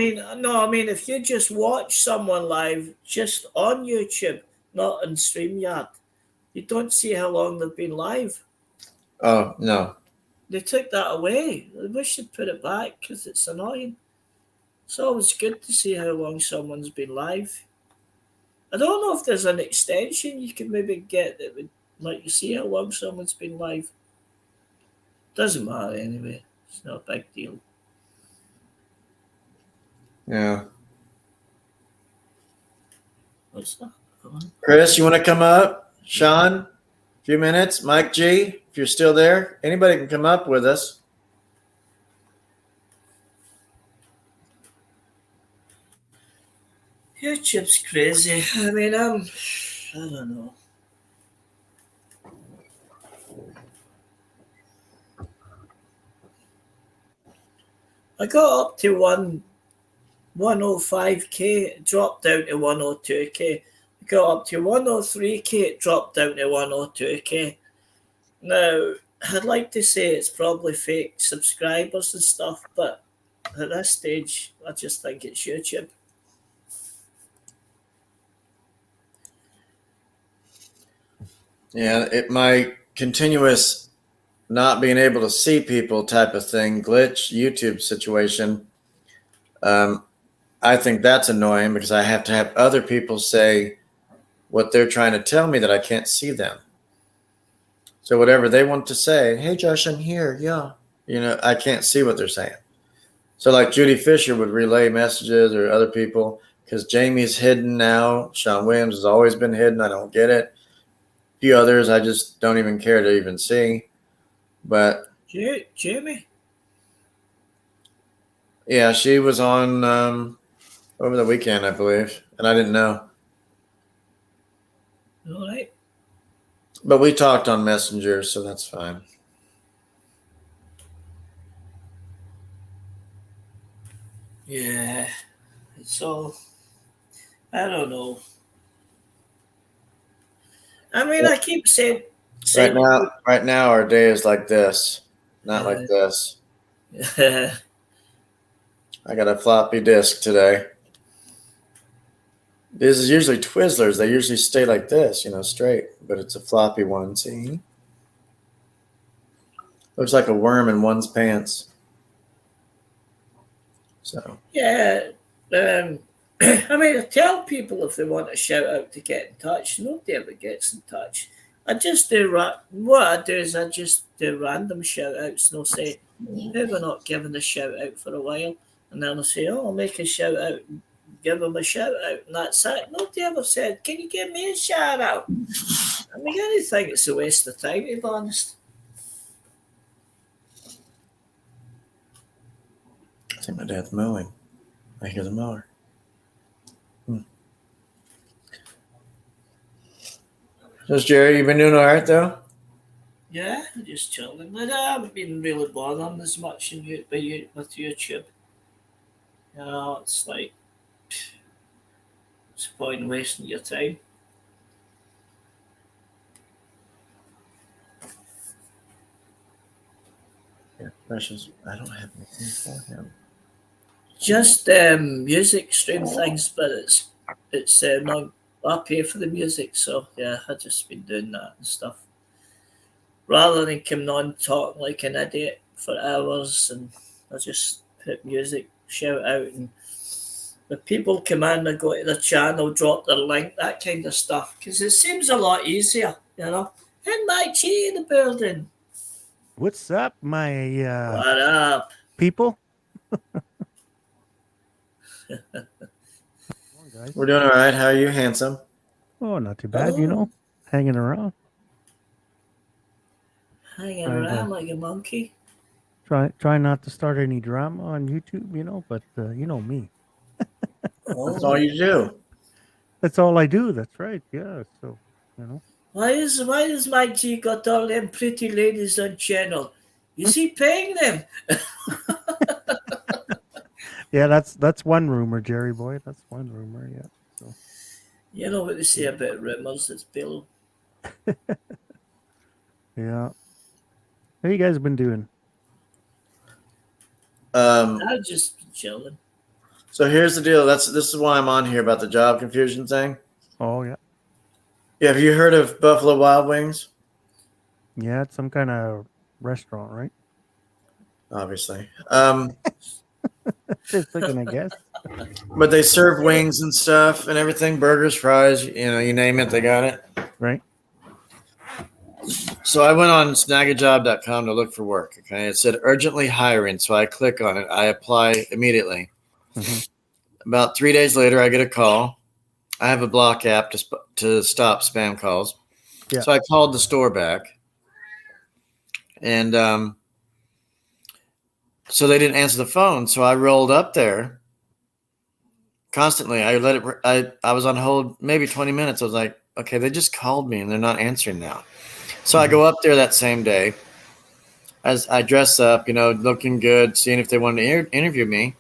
mean, if you just watch someone live just on YouTube, not on StreamYard, you don't see how long they've been live. Oh, no. They took that away. I wish they'd put it back because it's annoying. It's always good to see how long someone's been live. I don't know if there's an extension you could maybe get that would let you see how long someone's been live. Doesn't matter anyway. It's not a big deal. Yeah. What's that? Come on. Chris, you want to come up? Sean, a few minutes. Mike G, if you're still there, anybody can come up with us. YouTube's crazy. I mean, I don't know. I got up to 105k, it dropped down to 102k. I got up to 103k, it dropped down to 102k. Now, I'd like to say it's probably fake subscribers and stuff, but at this stage, I just think it's YouTube. Yeah, my continuous not being able to see people type of thing, glitch YouTube situation. I think that's annoying because I have to have other people say what they're trying to tell me that I can't see them. So whatever they want to say, "Hey Josh, I'm here." Yeah. I can't see what they're saying. So like Judy Fisher would relay messages or other people because Jamie's hidden now. Sean Williams has always been hidden. I don't get it. A few others I just don't even care to even see. But Jamie? Yeah, she was on over the weekend, I believe, and I didn't know. All right. But we talked on Messenger, so that's fine. Yeah. So, I don't know. I mean, I keep saying Right now, our day is like this, not like this. I got a floppy disk today. This is usually Twizzlers. They usually stay like this, straight, but it's a floppy one. See? Looks like a worm in one's pants. So Yeah. I mean, I tell people if they want a shout out to get in touch. Nobody ever gets in touch. I just do what I do is I just do random shout outs, and I'll say, "Who have I not given a shout out for a while?" And then I'll say, "Oh, I'll make a shout out, and give them a shout out," and that's it. Nobody ever said, "Can you give me a shout out?" I mean, I think it's a waste of time, to be honest. I think my dad's mowing. I hear the mower. So, Jerry, you been doing all right though? Yeah, just chilling. I haven't been really bothering as much with YouTube. You know, it's like, it's a point in wasting your time. Yeah, Precious. I don't have anything for him. Just music stream things, but it's not. I pay for the music, so yeah, I just been doing that and stuff. Rather than coming on talking like an idiot for hours, and I just put music, shout out, and the people come in, they go to the channel, drop their link, that kind of stuff, because it seems a lot easier, you know. And my Chi in the building. What's up, my What up? people? Guys. We're doing all right. How are you, handsome? Oh, not too bad, you know, hanging around. Hanging Right, around like a monkey. Try not to start any drama on YouTube, you know, but you know me. That's all you do. That's all I do. That's right. Yeah. So, you know. Why is Mike G got all them pretty ladies on channel? Is he paying them? Yeah, that's one rumor, Jerry boy. That's one rumor. Yeah. So. You know what they say about rumors? It's Bill. Yeah. How you guys been doing? I've just been chilling. So here's the deal. This is why I'm on here about the job confusion thing. Oh yeah. Yeah, have you heard of Buffalo Wild Wings? Yeah, it's some kind of restaurant, right? Obviously. Just looking, I guess. But they serve wings and stuff and everything, burgers, fries, you know, you name it, they got it. Right. So I went on snagajob.com to look for work. Okay. It said urgently hiring. So I click on it. I apply immediately. Mm-hmm. About 3 days later, I get a call. I have a block app to stop spam calls. Yeah. So I called the store back. And so they didn't answer the phone. So I rolled up there constantly. I let it. I was on hold maybe 20 minutes. I was like, okay, they just called me and they're not answering now. So I go up there that same day. As I dress up, you know, looking good, seeing if they wanted to interview me.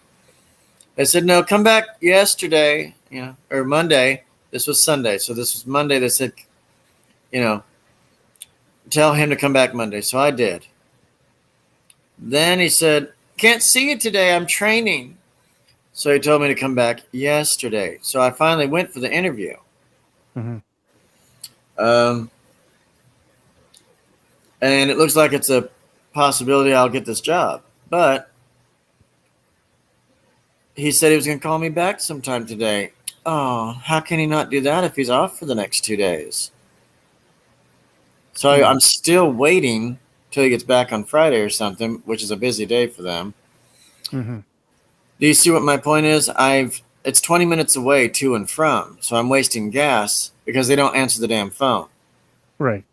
They said, no, come back yesterday, you know, or Monday. This was Sunday. So this was Monday. They said, you know, tell him to come back Monday. So I did. Then he said, can't see you today. I'm training. So he told me to come back yesterday. So I finally went for the interview. Mm-hmm. And it looks like it's a possibility I'll get this job. But he said he was going to call me back sometime today. Oh, how can he not do that if he's off for the next 2 days? So I'm still waiting till he gets back on Friday or something, which is a busy day for them. Mm-hmm. Do you see what my point is? It's 20 minutes away to and from, so I'm wasting gas because they don't answer the damn phone. Right.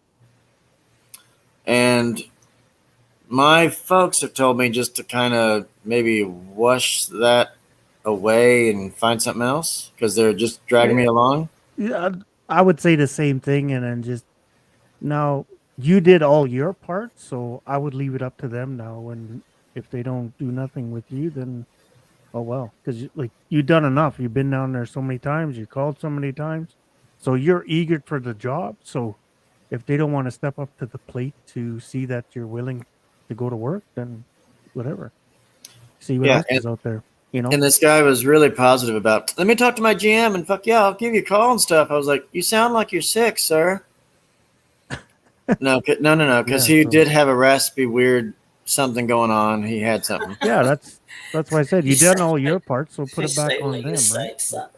And my folks have told me just to kind of maybe wash that away and find something else because they're just dragging me along. Yeah, I would say the same thing, and then just now you did all your part, so I would leave it up to them now. And if they don't do nothing with you, then oh well, because like you've done enough. You've been down there so many times. You called so many times, so you're eager for the job. So if they don't want to step up to the plate to see that you're willing to go to work, then whatever. See what else is out there. You know? And this guy was really positive about, let me talk to my GM and fuck yeah, I'll give you a call and stuff. I was like, you sound like you're sick, sir. No, because Yeah, he so- did have a raspy, weird something going on. He had something. Yeah, that's why I said you He's done all like- your parts, so put it He's back like on like a them, right? sex up.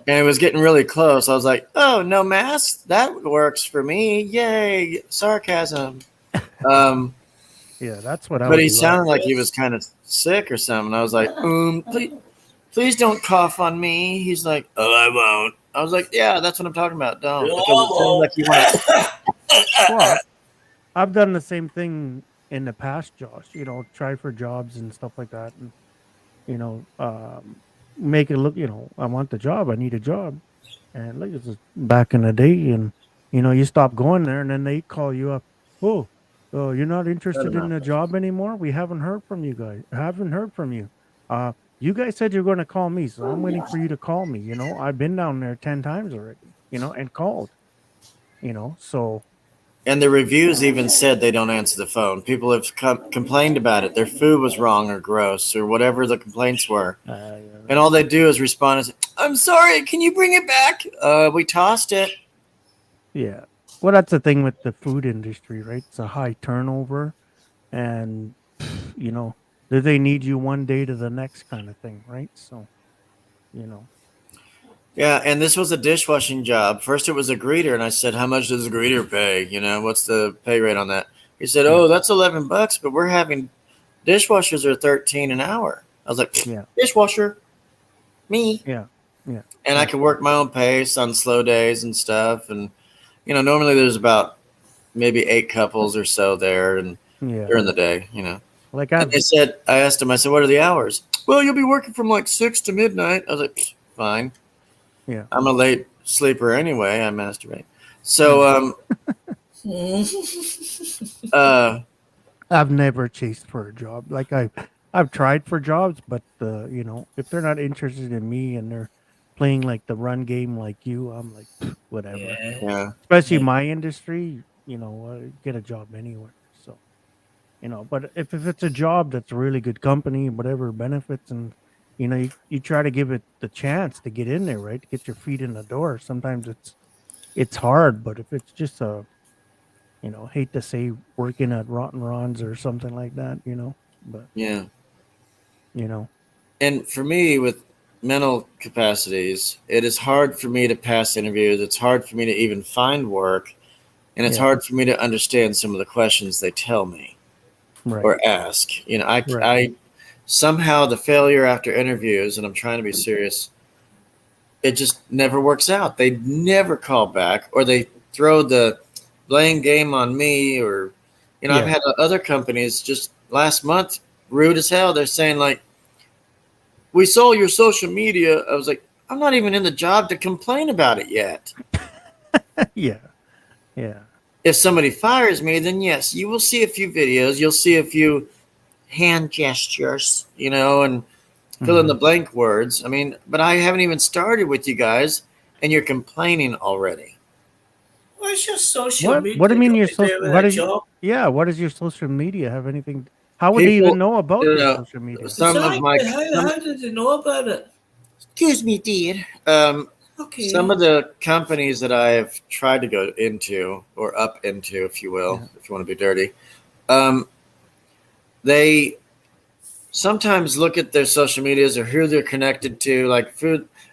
And it was getting really close. I was like, "Oh, no mask? That works for me! Yay! Sarcasm." Yeah, that's what I But would he love. sounded like he was kind of sick or something. I was like, please don't cough on me. He's like, "Oh, I won't." I was like, "Yeah, that's what I'm talking about. Don't." Because it sounded like you want to. Well, I've done the same thing in the past, Josh. You know, try for jobs and stuff like that, and you know, make it look. You know, I want the job. I need a job, and look, this is back in the day, and you know, you stop going there, and then they call you up. Oh, you're not interested in the job anymore. We haven't heard from you guys. Haven't heard from you. You guys said you're going to call me, so I'm waiting for you to call me. You know, I've been down there 10 times already. You know, and called. You know, so. And the reviews even said they don't answer the phone. People have complained about it. Their food was wrong or gross or whatever the complaints were. And all they do is respond and say, "I'm sorry, can you bring it back? We tossed it." Yeah. Well, that's the thing with the food industry, right? It's a high turnover, and you know, do they need you one day to the next kind of thing, right? So, you know, Yeah, and this was a dishwashing job. First, it was a greeter, and I said, "How much does a greeter pay? You know, what's the pay rate on that?" He said, "Oh, that's $11, but we're having dishwashers are 13 an hour." I was like, Yeah. "Dishwasher, me." Yeah. And I could work my own pace on slow days and stuff. And you know, normally there's about maybe 8 couples or so there, and yeah. during the day, you know. Like And they said, I asked him, I said, "What are the hours?" "Well, you'll be working from like 6 to midnight." I was like, "Fine." Yeah. I'm a late sleeper anyway. I masturbate. So, I've never chased for a job. Like I've tried for jobs, but you know, if they're not interested in me and they're playing like the run game like you, I'm like whatever. yeah. Especially my industry, you know, get a job anywhere. So, you know, but if it's a job that's a really good company, whatever benefits, and you know, you try to give it the chance to get in there, right? To get your feet in the door. Sometimes it's hard, but if it's just a, you know, hate to say working at Rotten Ron's or something like that, you know, but Yeah. you know, And for me, with mental capacities, it is hard for me to pass interviews. It's hard for me to even find work. And it's Yeah. hard for me to understand some of the questions they tell me right. or ask. You know, I Right. somehow the failure after interviews, and I'm trying to be serious, it just never works out. They never call back, or they throw the blame game on me, or you know, I've Yeah. had other companies just last month rude as hell. They're saying like, "We saw your social media." I was like, "I'm not even in the job to complain about it yet." Yeah. Yeah. If somebody fires me, then yes, you will see a few videos. You'll see a few hand gestures, you know, and fill in the blank words. I mean, but I haven't even started with you guys, and you're complaining already. What's your social What? media? What do you mean your got to do social? with What a is? job? Yeah. What does your social media have anything? How would they People- even know about no, your no. social media? Some of my How did you know about it? excuse me, dear. Okay. Some of the companies that I have tried to go into or up into, if you will, if you want to be dirty, they sometimes look at their social medias or who they're connected to, like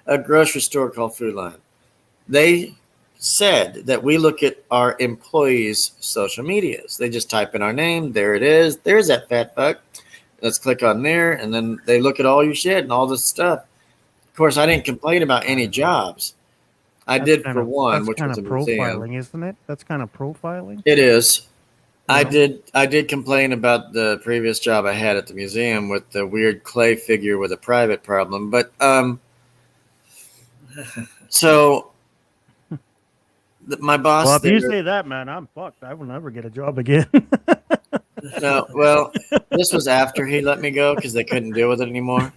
a grocery store called Food Line. They said that we look at our employees' social medias. They just type in our name. There it is. There's that fat fuck. Let's click on there, and then they look at all your shit and all this stuff. Of course, I didn't complain about any jobs. I That's did kind for of- one, that's which kind was a of museum. profiling, isn't it? That's kind of profiling. It is. You know? I did complain about the previous job I had at the museum with the weird clay figure with a private problem, but so my boss. Well, if you there- say that, man, I'm fucked. I will never get a job again. no, well, this was after he let me go because they couldn't deal with it anymore.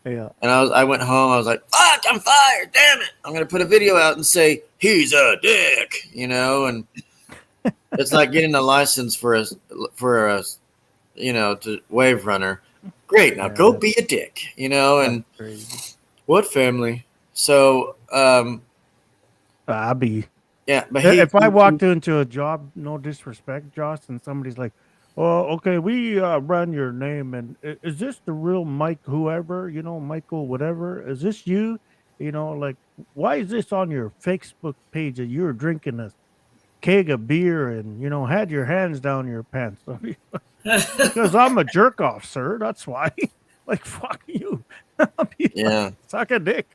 Yeah. And I went home. I was like, "Fuck, I'm fired! Damn it! I'm gonna put a video out and say he's a dick," you know. And it's like getting a license for a you know, to wave runner. Great, now Yeah, go that's- be a dick, you know. And That's crazy. what family? So I'll be Yeah, but he. If I walked into a job, no disrespect, Josh, and somebody's like, "Oh, okay, we run your name, and is this the real Mike, whoever, Michael, whatever? Is this you? Like, why is this on your Facebook page that you're drinking a keg of beer and had your hands down your pants?" Because I'm a jerk off, sir. That's why. Like, fuck you. I'll be like, Yeah. suck a dick.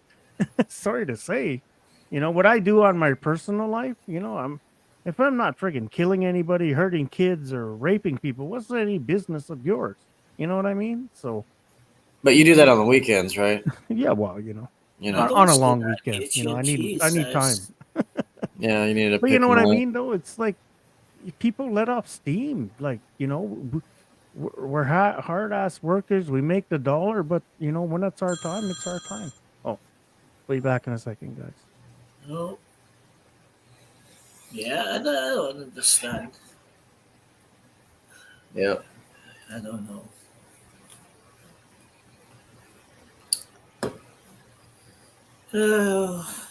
Sorry to say. What I do on my personal life, if I'm not friggin' killing anybody, hurting kids, or raping people, what's any business of yours? You know what I mean? So But you do that on the weekends, right? yeah, well, You I know. don't on a say long that, weekend, Rachel. I need time. Jesus. Yeah, you need to But you pick know them what I up. mean, though? It's like people let off steam. Like, we're hard ass workers. We make the dollar, but when it's our time, it's our time. Oh, be back in a second, guys. No. Yeah, I don't understand. Yeah. I don't know. Oh,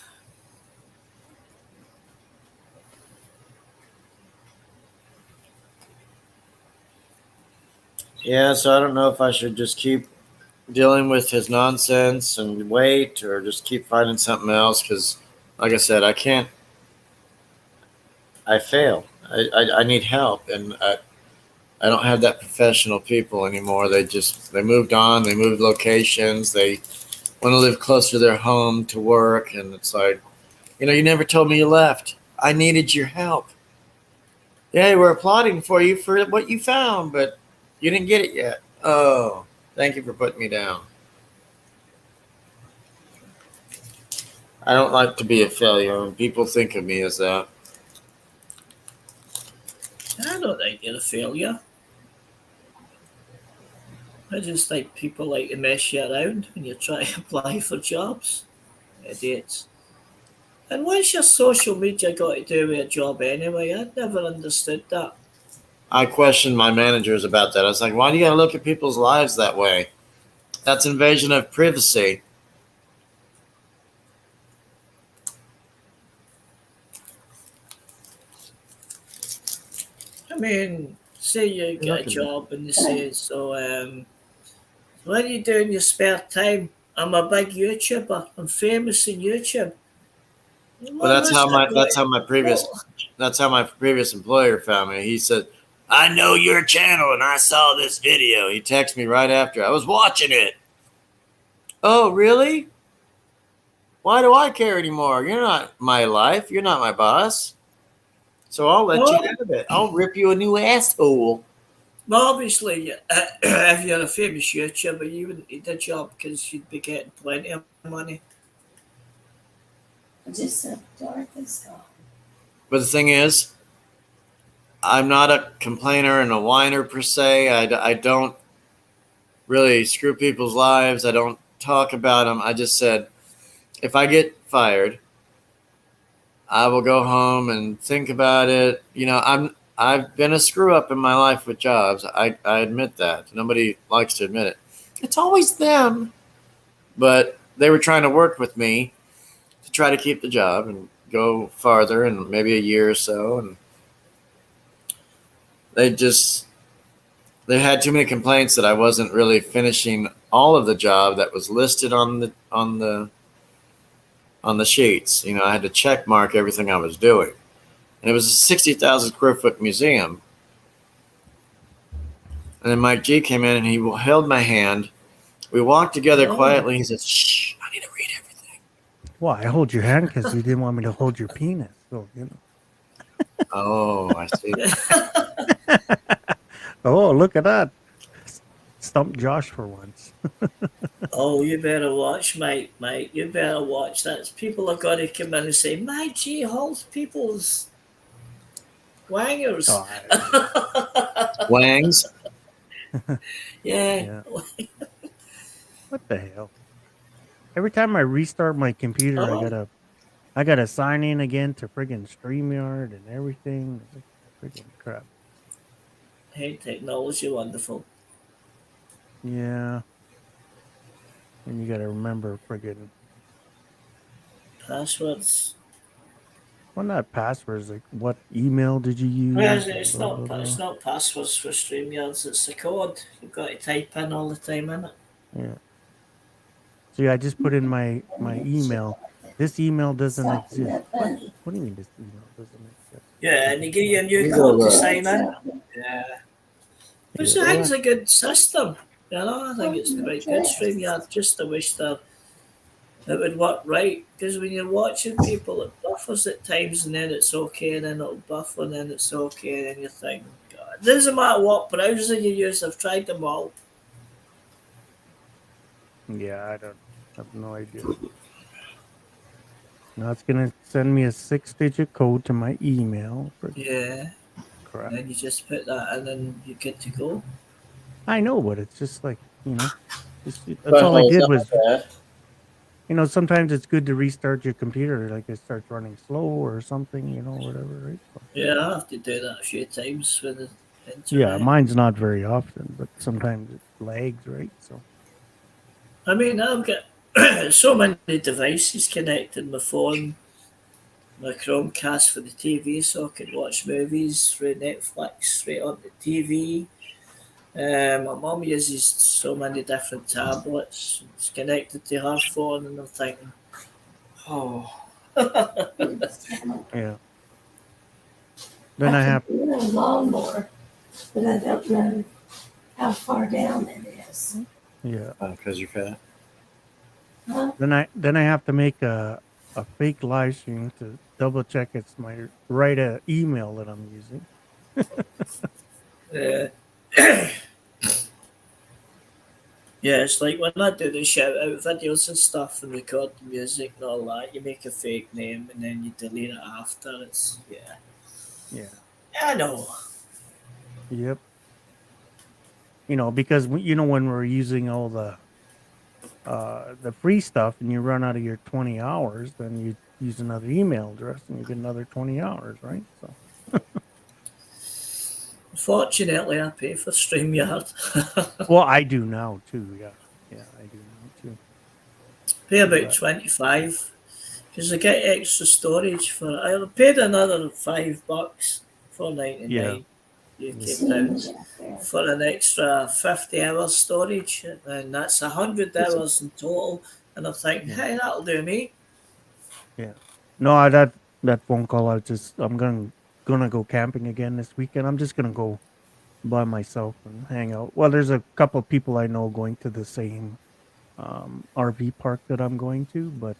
Yeah, so I don't know if I should just keep dealing with his nonsense and wait, or just keep finding something else. Because, like I said, I can't. I fail. I need help, and I don't have that professional people anymore. They moved on. They moved locations. They want to live closer to their home to work, and it's like, you never told me you left. I needed your help. Yeah, we're applauding for you for what you found, but you didn't get it yet. Oh, thank you for putting me down. I don't like to be a failure, and people think of me as that. I don't think you're a failure. I just think people like to mess you around when you try to apply for jobs. Idiots. And what's your social media got to do with a job anyway? I'd never understood that. I questioned my managers about that. I was like, why do you got to look at people's lives that way? That's invasion of privacy. I mean, say you You're get a looking. job and they say, so, what do you do in your spare time? I'm a big YouTuber. I'm famous in YouTube. Well, that's What's how that my got that's how my previous what? that's how my previous employer found me. He said, "I know your channel, and I saw this video." He texted me right after. I was watching it. Oh, really? Why do I care anymore? You're not my life. You're not my boss. So I'll let you Well, have it. I'll rip you a new asshole. obviously, if you're a famous YouTuber, you wouldn't need a job because you'd be getting plenty of money. I just said Dorothy's gone. But the thing is, I'm not a complainer and a whiner per se. I don't really screw people's lives. I don't talk about them. I just said, if I get fired, I will go home and think about it. I've been a screw up in my life with jobs. I admit that. Nobody likes to admit it. It's always them. But they were trying to work with me to try to keep the job and go farther in maybe a year or so, and they had too many complaints that I wasn't really finishing all of the job that was listed on the sheets. I had to check mark everything I was doing. And it was a 60,000 square foot museum. And then Mike G came in and he held my hand. We walked together Oh. quietly. He said, "Shh, I need to read everything." Well, I hold your hand because you didn't want me to hold your penis. So, Oh, I see. Oh, look at that. Stump Josh for once. Oh, you better watch, mate. You better watch. That's people are going to come in and say, "My G holds people's wangers." Oh, Wangs. Yeah. yeah. What the hell? Every time I restart my computer, Oh, I gotta sign in again to friggin' StreamYard and everything. It's like friggin' crap. ain't technology wonderful? Yeah. And you gotta remember friggin' Passwords. Well, not passwords. Like, what email did you use? Well, it's Blah, not blah, it's blah. not passwords for StreamYards. It's the code you've got to type in all the time, innit? Yeah. See, I just put in my email. This email doesn't Stop exist. that What? bunny. What do you mean this email doesn't exist? Yeah, and they give you a new These code are, to sign in. Yeah. Which Yeah. I think is a good system. You know, I think it's quite good StreamYard. Just I wish that it would work right. Because when you're watching people, it buffers at times and then it's okay, and then it'll buffer and then it's okay, and then you think, God, it doesn't matter what browser you use, I've tried them all. Yeah, I don't have no idea. Now it's gonna send me a 6-digit code to my email. For Yeah. crap. And then you just put that in and you're good to go. I know, but it's just like, that's all I did was, sometimes it's good to restart your computer, like it starts running slow or something, whatever, right? So, Yeah, I have to do that a few times with the yeah, internet. mine's not very often, but sometimes it lags, right? So, I mean, I've got so many devices connected, my phone, my Chromecast for the TV so I can watch movies through Netflix straight on the TV. My mum uses so many different tablets. It's connected to her phone, and I'm thinking, oh. yeah. Then I have, do a lawnmower, but I don't know how far down it is. yeah. Because you're fat. Huh? Then I have to make a fake live stream to double check it's my right email that I'm using. Yeah, it's like when I do the shout out videos and stuff and record the music and all that, you make a fake name and then you delete it after. Yeah. Yeah. I know. Yep. Because when we're using all the free stuff and you run out of your 20 hours, then you use another email address and you get another 20 hours, right? So Fortunately, I pay for StreamYard. well, I do now too. Yeah, I do now too. Pay about But 25 because I get extra storage for it. I paid another $5 for yeah, 99 UK pounds for an extra 50 hours storage, and that's 100 hours in total. And I'm thinking, yeah, hey, that'll do me. yeah. No, that phone call. I'm gonna go camping again this weekend. I'm just gonna go by myself and hang out. Well, there's a couple of people I know going to the same RV park that I'm going to, but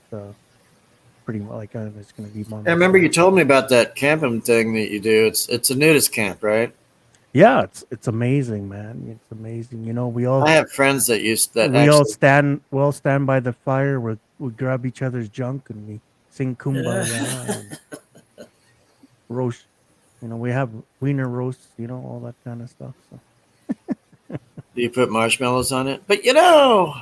pretty much like I'm just going to be by I remember you myself. told me about that camping thing that you do. It's a nudist camp, right? Yeah, it's amazing, man. It's amazing. We all I have friends that used that we all actually. stand by the fire. We grab each other's junk and we sing Yeah. kumbaya and roast. We have wiener roasts. All that kind of stuff. So Do you put marshmallows on it? But no,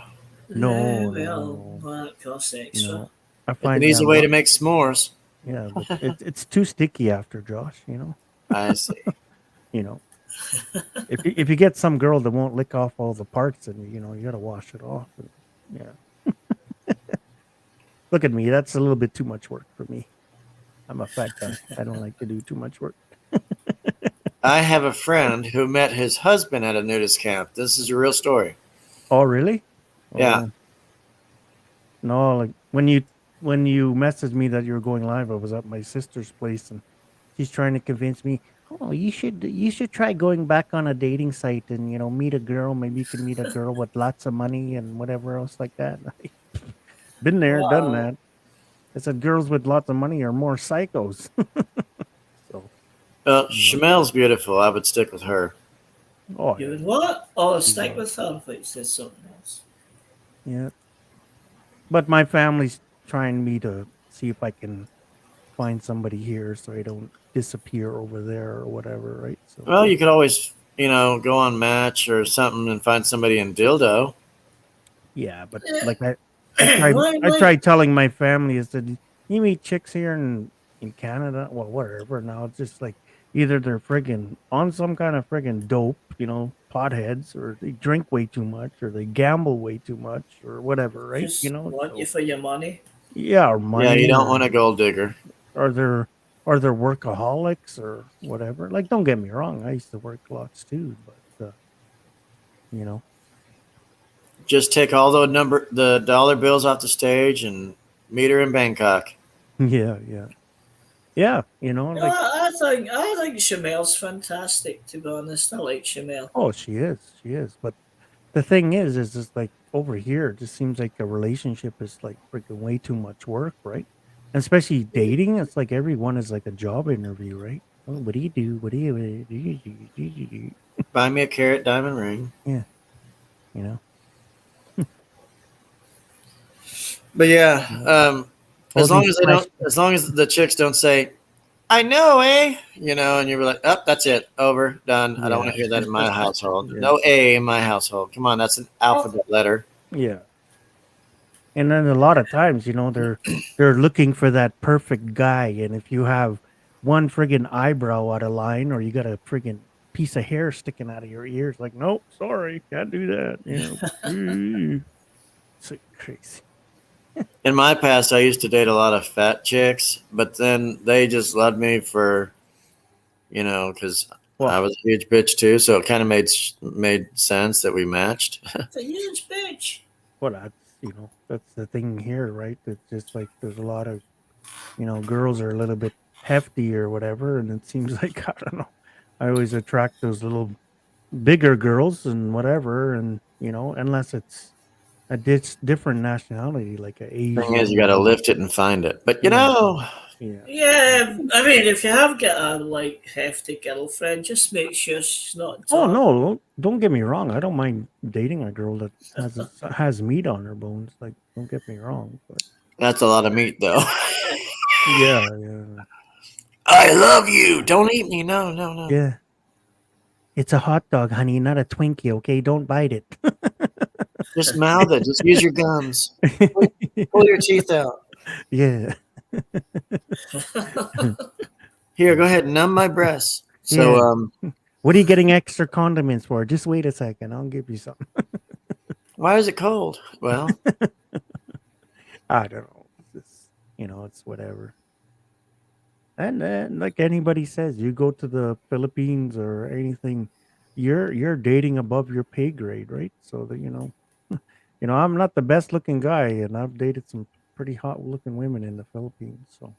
Well, that costs extra. no. I it's find an easy that way to make s'mores. yeah, but it's too sticky after, Josh. I see. You know, if you get some girl that won't lick off all the parts, and you got to wash it off. And, yeah. Look at me. That's a little bit too much work for me. I'm a fat guy. I don't like to do too much work. I have a friend who met his husband at a nudist camp. This is a real story. Oh, really? Yeah. Oh. No, like when you messaged me that you were going live, I was at my sister's place, and she's trying to convince me. Oh, you should try going back on a dating site and meet a girl. Maybe you can meet a girl with lots of money and whatever else like that. Been there, done Wow. that. I said girls with lots of money are more psychos. So, Well, Shamel's beautiful. I would stick with her. oh You yeah, would what? Oh, stick Yeah. with her if it says something else. yeah. But my family's trying me to see if I can find somebody here so I don't disappear over there or whatever, right? So Well, you could always, go on Match or something and find somebody in dildo. yeah, but Yeah. like I Why? tried telling my family, I said, you meet chicks here in Canada, well, whatever. Now it's just like either they're friggin' on some kind of friggin' dope, potheads, or they drink way too much, or they gamble way too much, or whatever, right? Just want you So, for your money. yeah, or money, Yeah, you don't want a gold digger. or they're or they're workaholics or whatever. Like, don't get me wrong, I used to work lots too, but you know, Just take all the dollar bills off the stage and meet her in Bangkok. yeah, you know, No, like, I think Chamel's fantastic. To be honest, I like Chamel. oh, she is. But the thing is just like over here, it just seems like a relationship is like freaking way too much work, right? And especially dating, it's like everyone is like a job interview, right? Oh, what do you do? What do you? Buy me a carat diamond ring. Yeah, you know. But yeah, All as long these as they don't, as long as the chicks don't say, "I know, eh?" You know, and you're like, "Oh, that's it, over, done." I don't want to hear that in my household. Yeah. No A in my household. Come on, that's an alphabet letter. Yeah. And then a lot of times, you know, they're looking for that perfect guy, and if you have one friggin' eyebrow out of line, or you got a friggin' piece of hair sticking out of your ears, like, nope, sorry, can't do that. You know, so crazy. In my past, I used to date a lot of fat chicks, but then they just loved me for, you know, because Well, I was a huge bitch too. So it kind of made sense that we matched. It's a huge bitch. well, that's the thing here, right? It's just like there's a lot of, you know, girls are a little bit hefty or whatever, and it seems like I don't know. I always attract those little bigger girls and whatever, and you know, unless it's a different nationality, like a Asian. Thing is, you got to lift it and find it. But you Yeah. know, Yeah. Yeah, I mean, if you have got a like hefty girlfriend, just make sure she's not. Oh tall. no, don't get me wrong. I don't mind dating a girl that has meat on her bones. Like, don't get me wrong. But that's a lot of meat, though. yeah. I love you. Don't eat me. No, no, no. Yeah. It's a hot dog, honey, not a Twinkie, okay? Don't bite it. Just mouth it. Just use your gums. Pull your teeth out. Yeah. Here, go ahead. Numb my breasts. So, Yeah. What are you getting extra condiments for? Just wait a second. I'll give you some. why is it cold? Well, I don't know. It's, you know, it's whatever. And then, like anybody says, you go to the Philippines or anything, you're dating above your pay grade, right? So that you know, I'm not the best looking guy, and I've dated some pretty hot looking women in the Philippines. So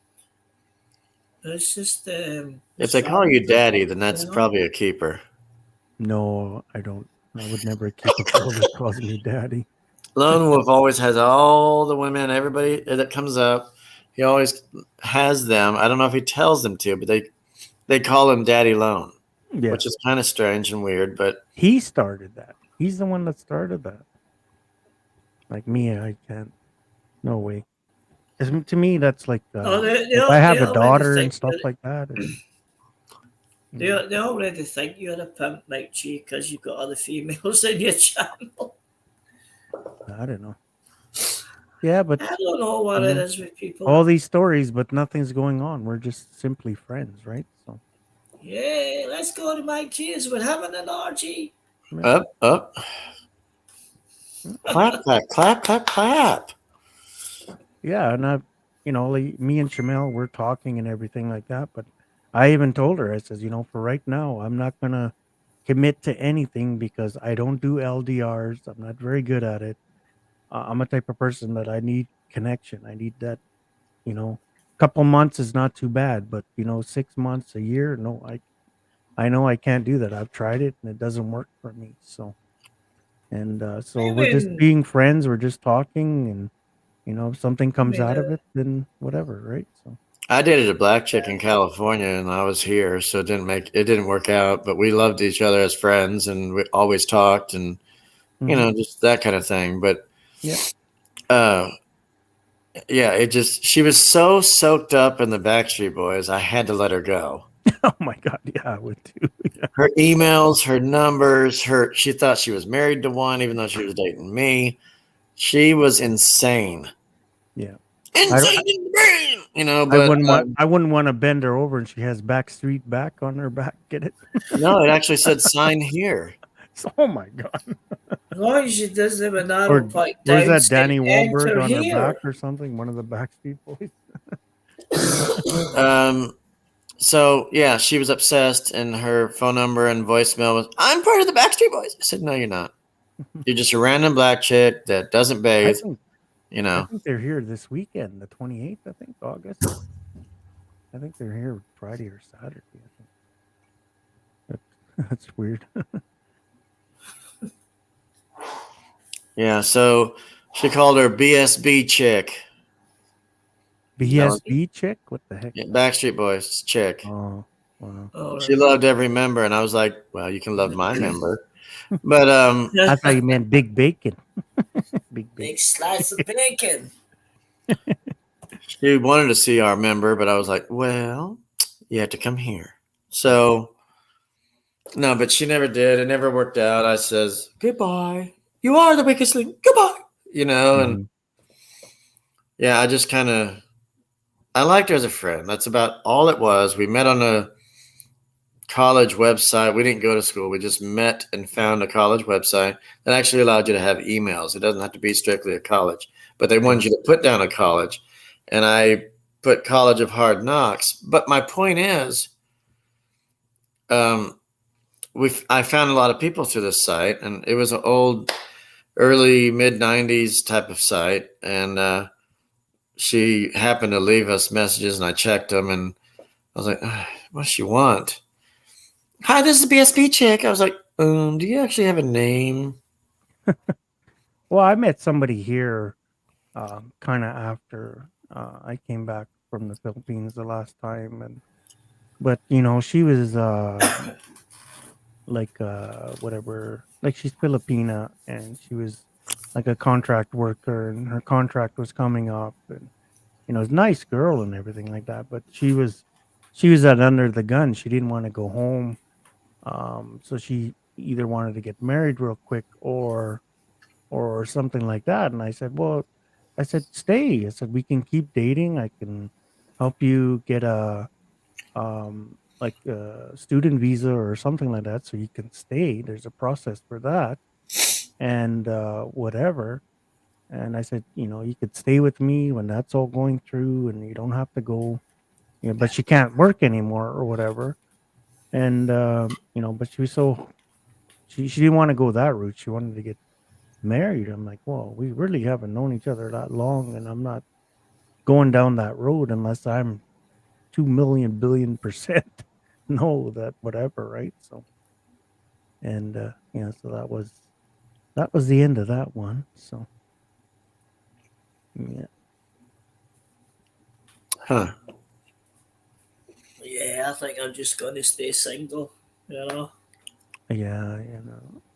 It's just if they call you daddy, then that's probably a keeper. no, I don't. I would never keep a girl that calls me daddy. Lone Wolf always has all the women, everybody that comes up. He always has them. I don't know if he tells them to, but they call him Daddy Lone, Yeah, which is kind of strange and weird. But he started that. He's the one that started that. Like me, I can't. No way. 'Cause to me, that's like if I have a daughter and stuff like that. They already think you're a pimp, Mike G, because you've got other females in your channel. I don't know. Yeah, but I don't know what it is with people. all these stories, but nothing's going on. We're just simply friends, right? So Yeah, let's go to Mike G's. We're having an orgy. up. Clap, clap, clap, clap, clap. yeah, and like me and Shamel, we're talking and everything like that. But I even told her, I says, for right now, I'm not gonna commit to anything because I don't do LDRs. I'm not very good at it. I'm a type of person that I need connection. I need that, couple months is not too bad, but 6 months, a year, no, I know I can't do that. I've tried it and it doesn't work for me. So, and so we're just being friends. We're just talking, and if something comes out of it, then whatever, right? So I dated a black chick in California, and I was here, so it didn't work out. But we loved each other as friends, and we always talked, and just that kind of thing. But she was so soaked up in the Backstreet Boys, I had to let her go. oh my God, yeah, I would too. Yeah. Her emails, her numbers, she thought she was married to one, even though she was dating me. She was insane. Yeah. Insane in the brain, but I wouldn't want to bend her over and she has Backstreet back on her back. Get it? No, it actually said sign here. Oh my God. As long as she doesn't have an arrow point down. Where's that Danny Wahlberg on here. her back or something? One of the Backstreet Boys? So yeah, she was obsessed, and her phone number and voicemail was, "I'm part of the Backstreet Boys." I said, "No, you're not. You're just a random black chick that doesn't I bathe." think You I know. think they're here this weekend, the 28th. I think August. I think they're here Friday or Saturday. I think. That's weird. Yeah. So she called her BSB chick. BSB chick? What the heck? Yeah, Backstreet Boys chick. Oh, wow. All She right. loved every member, and I was like, "Well, you can love my member," but I thought you meant Big Bacon. Big Bacon. Big slice of bacon. she wanted to see our member, but I was like, "Well, you have to come here." So no, but she never did. It never worked out. I says, "Goodbye. You are the weakest link. Goodbye." And Mhm. yeah, I just kind of I liked her as a friend. That's about all it was. We met on a college website. We didn't go to school. We just met and found a college website that actually allowed you to have emails. It doesn't have to be strictly a college, but they wanted you to put down a college. And I put College of Hard Knocks. But my point is, um, I found a lot of people through this site, and it was an old, early mid '90s type of site. And she happened to leave us messages, and I checked them, and I was like, "What does she want?" "Hi, this is the BSB chick." I was like, do you actually have a name?" Well, I met somebody here kind of after I came back from the Philippines the last time, but she was like whatever, like she's Filipina, and she was like a contract worker, and her contract was coming up, and it's a nice girl and everything like that, but she was at under the gun. She didn't want to go home, so she either wanted to get married real quick or something like that. And I said, well, I said, stay. I said, we can keep dating. I can help you get a like a student visa or something like that, so you can stay. There's a process for that, and whatever. And I said, you could stay with me when that's all going through, and you don't have to go. But she can't work anymore or whatever. And but she didn't want to go that route. She wanted to get married. I'm like, well, we really haven't known each other that long, and I'm not going down that road unless I'm 2 million billion% know that whatever, right? So, and so that was the end of that one. So, yeah, Huh. Yeah, I think I'm just gonna stay single. yeah,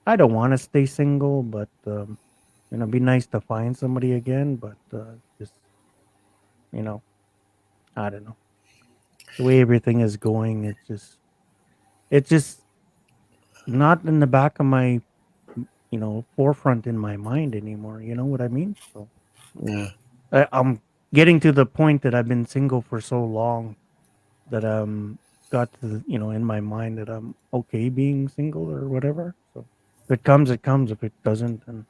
I don't want to stay single, but it'd be nice to find somebody again. But just you know, I don't know the way everything is going. It's just not in the back of my forefront in my mind anymore. You know what I mean? So Yeah. I'm getting to the point that I've been single for so long that got to in my mind that I'm okay being single or whatever. So if it comes, it comes. If it doesn't, then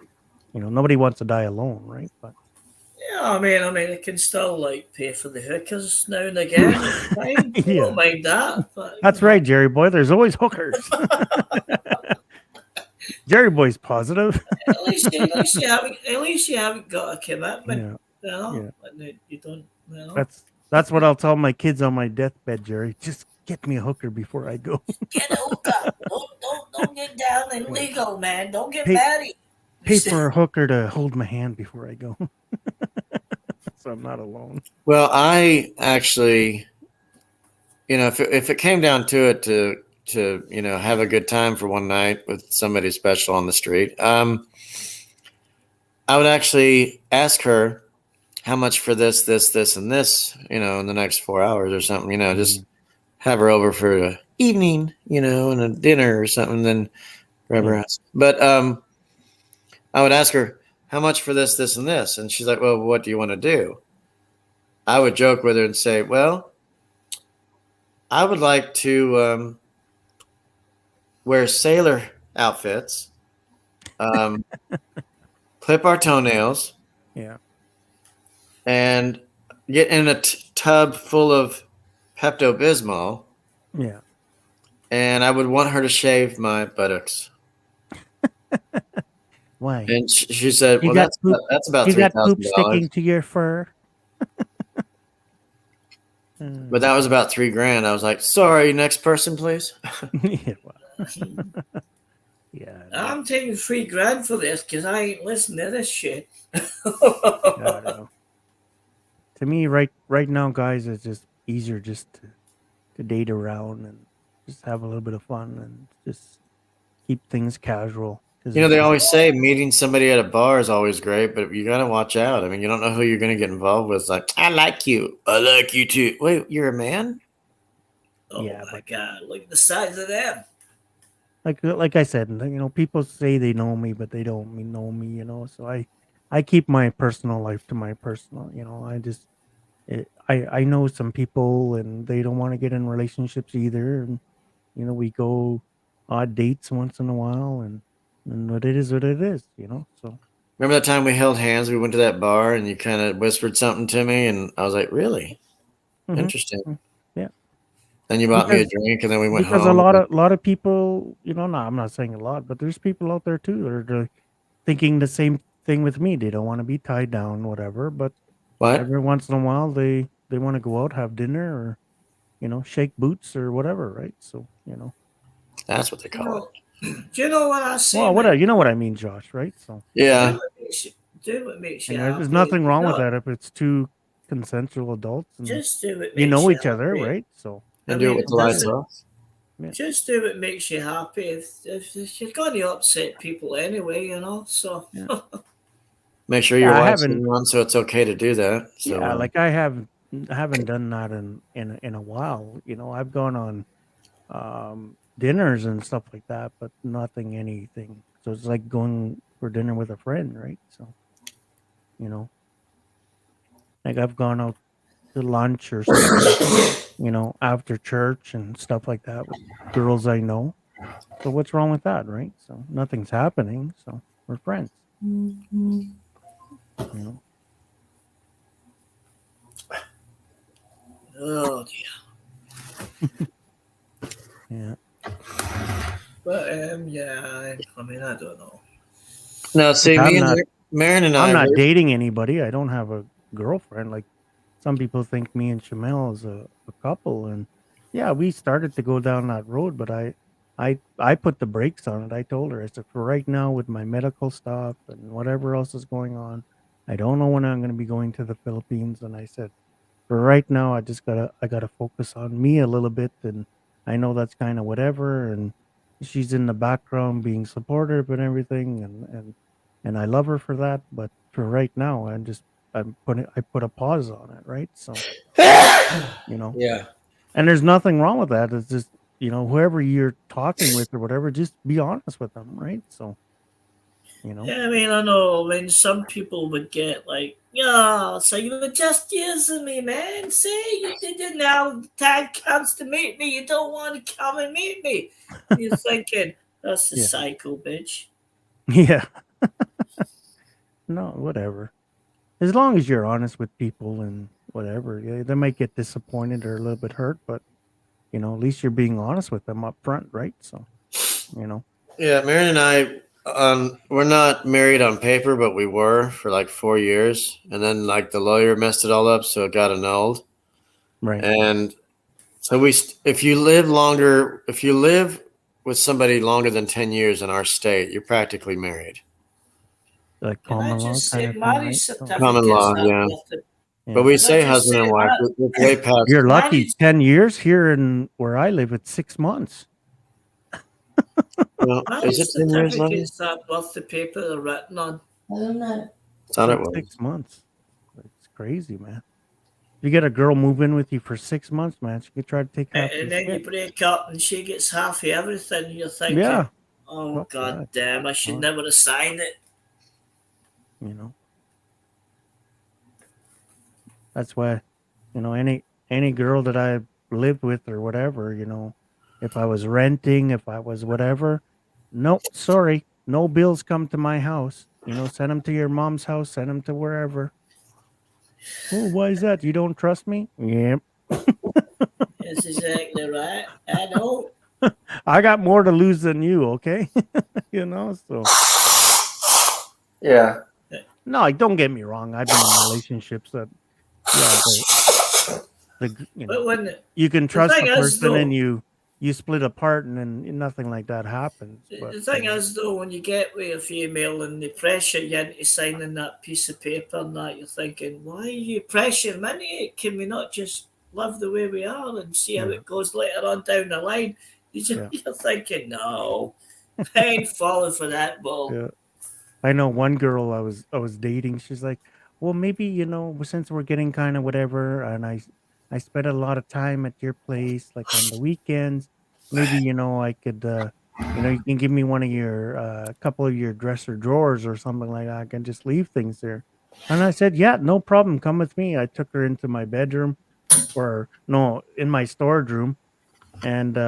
nobody wants to die alone, right? But Yeah, I can still like pay for the hookers now and again. It's fine. I yeah, don't mind that. But that's right, Jerry boy. There's always hookers. Jerry boy's positive. at least you haven't got a commitment. Yeah, yeah. And you don't. That's what I'll tell my kids on my deathbed, Jerry. Just get me a hooker before I go. Get a hookup. Don't get down and legal, man. Don't get Pay- married. Pay for a hooker to hold my hand before I go. So I'm not alone. Well, I actually, if it came down to it, to have a good time for one night with somebody special on the street, I would actually ask her how much for this, and this, in the next 4 hours or something. Just have her over for an evening, and a dinner or something. Then grab her ass. But I would ask her how much for this, and this, and she's like, "Well, what do you want to do?" I would joke with her and say, "Well, I would like to wear sailor outfits, clip our toenails, Yeah. and get in a tub full of Pepto Bismol, Yeah. and I would want her to shave my buttocks. Why? And she said, You "Well, got poop. that's about You got poop $3,000." sticking to your fur. But that was about $3,000. I was like, "Sorry, next person, please." Yeah. Well, yeah. no, I'm taking $3,000 for this because I ain't listening to this shit. I don't know. To me, right now, guys, it's just easier just to date around and just have a little bit of fun and just keep things casual. 'Cause You know, if they you- always say meeting somebody at a bar is always great, but you got to watch out. I mean, you don't know who you're going to get involved with. It's like, I like you. I like you too. Wait, you're a man? Oh Yeah, my but- God, look at the size of them. like I said, people say they know me, but they don't know me. So I keep my personal life to my personal. I just I know some people and they don't want to get in relationships either, and we go odd dates once in a while, and what it is what it is. So Remember that time we held hands? We went to that bar and you kind of whispered something to me, and I was like, really? Mhm. Interesting. Yeah. Then you bought me a Because- drink, and then we went because home. a lot of people, no, I'm not saying a lot, but there's people out there too that are thinking the same thing with me. They don't want to be tied down, whatever, but What? every once in a while they want to go out, have dinner, or shake boots or whatever, right? So That's what they You call it. know, do you know what I say? well, man? you know what I mean, Josh, right? So Yeah. Do what makes you and happy. there's nothing wrong with No, that if it's two consensual adults and Just do what makes you know each other, happy. right? So And I do it mean, with the lights doesn't- off. Just do what makes you happy. If you're going to upset people anyway, so Make sure Yeah, your I wife's haven't- in one, so it's okay to do that. So, yeah, like I haven't done that in a while. I've gone on dinners and stuff like that, but nothing anything. So it's like going for dinner with a friend, right? So like I've gone out to lunch or something, after church and stuff like that with girls I know. So what's wrong with that, right? So nothing's happening. So we're friends. You know. oh dear. Yeah. But yeah, I mean, I don't know. no, see, I'm me and not- Marin and I'm I. not were- dating anybody. I don't have a girlfriend. Like some people think me and Shamel is a couple, and yeah, we started to go down that road, but I put the brakes on it. I told her, I said, for right now, with my medical stuff and whatever else is going on, I don't know when I'm going to be going to the Philippines. And I said, for right now, I gotta focus on me a little bit, and I know that's kind of whatever. And she's in the background being supportive and everything, and I love her for that. But for right now, I put a pause on it, right? So Yeah. and there's nothing wrong with that. It's just whoever you're talking with or whatever, just be honest with them, right? So Yeah, I mean, I know. I mean, some people would get like, yeah, so you were just using me, man. See, you didn't have time comes to meet me. You don't want to come and meet me. You're thinking, that's a Yeah. psycho bitch. yeah. No, whatever. As long as you're honest with people and whatever, yeah, they might get disappointed or a little bit hurt, but at least you're being honest with them up front, right? So, Yeah, Marin and I, we're not married on paper, but we were for like 4 years, and then like the lawyer messed it all up, so it got annulled. right. And so if you live with somebody longer than 10 years in our state, you're practically married. Like Can I common law just kind say, of thing, marriage right? So, certificates Common law, are yeah. worth it. yeah. But we Can I say just husband and say wife. that? It's way past. You're lucky. Marriage- 10 years here in where I live, it's 6 months. Well, Marriage is it 10 years long? certificates are worth the paper they're written on. I don't know. Thought it It's was. 6 months. It's crazy, man. You get a girl move in with you for 6 months, man. She could try to take half your And then you shit. break up and she gets half of everything. You're thinking, Yeah, oh, Fuck god that. damn, I should Fuck. never have signed it. That's why, any girl that I lived with or whatever, if I was renting, if I was whatever, nope, sorry, no bills come to my house. Send them to your mom's house, send them to wherever. Oh, why is that? You don't trust me? Yep. That's exactly right. I know. I got more to lose than you, okay? You know, so Yeah. no, don't get me wrong. I've been in relationships that, yeah, you But know, when you can the trust thing the is, person and though, you split apart and then nothing like that happens. the But the thing is, though, when you get with a female and they pressure you into signing that piece of paper and that, you're thinking, why are you pressuring me into it? Can we not just live the way we are and see how Yeah. it goes later on down the line? Yeah. You're thinking, no, I ain't falling for that bull. Yeah. I know one girl I was dating. She's like, "Well, maybe since we're getting kind of whatever, and I spent a lot of time at your place, like on the weekends. Maybe I could, you can give me one of your couple of your dresser drawers or something like that. I can just leave things there." And I said, "Yeah, no problem. Come with me." I took her into my bedroom, or no, in my storage room, and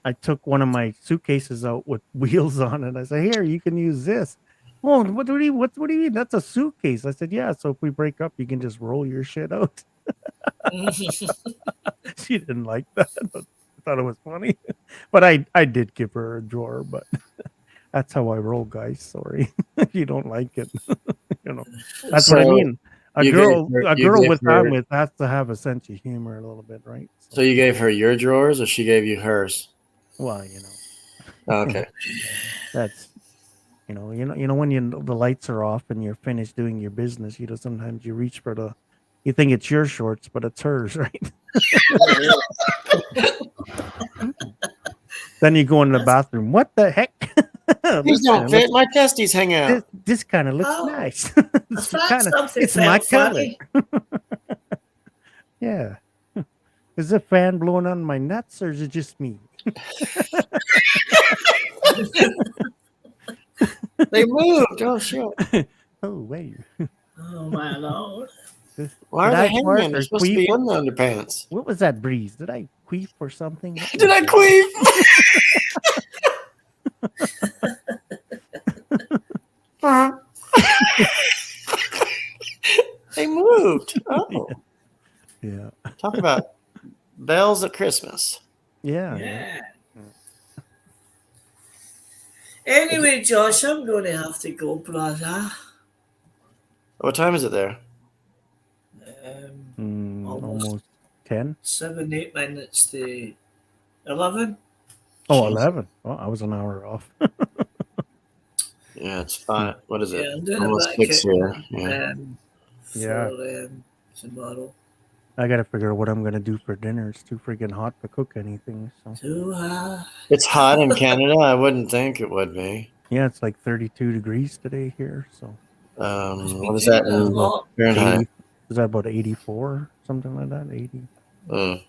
I took one of my suitcases out with wheels on it. I said, "Here, you can use this." Oh, what do you mean? That's a suitcase. I said, "Yeah, so if we break up, you can just roll your shit out." She didn't like that, but I thought it was funny. But I did give her a drawer, but that's how I roll, guys. Sorry if you don't like it. That's what I So mean. A you gave her, a you girl gave with her, time with has to have a sense of humor a little bit, right? so you gave her your drawers, or she gave you hers? Well, Okay. that's when the lights are off and you're finished doing your business, sometimes you reach for you think it's your shorts, but it's hers, right? Then you go in the bathroom. What the heck? These don't fit. My testes hang out. This kind of looks Oh, nice. I It's thought something it's my felt color. funny. Yeah. Is the fan blowing on my nuts or is it just me? They moved. Oh shit! Oh wait. Oh my lord. Why are Did they I fart hanging? They're or supposed to be queef? in the underpants. What was that breeze? Did I queef or something? What Did was I queef? They moved. Oh, Yeah. talk about bells at Christmas. Yeah. Yeah. Anyway, Josh, I'm going to have to go, brother. What time is it there? Almost 10. 7, 8 minutes to 11. Oh, Jeez. 11. Oh, I was an hour off. Yeah, it's fine. What is it? Yeah, I'm doing Almost a 6 back here. Yeah. Yeah. for tomorrow. I got to figure out what I'm going to do for dinner. It's too freaking hot to cook anything. So, Too high. It's hot in Canada. I wouldn't think it would be. yeah, it's like 32 degrees today here. So, What is that in Oh, Fahrenheit? is that about 84? Something like that? 80? Mm.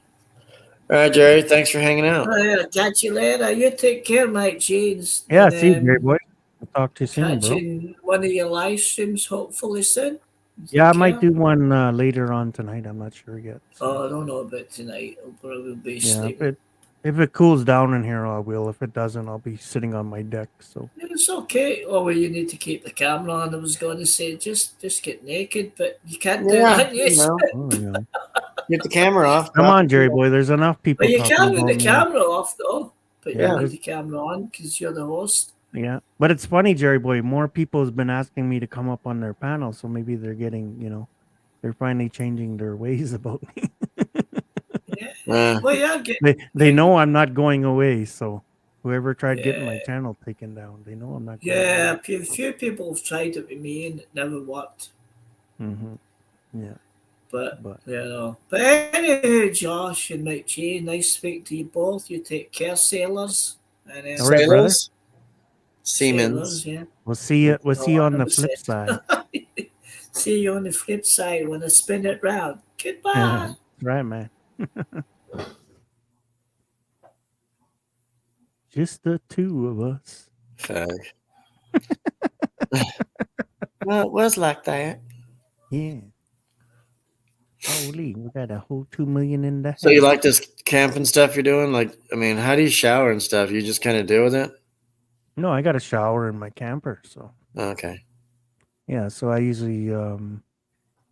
All right, Jerry. Thanks for hanging out. yeah, catch you later. You take care, Mike James. Yeah, And, see you, Jerry boy. I'll talk to you soon, catch bro. you in one of your live streams, hopefully soon. Yeah, I Take might care. do one later on tonight. I'm not sure yet. Oh, I don't know about tonight. I'll probably be Yeah, sleeping. if it cools down in here, I will. If it doesn't, I'll be sitting on my deck. So, It's okay. Oh, well, you need to keep the camera on. I was going to say just get naked, but you can't do Yeah, that. Yes. oh, yeah. Get the camera off. Come on, Jerry boy. There's enough people But you talking can with about the me. camera off, though. But Yeah. you leave the camera on because you're the host. Yeah, but it's funny, Jerry boy. More people has been asking me to come up on their panel, so maybe they're getting, they're finally changing their ways about me. Yeah. Well, yeah. They know I'm not going away, so whoever tried getting my channel taken down, they know I'm not. Yeah, a few people have tried it with me and it never worked. Mm-hmm. Yeah. But But anyway, Josh and Mike G, nice to speak to you both. You take care, sailors. And All right, brother. Sailors? Siemens. sailors, yeah. We'll see you. We'll see you on the 100%. flip side. See you on the flip side when I spin it round. Goodbye. That's right, man. Just the two of us. Fag. Well, it was like that. Yeah. Holy, we got a whole 2 million in the So you house. like this camping stuff you're doing? Like, I mean, how do you shower and stuff? You just kind of deal with it? No, I got a shower in my camper, so Okay. yeah. So I usually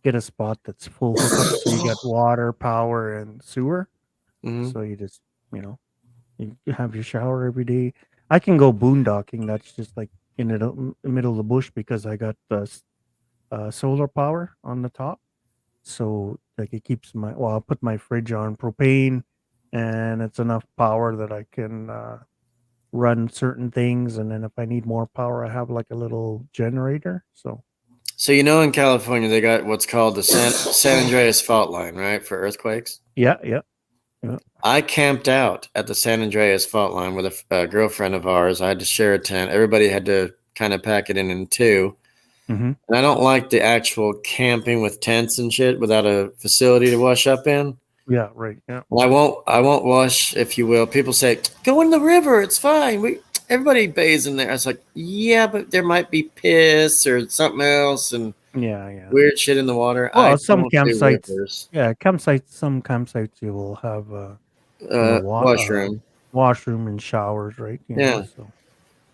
get a spot that's full hookup, so you got water, power, and sewer. Mhm. So you just, you know, you have your shower every day. I can go boondocking. That's just like in the middle of the bush because I got solar power on the top. So like it keeps my well, I'll put my fridge on propane, and it's enough power that I can run certain things. And then if I need more power, I have like a little generator. So So you know, in California, they got what's called the San Andreas fault line, right, for earthquakes. yeah, yeah, yeah. I camped out at the San Andreas fault line with a girlfriend of ours. I had to share a tent. Everybody had to kind of pack it in two. Mm-hmm. And I don't like the actual camping with tents and shit without a facility to wash up in. Yeah, right. Yeah. And I won't wash, if you will. People say, go in the river, it's fine. Everybody bathes in there. I was like, yeah, but there might be piss or something else and Yeah, yeah. weird shit in the water. Well, I some don't do campsites, rivers. yeah, campsites. Some campsites you will have, Washroom. washroom and showers, right? You know, Yeah. so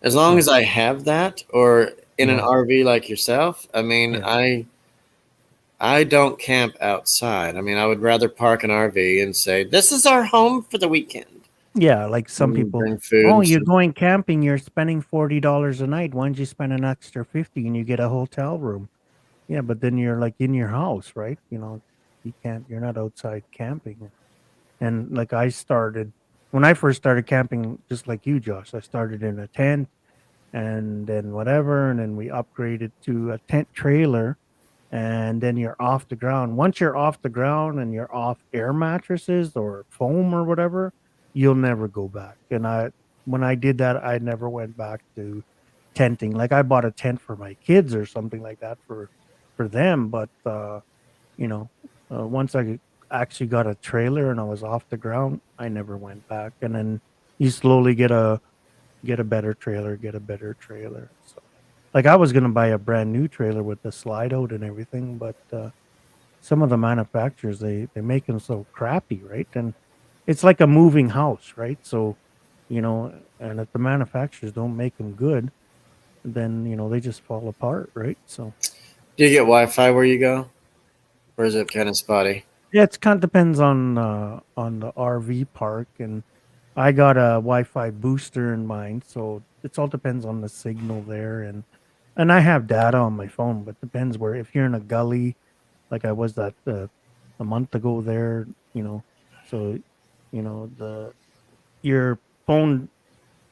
As long yeah, as I have that, or in an yeah, RV like yourself, I mean, yeah, I don't camp outside. I mean, I would rather park an RV and say, this is our home for the weekend. yeah. Like some And people, bring food oh, and you're stuff. going camping, you're spending $40 a night. Why don't you spend an extra 50 and you get a hotel room? Yeah, but then you're like in your house, right? You know, you can't. You're not outside camping. And like I started when I first started camping, just like you, Josh. I started in a tent, and then whatever, and then we upgraded to a tent trailer, and then you're off the ground. Once you're off the ground and you're off air mattresses or foam or whatever, you'll never go back. And when I did that, I never went back to tenting. Like I bought a tent for my kids or something like that for them, but you know, once I actually got a trailer and I was off the ground, I never went back. And then you slowly get a better trailer, get a better trailer. So, like I was gonna buy a brand new trailer with the slide out and everything, but some of the manufacturers they make them so crappy, right? And it's like a moving house, right? So, you know, and if the manufacturers don't make them good, then you know they just fall apart, right? So Do you get Wi-Fi where you go? Or is it kind of spotty? yeah, it's kind of depends on the RV park, and I got a Wi-Fi booster in mine, so it all depends on the signal there, and I have data on my phone, but depends where. If you're in a gully, like I was that a month ago there, you know, so you know the your phone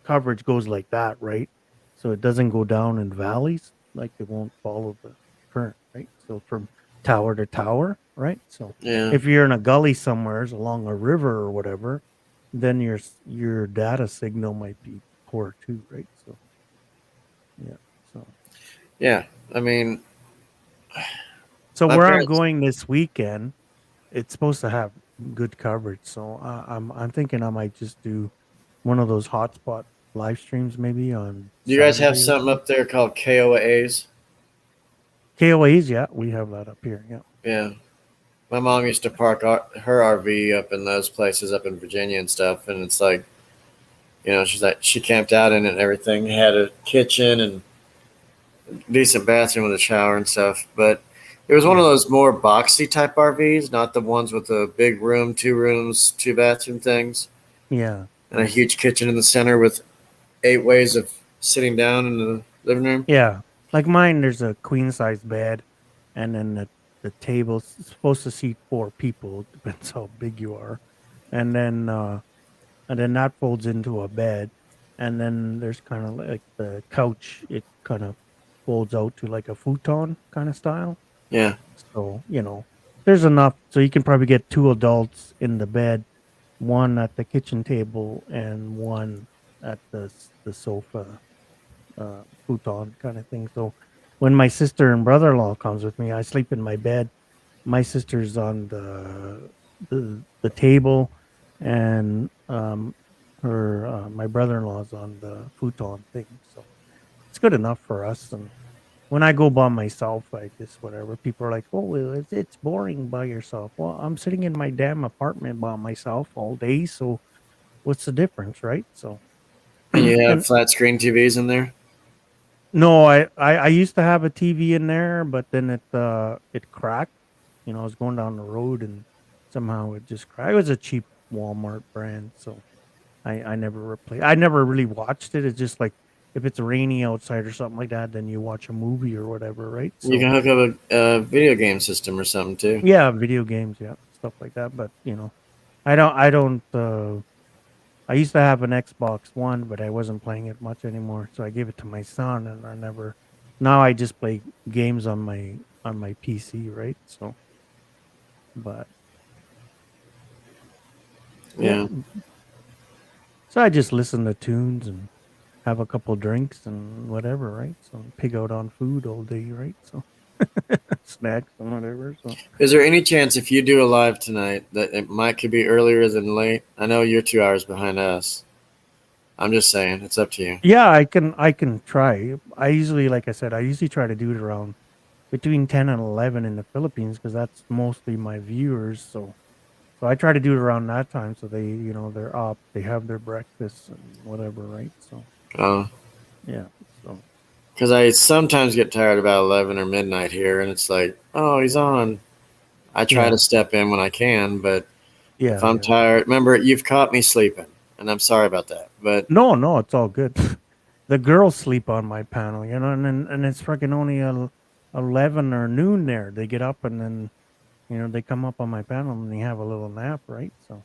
coverage goes like that, right? So it doesn't go down in valleys, like it won't follow the current, right? So from tower to tower, right? So Yeah. if you're in a gully somewhere along a river or whatever, then your data signal might be poor too, right? So yeah, so Yeah. I mean, so my where I'm parents. going this weekend, it's supposed to have good coverage. So I'm thinking I might just do one of those hotspot live streams maybe on Do you guys have Saturday or something something. up there called KOAs? KOAs, yeah, we have that up here. Yeah. Yeah. My mom used to park her RV up in those places up in Virginia and stuff. And it's like, you know, she's like, she camped out in it and everything. Had a kitchen and decent bathroom with a shower and stuff. But it was one of those more boxy type RVs, not the ones with a big room, 2 rooms, 2 bathroom things, Yeah. and a huge kitchen in the center with 8 ways of sitting down in the living room. Yeah. Like mine, there's a queen size bed, and then the table's supposed to seat four people. Depends how big you are, and then that folds into a bed, and then there's kind of like the couch. It kind of folds out to like a futon kind of style. Yeah. So you know, there's enough. So you can probably get two adults in the bed, one at the kitchen table, and one at the sofa futon kind of thing. So when my sister and brother-in-law comes with me, I sleep in my bed. My sister's on the table, and her my brother-in-law's on the futon thing. So it's good enough for us. And when I go by myself, I just whatever. People are like, "Oh, well, it's boring by yourself." Well, I'm sitting in my damn apartment by myself all day. So what's the difference, right? So And you have and flat screen TVs in there. no, I used to have a TV in there, but then it cracked. You know, I was going down the road and somehow it just cracked. It was a cheap Walmart brand. So I never I never really watched it. It's just like if it's rainy outside or something like that, then you watch a movie or whatever, right? So You can hook up a video game system or something too. yeah, video games, yeah, stuff like that. But I don't. I used to have an Xbox One, but I wasn't playing it much anymore, so I gave it to my son, and I never. Now I just play games on my PC, right? So, but Yeah. so I just listen to tunes and have a couple drinks and whatever, right? So pig out on food all day, right? So snacks and whatever. So Is there any chance if you do a live tonight that it could be earlier than late? I know you're 2 hours behind us. I'm just saying, it's up to you. yeah, I can try. I usually, like I said, I usually try to do it around between 10 and 11 in the Philippines because that's mostly my viewers. So I try to do it around that time so they're up, they have their breakfast and whatever, right? So yeah, so Because I sometimes get tired about 11 or midnight here, and it's like, oh, he's on. I try Yeah. to step in when I can, but yeah. if I'm yeah. tired, remember, you've caught me sleeping, and I'm sorry about that. But No, it's all good. The girls sleep on my panel, and it's freaking only 11 or noon there. They get up and then they come up on my panel and they have a little nap, right? So,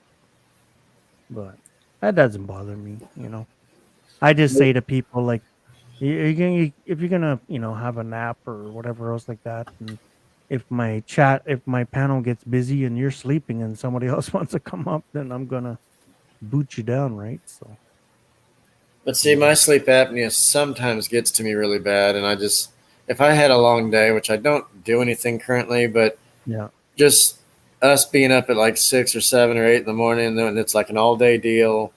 but that doesn't bother me. I just say to people like, if you're gonna have a nap or whatever else like that, and if my panel gets busy and you're sleeping and somebody else wants to come up, then I'm gonna boot you down, right? So see, my sleep apnea sometimes gets to me really bad, and if I had a long day, which I don't do anything currently, but yeah, just us being up at like 6 or 7 or 8 in the morning, and then it's like an all day deal.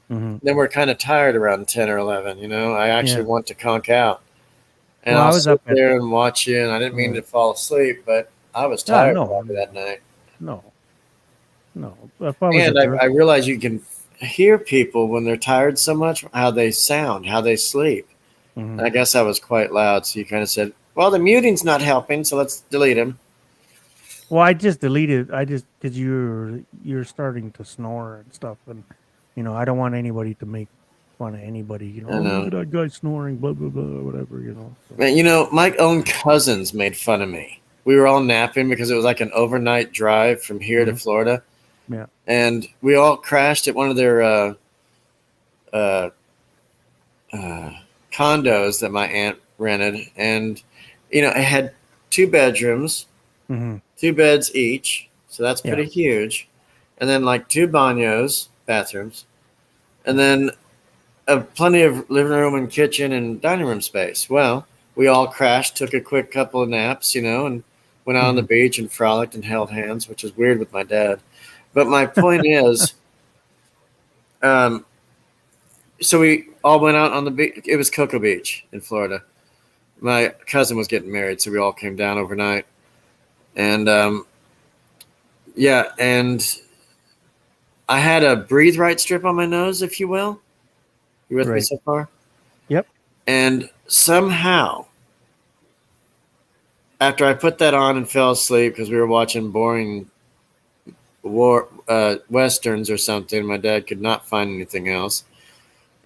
hmm Then we're kind of tired around 10 or 11. I actually yeah. want to conk out. And Well, I I'll was sit up at there and watch you, and I didn't mean to fall asleep, but I was tired no, probably that night. no, no. If I was And at work, I realize you can hear people when they're tired so much, how they sound, how they sleep. mhm. And I guess I was quite loud, so you kind of said, well, the muting's not helping, so let's delete him. Well, I just deleted. I just because you're starting to snore and stuff, and I don't want anybody to make fun of anybody. I Oh, know. look at that guy snoring, blah blah blah, whatever. So. Man, my own cousins made fun of me. We were all napping because it was like an overnight drive from here to Mhm. Florida. Yeah. And we all crashed at one of their condos that my aunt rented. And, it had 2 bedrooms, hmm 2 beds each. So that's Yeah. pretty huge. And then like 2 bagnos, bathrooms. And then plenty of living room and kitchen and dining room space. Well, we all crashed, took a quick couple of naps, and went out on the beach and frolicked and held hands, which is weird with my dad. But my point is, so we all went out on the beach. It was Cocoa Beach in Florida. My cousin was getting married, so we all came down overnight. And yeah, and I had a breathe right strip on my nose, if you will. You with me Right. so far? Yep. And somehow, after I put that on and fell asleep because we were watching boring westerns or something, my dad could not find anything else,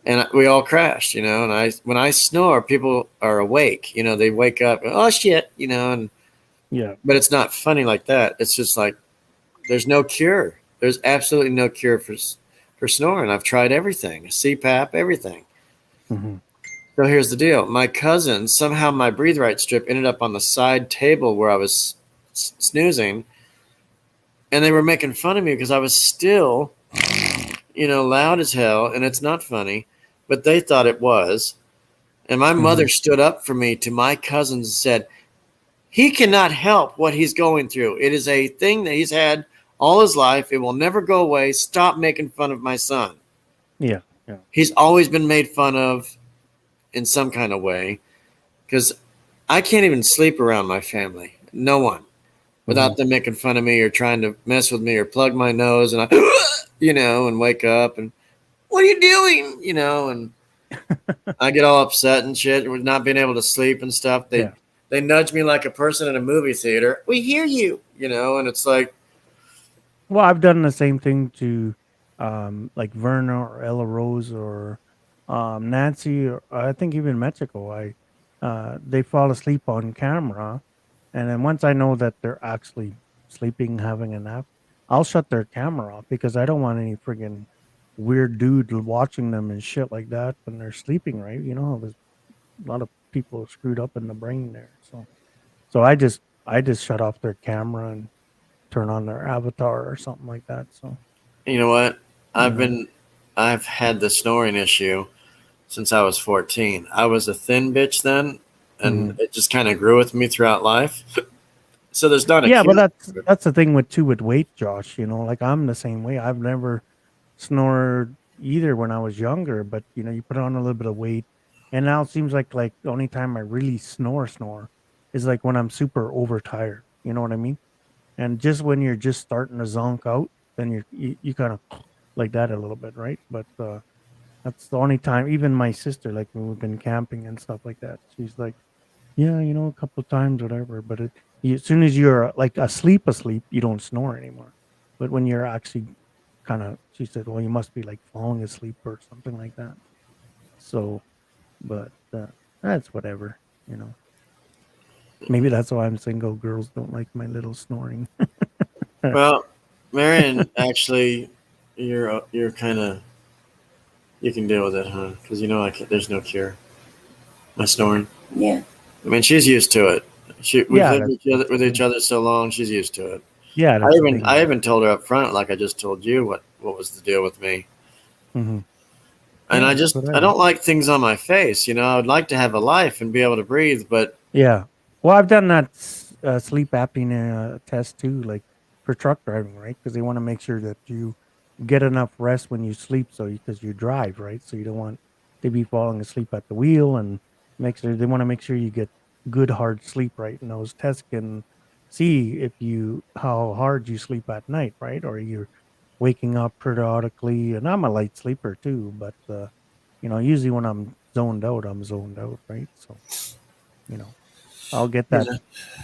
and we all crashed. And when I snore, people are awake. They wake up. Oh shit! And Yeah. but it's not funny like that. It's just like there's no cure. There's absolutely no cure for snoring. I've tried everything, CPAP, everything. hmm So here's the deal. My cousin, somehow my breathe right strip ended up on the side table where I was snoozing. And they were making fun of me because I was still, loud as hell. And it's not funny, but they thought it was. And my mother stood up for me to my cousins and said, he cannot help what he's going through. It is a thing that he's had all his life. It will never go away. Stop making fun of my son. Yeah. Yeah. He's always been made fun of in some kind of way because I can't even sleep around my family. No one. Without them making fun of me or trying to mess with me or plug my nose and and wake up and what are you doing? And I get all upset and shit with not being able to sleep and stuff. They nudge me like a person in a movie theater. We hear you, and it's like, Well, I've done the same thing to like Verna or Ella Rose or Nancy, or I think even Mexico. They fall asleep on camera, and then once I know that they're actually sleeping, having a nap, I'll shut their camera off because I don't want any friggin' weird dude watching them and shit like that when they're sleeping. Right? You know, there's a lot of people screwed up in the brain there. So I just shut off their camera and turn on their avatar or something like that. So You know what? you know, I've had the snoring issue since I was 14. I was a thin bitch then, and mhm. it just kind of grew with me throughout life. So there's not a Yeah, but cure. that's the thing with weight, Josh. You know, like I'm the same way. I've never snored either when I was younger, but you know, you put on a little bit of weight, and now it seems like the only time I really snore is like when I'm super overtired. You know what I mean? And just when you're just starting to zonk out, then you kind of like that a little bit, right? But that's the only time. Even my sister, like when we've been camping and stuff like that, she's like, "Yeah, you know, a couple of times, whatever." But as soon as you're like asleep, you don't snore anymore. But when you're actually kind of, she said, "Well, you must be like falling asleep or something like that." So, but that's whatever, you know. Maybe that's why I'm single. Girls don't like my little snoring. Well, Marion, actually, you're kind of you can deal with it, huh? Because you know there's no cure. My snoring. Yeah. I mean, she's used to it. We've Yeah, lived that's with the each thing. other so long. She's used to it. Yeah, I that's the even thing. I even told her up front, like I just told you, what was the deal with me. Hmm. And Yeah, that's I whatever. don't like things on my face. You know, I would like to have a life and be able to breathe, but Yeah. Well, I've done that sleep apnea test too, like for truck driving, right? Because they want to make sure that you get enough rest when you sleep, so because you drive, right? So you don't want to be falling asleep at the wheel, and make sure they want to make sure you get good hard sleep, right? And those tests can see if you how hard you sleep at night, right? Or you're waking up periodically. And I'm a light sleeper too, but you know, usually when I'm zoned out, right? So you know. I'll get you that know,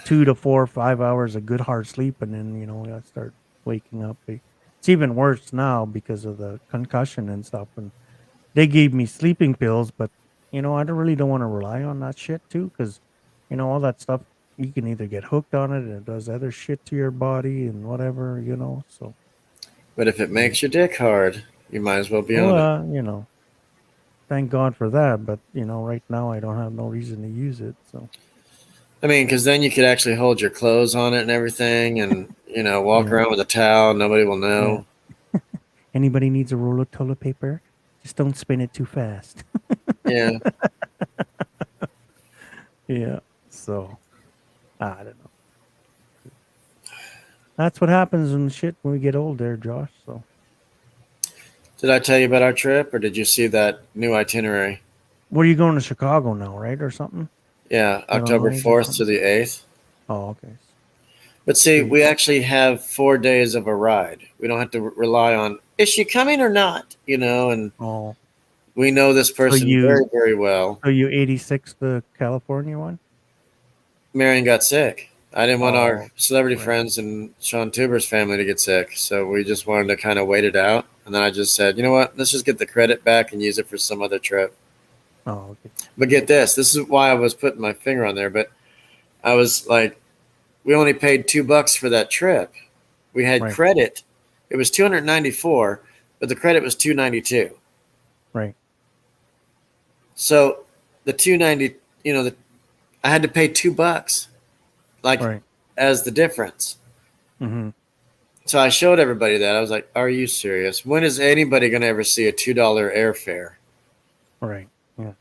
2 to 4 or 5 hours of good hard sleep, and then, you know, I start waking up. It's even worse now because of the concussion and stuff, and they gave me sleeping pills, but, you know, I don't wanna rely on that shit too, because you know, all that stuff, you can either get hooked on it, and it does other shit to your body and whatever, you know, so, but if it you know. makes your dick hard, you might as well be Well, on it. you know, thank God for that, but, you know, right now I don't have no reason to use it, so, I mean, because then you could actually hold your clothes on it and everything, and walk yeah, around with a towel. Nobody will yeah. know. Anybody needs a roll of toilet paper? Just don't spin it too fast. Yeah, Yeah. So I don't know. That's what happens when we get old there, Josh. So did I tell you about our trip, or did you see that new itinerary? where are you going to Chicago now, right? Or something? Yeah, October Illinois or 4th to something? the 8th. Oh, okay. But see, So you, we actually have 4 days of a ride. We don't have to rely on is she coming or not, and oh we know this so person very, you very well. so you 86 the California one? Marion got sick. I didn't want our Oh, celebrity right. friends and Sean Tuber's family to get sick, so we just wanted to kind of wait it out. And then I just said, you know what? Let's just get the credit back and use it for some other trip. Oh, okay. But get this. This is why I was putting my finger on there. But I was like, we only paid $2 for that trip. We had Right. credit. It was 294, but the credit was 292. Right. So the 290, I had to pay $2, like Right. as the difference. Mm-hmm. So I showed everybody that. I was like, "Are you serious? When is anybody going to ever see a $2 airfare?" Right. Yeah.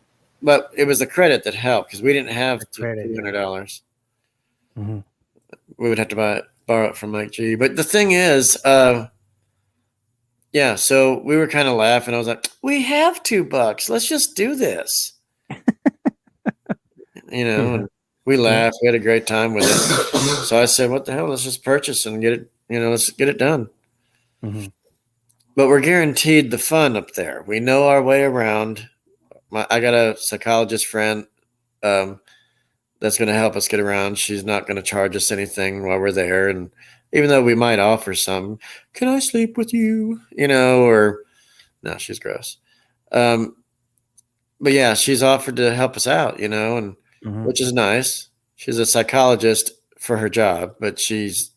But it was the credit that helped because we didn't have The credit, yeah. $300. Mm-hmm. We would have to borrow it from Mike G. But the thing is, yeah. So we were kind of laughing. I was like, "We have $2. Let's just do this," Yeah. And we Yeah. laughed. We had a great time with it. So I said, "What the hell? Let's just purchase and get it. Let's get it done." Mm-hmm. But we're guaranteed the fun up there. We know our way around. I got a psychologist friend um, that's going to help us get around. She's not going to charge us anything while we're there, and even though we might offer some, can I sleep with you? Or no, she's gross. But yeah, she's offered to help us out, and Mhm. which is nice. She's a psychologist for her job, but she's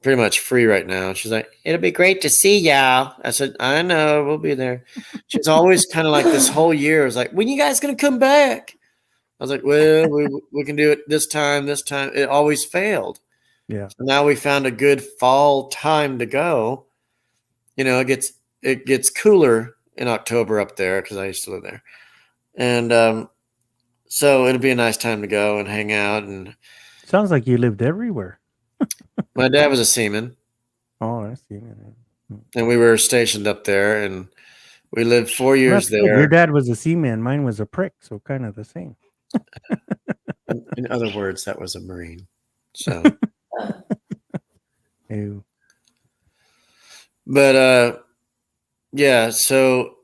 pretty much free right now. She's like, it'll be great to see y'all. I said, I know, we'll be there. She's always kind of like this whole year was like, when you guys gonna come back? I was like, well, we can do it this time. This time it always failed. Yeah. So now we found a good fall time to go. It gets cooler in October up there because I used to live there, and so it'll be a nice time to go and hang out. And Sounds like you lived everywhere. my dad was a seaman, Oh, I see. and we were stationed up there, and we lived 4 years That's good. Your there. dad was a seaman. Mine was a prick, so kind of the same. In other words, that was a Marine. So, Ew. but yeah. So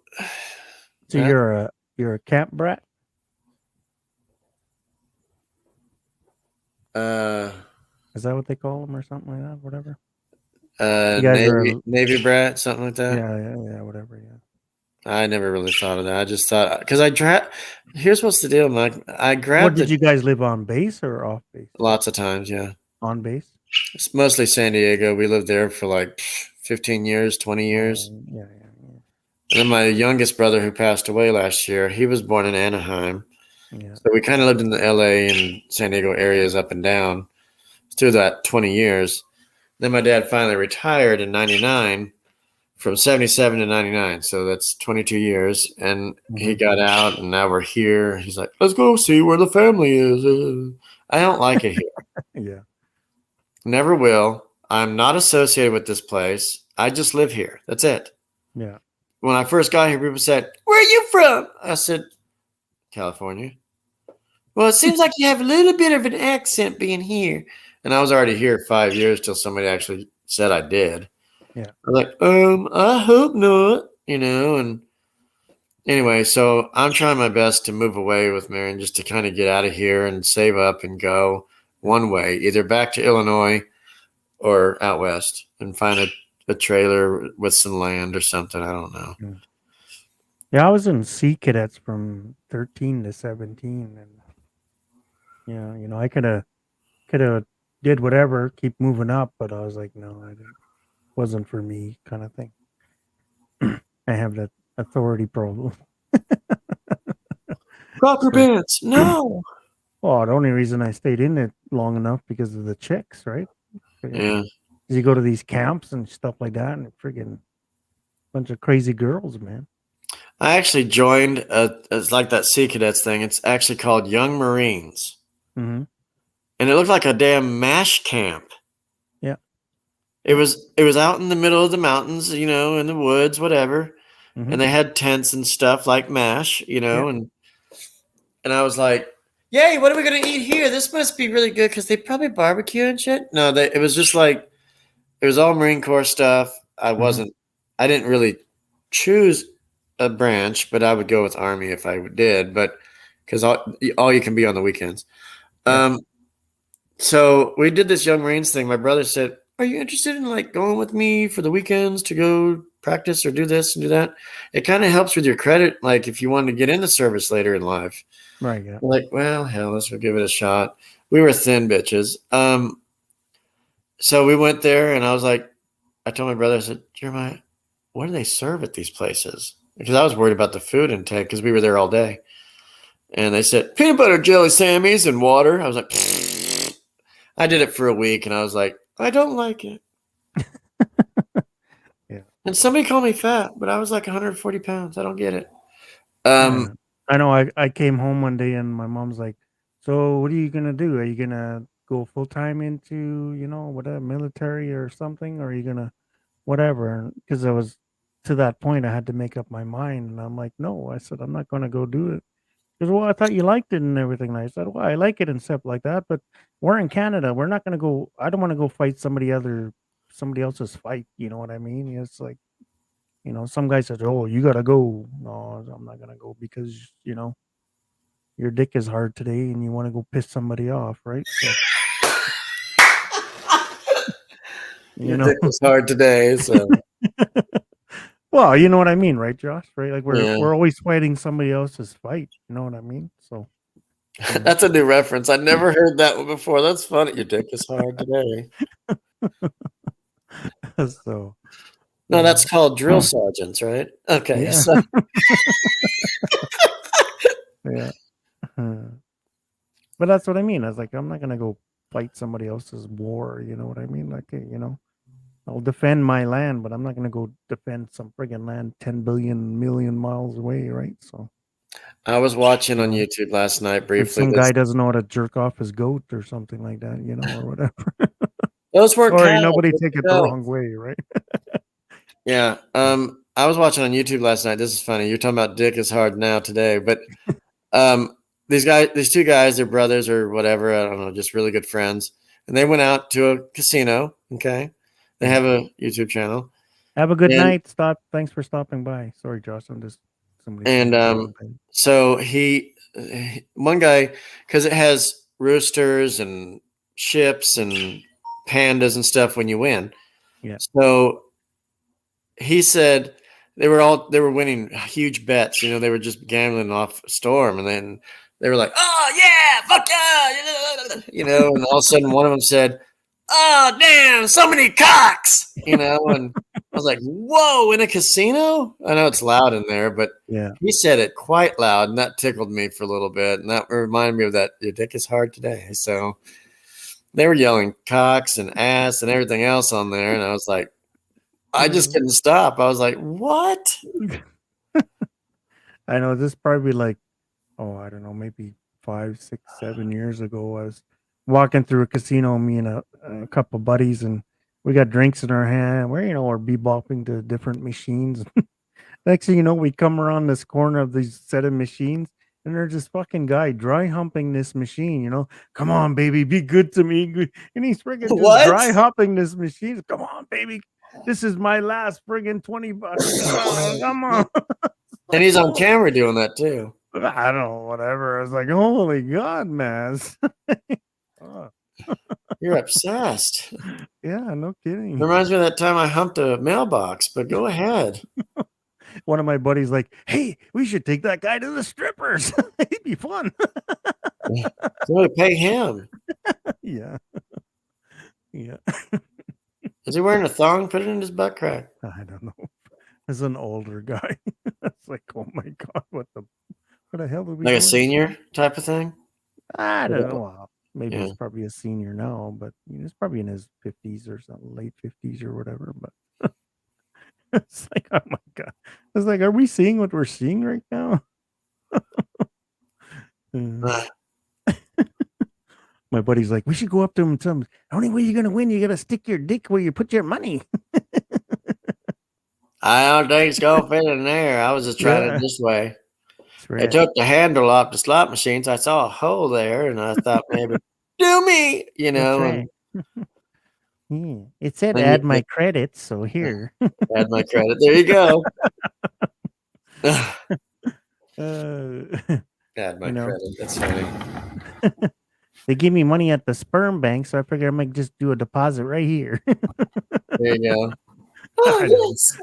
So Yeah. you're a camp brat? uh, Is that what they call them or something like that? Whatever. You guys Navy brat, something like that. Yeah, whatever. Yeah. I never really thought of that. I just thought because here's what's the deal, Mike. I What grabbed did you guys live on base or off base? lots of times. Yeah, On base. it's mostly San Diego. We lived there for like 15 years, 20 years. Yeah. And then my youngest brother, who passed away last year, he was born in Anaheim. Yeah. So we kind of lived in the LA and San Diego areas up and down through that 20 years. Then my dad finally retired in 99 from 77 to 99. So that's 22 years. And he got out and now we're here. He's like, let's go see where the family is. I don't like it here. Yeah. Never will. I'm not associated with this place. I just live here. That's it. Yeah. When I first got here, people said, where are you from? I said, California. Well, it seems like you have a little bit of an accent being here. And I was already here 5 years till somebody actually said I did. Yeah. I was like, I hope not, and anyway, so I'm trying my best to move away with Marion just to kind of get out of here and save up and go one way, either back to Illinois or out west and find a trailer with some land or something. I don't know. Yeah, I was in Sea Cadets from 13 to 17, and I could have did whatever, keep moving up, but I was like, no, it wasn't for me, kind of thing. I have that authority problem. Proper pants. No. Well, the only reason I stayed in it long enough because of the chicks, right? Yeah. You go to these camps and stuff like that, and friggin' bunch of crazy girls, man. I actually joined it's like that Sea Cadets thing. It's actually called Young Marines. Mm-hmm. And it looked like a damn MASH camp. Yeah. It was out in the middle of the mountains, in the woods, whatever. Mm-hmm. And they had tents and stuff like MASH, Yeah. and I was like, yay, what are we going to eat here? This must be really good because they probably barbecue and shit. No, it was just like, it was all Marine Corps stuff. I didn't really choose a branch, but I would go with Army if I did, but because all you can be on the weekends. Yeah. So we did this Young Marines thing. My brother said, are you interested in like going with me for the weekends to go practice or do this and do that? It kind of helps with your credit. Like if you wanted to get into service later in life. Right. Yeah. We're like, well, hell, let's give it a shot. We were thin bitches. So we went there and I was like, I told my brother, I said, Jeremiah, what do they serve at these places? Because I was worried about the food intake because we were there all day. And they said, peanut butter jelly Sammies and water. I was like, pfft. I did it for a week and I was like, I don't like it. Yeah. And somebody called me fat, but I was like 140 pounds. I don't get it. I know I came home one day and my mom's like, so what are you going to do? Are you going to go full time into, whatever, military or something? Or are you going to whatever? Because I was to that point, I had to make up my mind. And I'm like, no, I said, I'm not going to go do it. Because, well, I thought you liked it and everything. And I said, well, I like it and stuff like that. But we're in Canada. We're not going to go. I don't want to go fight somebody else's fight. You know what I mean? It's like, some guy says, oh, you got to go. No, I'm not going to go because, your dick is hard today and you want to go piss somebody off, right? So, You know. Dick was hard today. So Well, you know what I mean, right, Josh? Right? Like Yeah. we're always fighting somebody else's fight. You know what I mean? So that's a new reference. I never heard that one before. That's funny. Your dick is hard today. so No, that's called drill sergeants, right? Okay. Yeah. So yeah. But that's what I mean. I was like, I'm not gonna go fight somebody else's war. You know what I mean? Like, you know, I'll defend my land, but I'm not gonna go defend some friggin' land 10 billion million miles away, right? So I was watching on YouTube last night if briefly. some guy doesn't know how to jerk off his goat or something like that, you know, or whatever. Those were Sorry, cows. nobody take it the No. wrong way, right? Yeah. I was watching on YouTube last night. This is funny. You're talking about dick is hard now today, but these two guys, they're brothers or whatever. I don't know, just really good friends. And they went out to a casino. Okay. They have a YouTube channel. Have a good And- night. Thanks for stopping by. Sorry, Josh. I'm just somebody. And so one guy, because it has roosters and ships and pandas and stuff when you win. Yeah. So he said they were winning huge bets. You know, they were just gambling off Storm, and then they were like, "Oh yeah, fuck yeah," you know. And all of a sudden, one of them said, "Oh damn, so many cocks," you know. And I was like, "Whoa, in a casino?" I know it's loud in there, but yeah. he said it quite loud, and that tickled me for a little bit, and that reminded me of that. Your dick is hard today. So they were yelling cocks and ass and everything else on there, and I was like, I just couldn't stop. I was like, what? I know this is probably like, I don't know, maybe 5, 6, 7 years ago. I was walking through a casino, me and a couple buddies, and we got drinks in our hand. We're bebopping to different machines. Next thing you know, we come around this corner of these set of machines, and there's this fucking guy dry humping this machine. You know, come on, baby, be good to me. And he's friggin' just What? dry humping this machine. Come on, baby. This is my last friggin' $20. Come on. And he's on camera doing that too. I don't know, whatever. I was like, holy God, man. Oh, You're obsessed. yeah, no kidding. Reminds me of that time I humped a mailbox, but go ahead. One of my buddies like, hey, we should take that guy to the strippers. He'd be fun. Somebody pay him. Yeah. Yeah. Is he wearing a thong? Put it in his butt crack. I don't know. As an older guy. It's like, oh my God, what the hell did we Like a do? senior type of thing? I don't know. Well, maybe Yeah. he's probably a senior now, but he's probably in his 50s or something, late 50s or whatever. But it's like, oh my God. It's like, are we seeing what we're seeing right now? My buddy's like, we should go up to him and tell him, the only way you're going to win, you got to stick your dick where you put your money. I don't think it's going to fit in there. I was just trying Yeah. it this way. That's They right. took the handle off the slot machines. I saw a hole there, and I thought maybe, do me, you know, That's and right. Yeah. It said And add you- my credits, so here. add my credit. There you go. Add my You know. credit. That's funny. They give me money at the sperm bank, so I figure I might just do a deposit right here. There you go. I know. yes.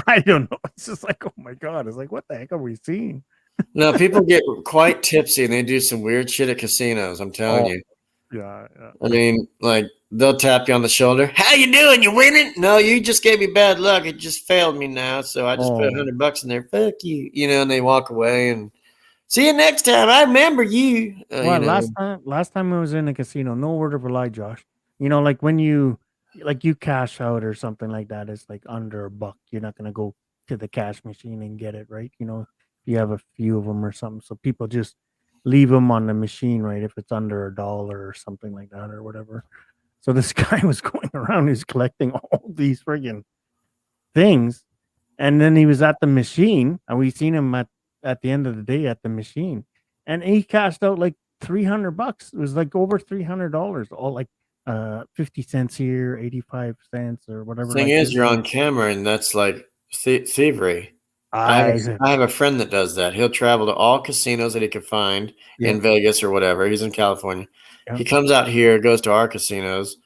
I don't know. It's just like, oh my God. It's like, what the heck are we seeing? No, people get quite tipsy and they do some weird shit at casinos. I'm telling Oh. you. Yeah. I mean, like they'll tap you on the shoulder. How you doing? You winning? No, you just gave me bad luck. It just failed me now, so I just put Oh. $100 in there. Fuck you, you know. And they walk away and see you next time. I remember you. Well, you know. last time I was in a casino, no word of a lie, Josh. You know, like when you cash out or something like that, it's like under $1. You're not gonna go to the cash machine and get it, right? You know, if you have a few of them or something, so people just leave them on the machine, right? If it's under $1 or something like that or whatever. So this guy was going around, he's collecting all these friggin' things, and then he was at the machine, and we seen him at the end of the day at the machine, and he cashed out like $300. It was like over $300, all like 50 cents here, 85 cents or whatever. Thing like is, this. you're on camera, and that's like thievery. I have a friend that does that. He'll travel to all casinos that he can find Yeah. in Vegas or whatever. He's in California. Yeah. He comes out here, goes to our casinos,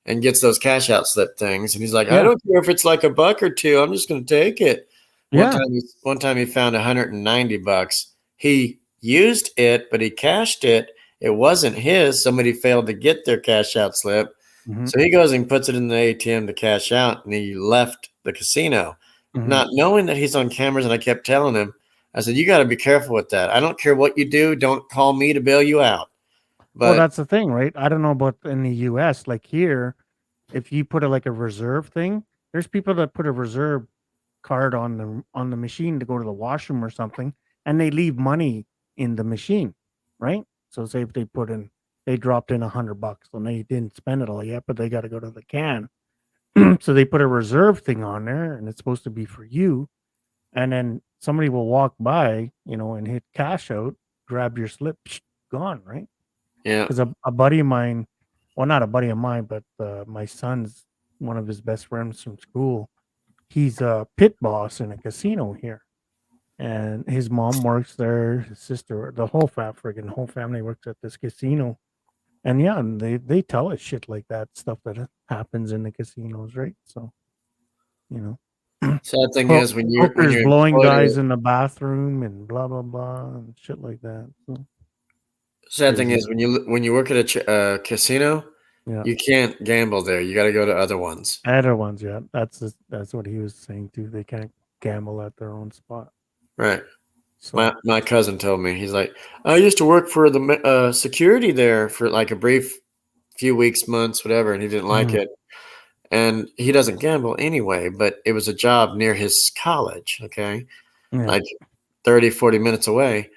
and gets those cash out slip things. And he's like, I Yeah. don't care if it's like $1 or $2. I'm just going to take it. Yeah. One time he found $190. He used it, but he cashed it. It wasn't his. Somebody failed to get their cash out slip. Mhm. So he goes and puts it in the ATM to cash out, and he left the casino, Mhm. not knowing that he's on cameras. And I kept telling him, I said, you got to be careful with that. I don't care what you do. Don't call me to bail you out. Well, But that's the thing, right? I don't know about in the US. Like here, if you put like a reserve thing, there's people that put a reserve card on the machine to go to the washroom or something, and they leave money in the machine, right? So say if they dropped in $100 and they didn't spend it all yet, but they got to go to the can. So they put a reserve thing on there, and it's supposed to be for you. And then somebody will walk by, and hit cash out, grab your slip, gone, right? yeah, Because a buddy of mine, well, not a buddy of mine, but my son's one of his best friends from school. He's a pit boss in a casino here, and his mom works there. His sister, the whole whole family works at this casino. And yeah, and they tell us shit like that, stuff that happens in the casinos, right? So, you know, sad thing Ho- is when hookers you're blowing employed guys in the bathroom and blah blah blah and shit like that. So, sad thing crazy. is when you work at a casino, Yeah. you can't gamble there. You got to go to other ones. Other ones, yeah. That's what he was saying too. They can't gamble at their own spot. Right. So My cousin told me, he's like, I used to work for the security there for like a brief few weeks, months, whatever, and he didn't like Mhm. it. And he doesn't gamble anyway, but it was a job near his college, okay, yeah. like 30, 40 minutes away.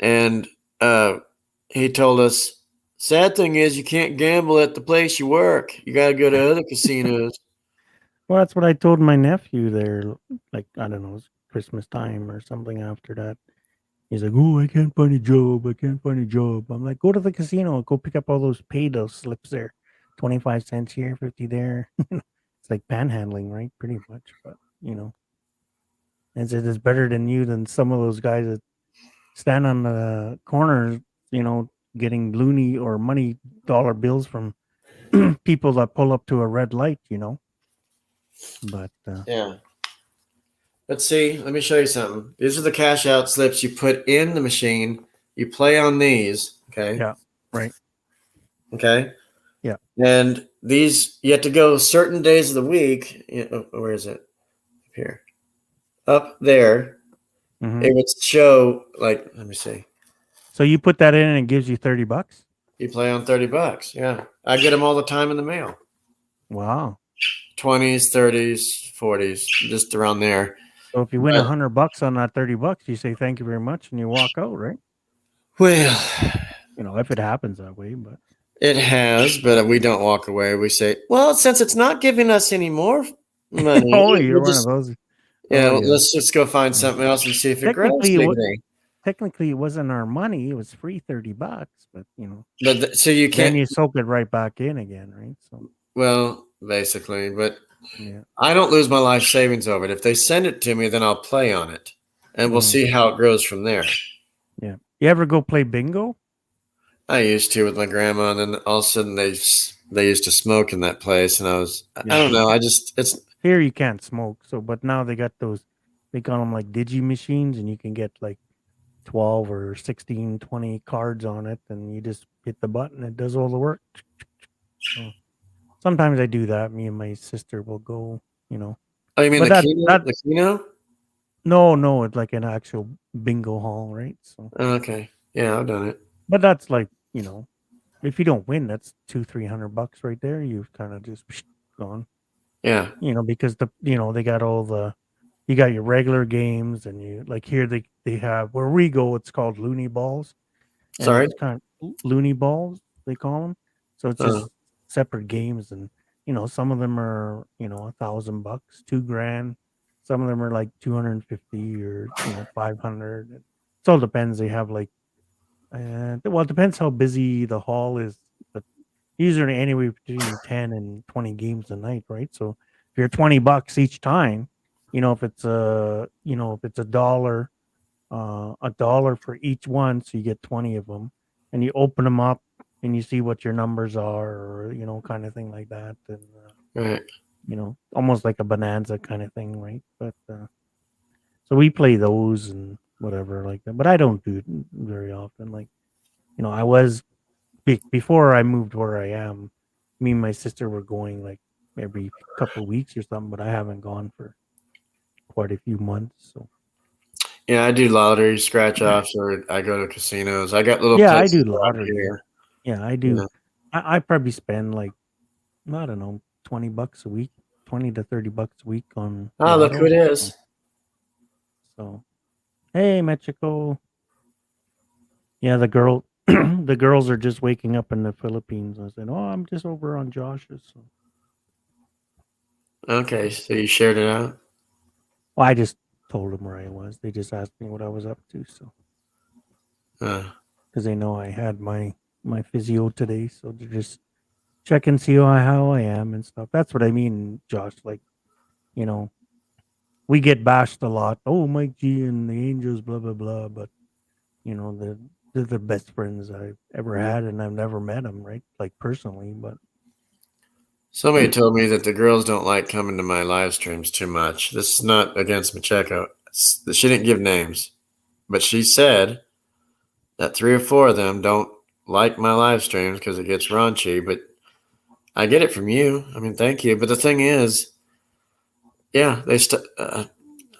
And he told us, sad thing is you can't gamble at the place you work. You got to go to other casinos. Well, that's what I told my nephew there. Like I don't know, it was Christmas time or something after that. He's like, "Oh, I can't find a job. I can't find a job." I'm like, "Go to the casino. Go pick up all those those slips there. 25 cents here, 50 there." It's like panhandling, right? Pretty much, but and it is better than you than some of those guys that stand on the corners, getting loony or money dollar bills from people that pull up to a red light, But Yeah. Let's see. Let me show you something. These are the cash out slips you put in the machine. You play on these. Okay. Yeah. Right. Okay. Yeah. And these, you have to go certain days of the week. Where is it? Here. Up there. Mhm. It would show, like, let me see. So you put that in and it gives you $30. You play on $30. Yeah. I get them all the time in the mail. Wow. 20s, 30s, 40s, just around there. So if you win But- $100 on that $30, you say thank you very much and you walk out, right? Well, If it happens that way, but it has, but we don't walk away. We say, well, since it's not giving us any more money, oh, we'll you're just- one of those. yeah, Oh, yeah. let's just go find something else and see if it grows. Technically, Maybe. Technically, it wasn't our money; it was free $30, but But so you then can't. you soak it right back in again, right? So Well, basically, but yeah, I don't lose my life savings over it. If they send it to me, then I'll play on it, and we'll Mhm. see how it grows from there. yeah. You ever go play bingo? I used to with my grandma, and then all of a sudden they used to smoke in that place, and I Yeah. don't know. It's Here you can't smoke, but now they got those. They call them like digi machines, and you can get like 12 or 16, 20 cards on it, and you just hit the button. It does all the work. So sometimes I do that. Me and my sister will go. Oh, you mean But the that- Keno? that- The Keno? No, it's like an actual bingo hall, right? So, Oh, okay. Yeah, I've done it. but that's like if you don't win, that's $200-300 right there. You've kind of just gone. Yeah. Because they got you got your regular games, and you like here they have where we go. It's called Looney Balls. And Sorry? it's kind of Looney Balls they call them. So it's just separate games, and some of them are $1,000, $2,000. Some of them are like 250 or 500. It all depends. They have like, well, it depends how busy the hall is, but usually anywhere between 10 and 20 games a night, right? So if you're $20 each time, if it's a dollar, $1 for each one, so you get 20 of them, and you open them up, and you see what your numbers are, or kind of thing like that, and Right. almost like a bonanza kind of thing, right? But so we play those and whatever like that, but I don't do it very often. Like, I was before I moved where I am. Me and my sister were going like every couple of weeks or something, but I haven't gone for quite a few months. So Yeah, I do lottery scratch offs, or I go to casinos. I got little yeah, I places do around lottery. here. Yeah, I You do. know. I probably spend like, I don't know, $20 a week, 20 to $30 a week on Oh, look who it lotto. is. So hey, Mexico. Yeah, the girls are just waking up in the Philippines. I said, "Oh, I'm just over on Josh's." So, Okay, so you shared it out. well, I just told them where I was. They just asked me what I was up to, so Uh, because they know I had my physio today, so they're just checking see how I am and stuff. That's what I mean, Josh. Like, you know, we get bashed a lot. Oh, Mike G and the Angels, blah blah blah. But they're the best friends I've ever had, and I've never met them, right? Like personally, but Somebody told me that the girls don't like coming to my live streams too much. This is not against Macheco. She didn't give names, but she said that 3 or 4 of them don't like my live streams because it gets raunchy. But I get it from you. I mean, thank you. But the thing is, yeah,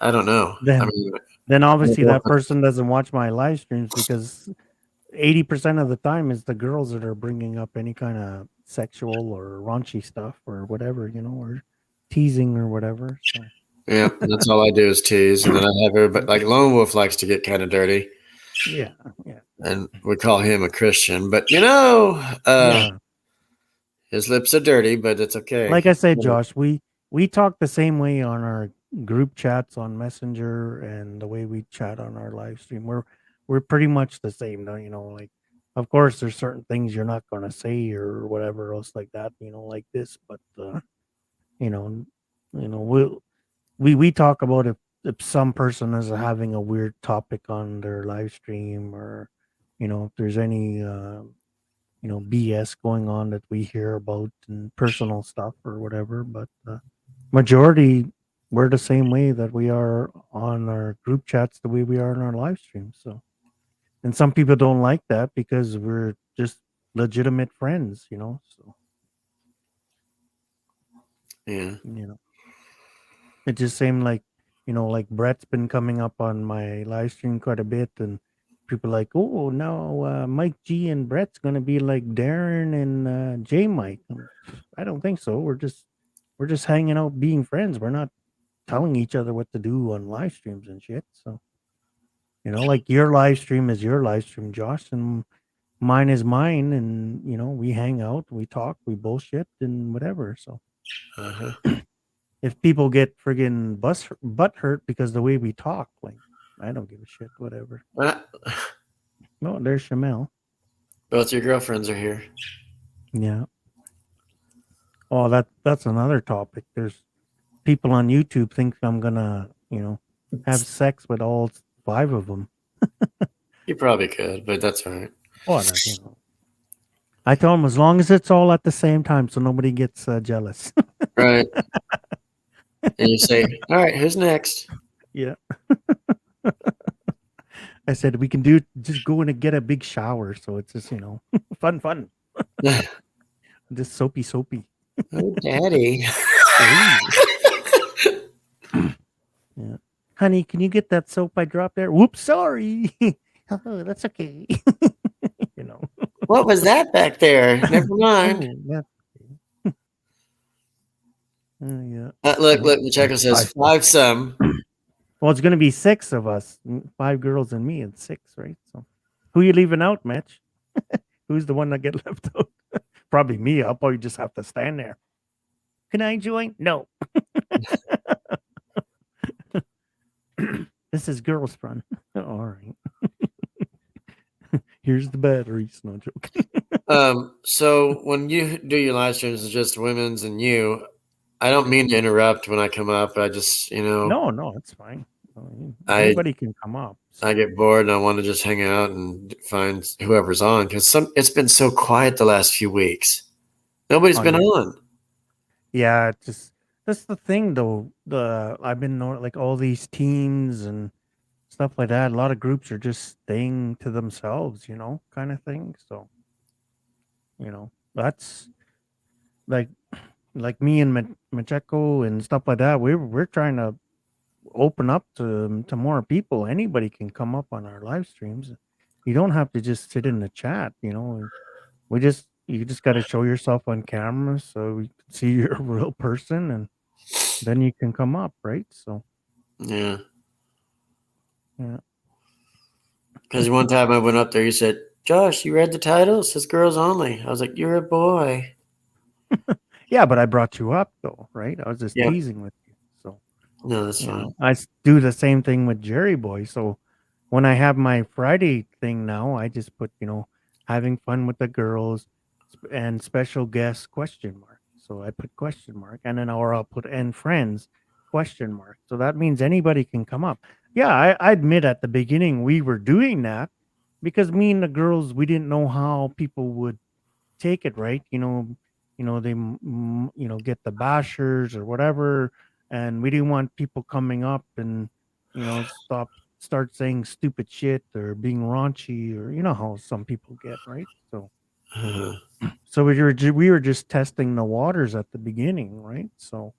I don't know. I then mean, then obviously that person doesn't watch my live streams because 80% of the time it's the girls that are bringing up any kind of sexual or raunchy stuff or whatever, or teasing or whatever. So yeah, that's all I do is tease, and then I have everybody like Lone Wolf likes to get kind of dirty, yeah, and we call him a Christian. But yeah. his lips are dirty, but it's okay. Like I said, Josh, we talk the same way on our group chats on Messenger and the way we chat on our live stream. We're pretty much the same, though. Like, of course, there's certain things you're not going to say or whatever else like that. Like this, but you know, we talk about if some person is having a weird topic on their live stream, or if there's any BS going on that we hear about and personal stuff or whatever. But majority, we're the same way that we are on our group chats, the way we are on our live streams. So, and some people don't like that because we're just legitimate friends. So Yeah. it just seemed like like Brett's been coming up on my live stream quite a bit, and people like, oh, now Mike G and Brett's gonna be like Darren and J Mike. I don't think so. We're just hanging out, being friends. We're not telling each other what to do on live streams and shit. So like your live stream is your live stream, Josh, and mine is mine, and we hang out, we talk, we bullshit, and whatever. So Uh-huh. if people get friggin' butt hurt because the way we talk, like, I don't give a shit, whatever. No, there's Shamel. Both your girlfriends are here. Yeah. Oh, that's another topic. There's people on YouTube think I'm gonna, have sex with all 5 of them. You probably could, but that's all right. Oh, I tell them as long as it's all at the same time, so nobody gets jealous. Right. And you say, all right, who's next? Yeah. I said we can just go in and get a big shower, so it's just fun, just soapy. Oh, Daddy. Yeah. Honey, can you get that soap I dropped there? Whoops, sorry. Oh, that's okay. What was that back there? Never mind. Yeah. Look, Macheco says 5 some. Well, it's going to be 6 of us, 5 girls and me, and 6, right? So, who you leaving out, Mitch? Who's the one that get left out? Probably me. I'll probably just have to stand there. Can I join? No. This is girls' fun. All right. Here's the batteries. No joke. So when you do your live streams, it's just women's and you. I don't mean to interrupt when I come up. I just, No, it's fine. So I anybody can come up. I get bored and I want to just hang out and find whoever's on because it's been so quiet the last few weeks. Nobody's Oh, been yeah. on. Yeah, it's just that's the thing though. I've been like all these teams and stuff like that. A lot of groups are just staying to themselves, kind of thing. So, that's like me and Macheco and stuff like that. We're trying to open up to more people. Anybody can come up on our live streams. You don't have to just sit in the chat, you just got to show yourself on camera so we can see you're a real person, and then you can come up, right? So Yeah. yeah. Because one time I went up there, he said, "Josh, you read the title? It says girls only." I was like, "You're a boy." Yeah, but I brought you up though, right? I was just Yeah. teasing with you. So, No, that's fine. I do the same thing with Jerry Boy. So when I have my Friday thing now, I just put, having fun with the girls and special guest question mark. So I put question mark, and then or I'll put and friends question mark. So that means anybody can come up. Yeah, I admit at the beginning we were doing that because me and the girls, we didn't know how people would take it, right? They get the bashers or whatever, and we didn't want people coming up and start saying stupid shit or being raunchy, or how some people get, right? So Uh, we were just testing the waters at the beginning, right? So,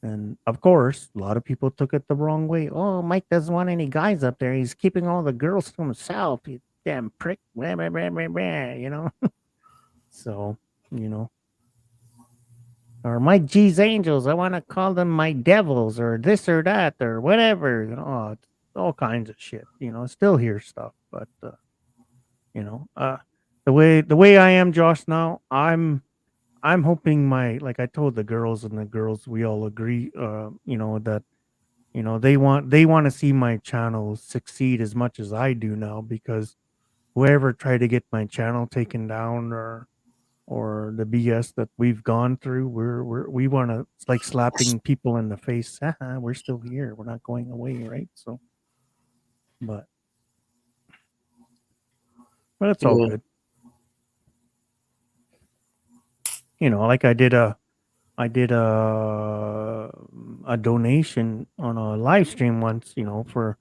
and of course a lot of people took it the wrong way. Oh, Mike doesn't want any guys up there, he's keeping all the girls to himself, you damn prick, blah, blah, blah, blah, blah. So, you know, or my G's Angels, I want to call them my devils or this or that or whatever. It's all kinds of shit. Still hear stuff, but you know, uh, the way I am, Josh. Now, I'm hoping like I told the girls, and the girls we all agree. That they want to see my channel succeed as much as I do now, because whoever tried to get my channel taken down or the BS that we've gone through, we want to, it's like slapping people in the face. Haha, we're still here. We're not going away, right? So, but it's all Yeah. good. Like I did a donation on a live stream once, for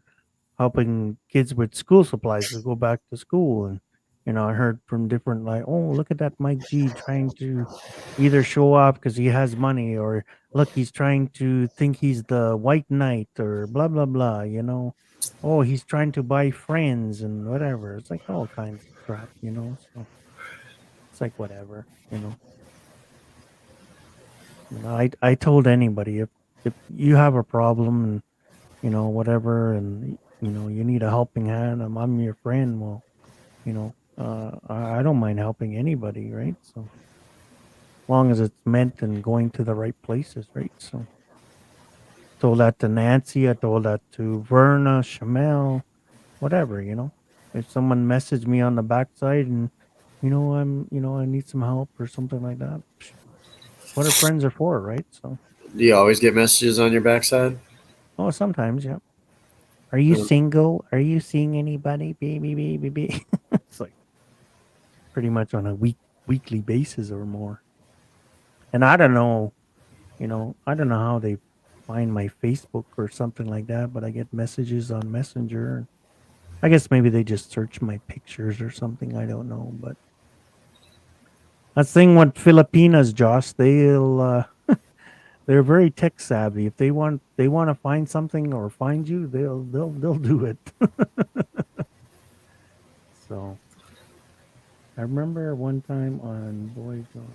helping kids with school supplies to go back to school. And I heard from different, like, oh, look at that Mike G trying to either show off because he has money, or look, he's trying to think he's the white knight, or blah blah blah. Oh, he's trying to buy friends and whatever. It's like all kinds of crap. So it's like whatever. I told anybody, if you have a problem and whatever, and you need a helping hand, I'm your friend. Well, I don't mind helping anybody, right? So as long as it's meant and going to the right places, right? So told that to Nancy, I told that to Verna, Shamel, whatever. If someone messaged me on the backside and I need some help or something like that, what our friends are for, right? So Do you always get messages on your backside? sometimes, yeah. Are you Yeah. single? Are you seeing anybody? Baby. It's like pretty much on a weekly basis or more. And I don't know, I don't know how they find my Facebook or something like that, but I get messages on Messenger. I guess maybe they just search my pictures or something. I don't know, but that's the thing with Filipinas, Josh. They're very tech savvy. If they want to find something or find you, they'll do it. So I remember one time on Boys on.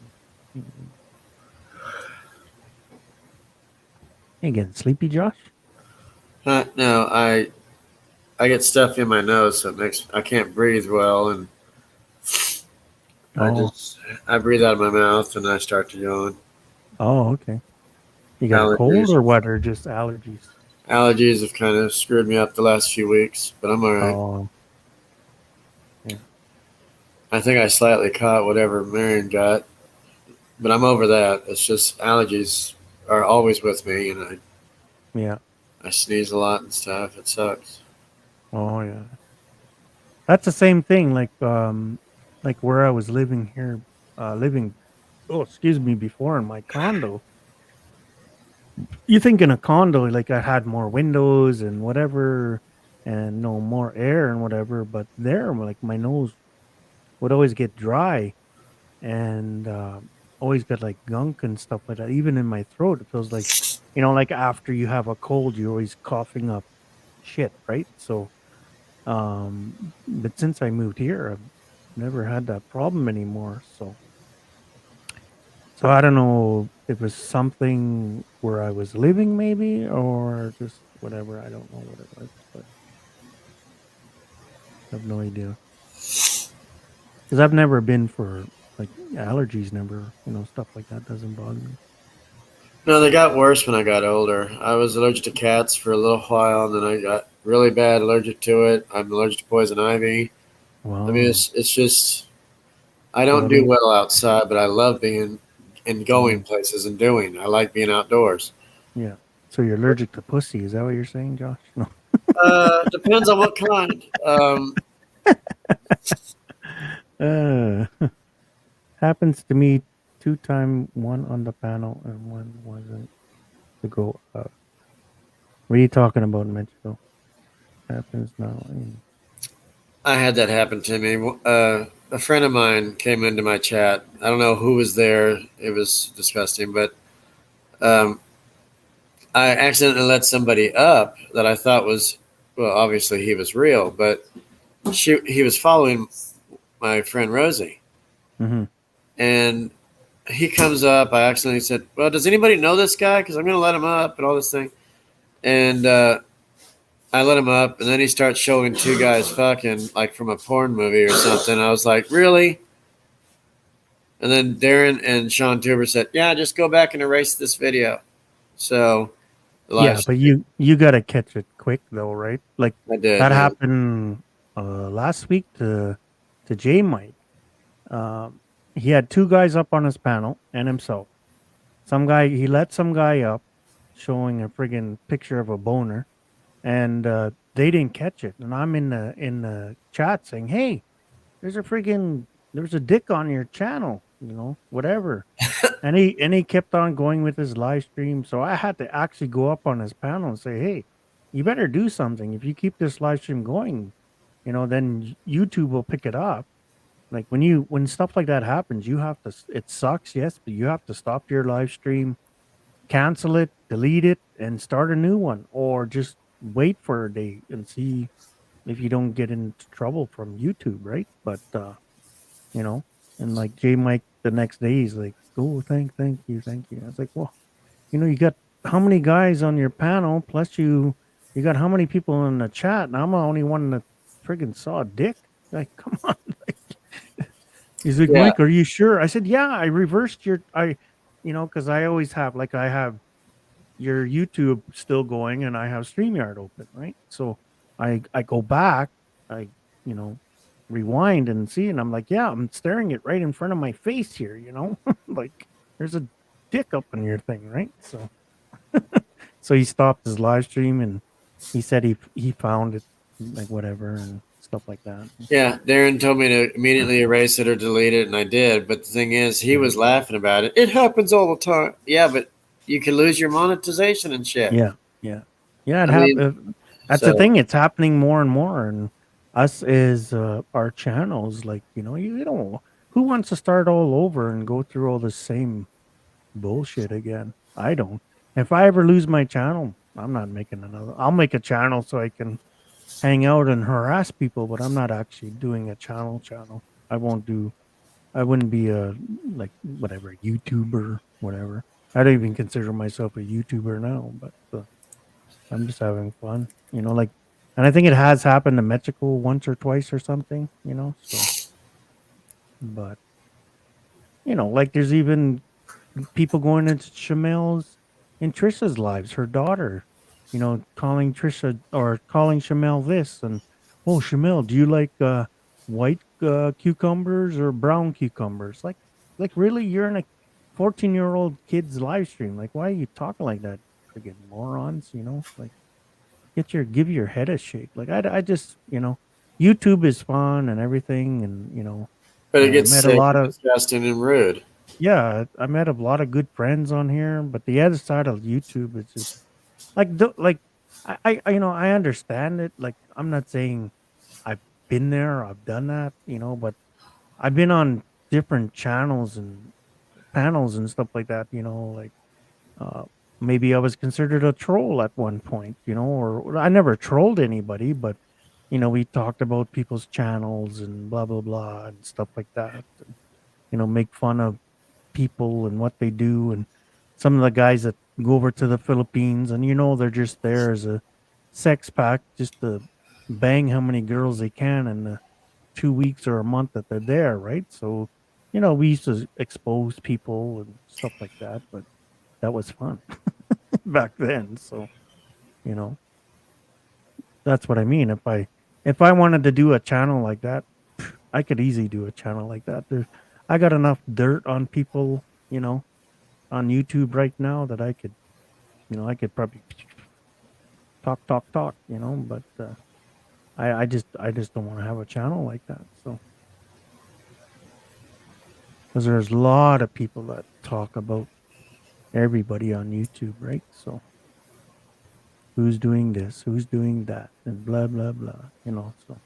Hey, getting sleepy, Josh? No, I get stuff in my nose, so I can't breathe well, and Oh, I breathe out of my mouth and I start to yawn. okay. You got a cold Allergies. or what, or just allergies? Allergies have kind of screwed me up the last few weeks, but I'm all right. Oh, I think I slightly caught whatever Marion got, but I'm over that. It's just allergies are always with me, and yeah. I sneeze a lot and stuff. It sucks. Oh yeah. That's the same thing. Like where I was living here, living. Oh, excuse me. Before in my condo, you think in a condo like I had more windows and whatever, and no more air and whatever. But there, like my nose would always get dry and always get like gunk and stuff like that. Even in my throat, it feels like, like after you have a cold, you're always coughing up shit, right? So, but since I moved here, I've never had that problem anymore. So I don't know if it was something where I was living, maybe, or just whatever. I don't know what it was, but I have no idea. Because I've never been for like allergies, never, stuff like that doesn't bother me. No, they got worse when I got older. I was allergic to cats for a little while, and then I got really bad allergic to it. I'm allergic to poison ivy. Wow. I mean, it's just I don't I do mean, well outside, but I love being and going places and doing. I like being outdoors. yeah. So you're allergic to pussy? Is that what you're saying, Josh? No. Depends on what kind. Happens to me 2 times, one on the panel and one wasn't to go up. What are you talking about, Mexico? Happens now. I had that happen to me. A friend of mine came into my chat. I don't know who was there. It was disgusting, but I accidentally let somebody up that I thought was, well, obviously he was real, but he was following my friend Rosie. Mm-hmm. And he comes up. I accidentally said, well, does anybody know this guy? Because I'm going to let him up and all this thing. And I let him up, and then he starts showing two guys fucking like from a porn movie or something. I was like, really? And then Darren and Sean Tuber said, yeah, just go back and erase this video. So, Yeah, but you got to catch it quick though, right? Like I did. that happened last week to J Mike. He had two guys up on his panel and himself. He let some guy up showing a friggin' picture of a boner, and they didn't catch it. And I'm in the chat saying, "Hey, there's a dick on your channel, whatever." and he kept on going with his live stream. So I had to actually go up on his panel and say, "Hey, you better do something. If you keep this live stream going, then YouTube will pick it up." Like when stuff like that happens, you have to. It sucks, yes, but you have to stop your live stream, cancel it, delete it, and start a new one, or just wait for a day and see if you don't get into trouble from YouTube, right? But and like J Mike the next day, he's like, "Oh, thank you." I was like, "Well, you got how many guys on your panel? Plus you got how many people in the chat? And I'm the only one that friggin' saw a dick. Like, come on." He's like, Yeah. "Mike, are you sure?" I said, "Yeah, I reversed because I always have, like, I have your YouTube still going and I have StreamYard open, right? So I go back, I, rewind and see, and I'm like, yeah, I'm staring it right in front of my face here, like there's a dick up in your thing, right?" So, so he stopped his live stream and he said he found it, like whatever, and stuff like that. Yeah, Darren told me to immediately erase it or delete it, and I did. But the thing is, he was laughing about it. It happens all the time. Yeah, but you can lose your monetization and shit. Yeah. It happens. That's the thing. It's happening more and more, and us is our channels. Like you don't. Who wants to start all over and go through all the same bullshit again? I don't. If I ever lose my channel, I'm not making another. I'll make a channel so I can hang out and harass people, but I'm not actually doing a channel. I won't do. I wouldn't be a like whatever YouTuber, whatever. I don't even consider myself a YouTuber now, but I'm just having fun, like, and I think it has happened to Mexico once or twice or something, so, but, like there's even people going into Shamel's and Trisha's lives, her daughter, calling Trisha or calling Shamel this, and, "Oh, Shamel, do you like white cucumbers or brown cucumbers?" Like really, you're in a 14-year-old kid's live stream. Like, why are you talking like that? Friggin' morons, like, give your head a shake. Like I just, YouTube is fun and everything, and But it and I gets met a sick lot and of disgusting and rude. yeah, I met a lot of good friends on here, but the other side of YouTube is just like I understand it. Like I'm not saying I've been there, I've done that, but I've been on different channels and panels and stuff like that, like uh maybe I was considered a troll at one point, or I never trolled anybody, but we talked about people's channels and blah blah blah and stuff like that. And, make fun of people and what they do, and some of the guys that go over to the Philippines and they're just there as a sex pack just to bang how many girls they can in the 2 weeks or a month that they're there, right? So, we used to expose people and stuff like that, but that was fun back then. So, you know, that's what I mean. If I wanted to do a channel like that, I could easily do a channel like that. I got enough dirt on people, on YouTube right now that I could probably talk, but I just don't want to have a channel like that. So, because there's a lot of people that talk about everybody on YouTube, right? So, who's doing this, who's doing that, and blah blah blah, So,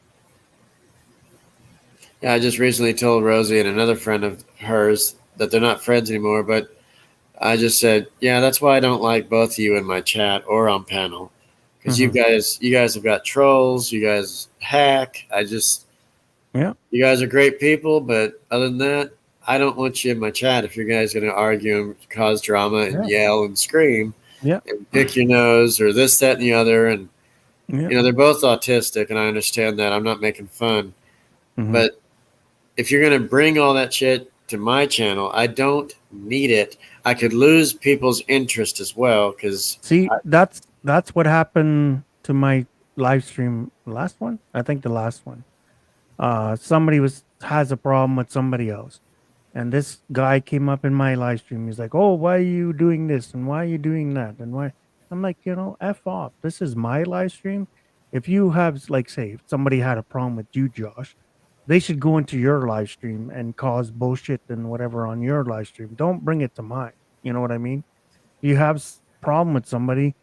Yeah, I just recently told Rosie and another friend of hers that they're not friends anymore, but I just said, yeah, that's why I don't like both of you in my chat or on panel. Because Mhm. you guys have got trolls, you guys hack. Yeah, You guys are great people, but other than that, I don't want you in my chat if you guys going to argue and cause drama and yeah, yell and scream yeah, and pick your nose or this, that, and the other. And yeah. they're both autistic, and I understand that. I'm not making fun, Mhm. but if you're going to bring all that shit to my channel, I don't need it. I could lose people's interest as well because See, that's what happened to my live stream last one. I think the last one. Somebody has a problem with somebody else. And this guy came up in my live stream. He's like, "Oh, why are you doing this? And why are you doing that? And why?" I'm like, F off. This is my live stream. If you have, like, say, if somebody had a problem with you, Josh, they should go into your live stream and cause bullshit and whatever on your live stream. Don't bring it to mine. You know what I mean? You have problem with somebody,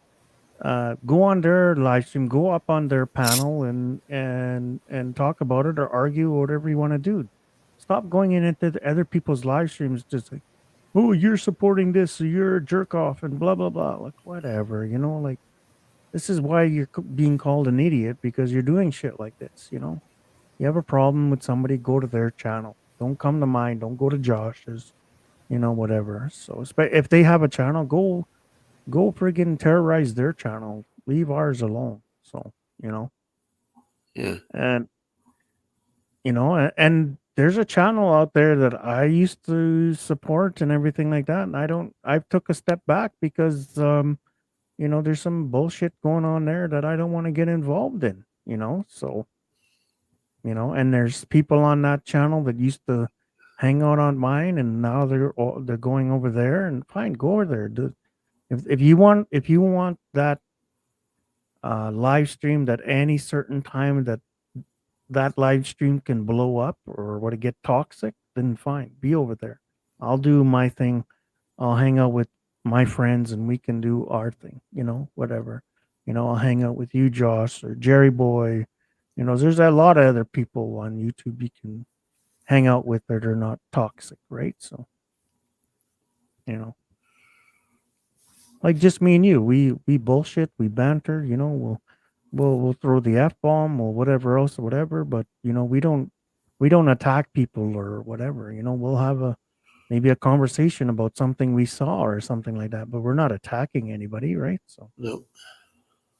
go on their live stream, go up on their panel and talk about it or argue or whatever you want to do. Stop going in into the other people's live streams just like, oh, you're supporting this, so you're a jerk off and blah blah blah. Like whatever, like this is why you're being called an idiot because you're doing shit like this. You have a problem with somebody, go to their channel. Don't come to mine. Don't go to Josh's. Whatever. So if they have a channel, go friggin' terrorize their channel. Leave ours alone. So, yeah, and and there's a channel out there that I used to support and everything like that. And I took a step back because there's some bullshit going on there that I don't want to get involved in. So, and there's people on that channel that used to hang out on mine and now they're going over there, and fine, go over there. If you want that live stream at any certain time that live stream can blow up or what to get toxic, then fine, be over there. I'll do my thing. I'll hang out with my friends and we can do our thing, whatever. I'll hang out with you, Josh, or Jerry Boy. There's a lot of other people on YouTube you can hang out with that are not toxic, right? So, you know, like just me and you, we bullshit, we banter, we'll throw the F bomb or whatever else or whatever, but we don't attack people or whatever. We'll have maybe a conversation about something we saw or something like that, but we're not attacking anybody, right? So no,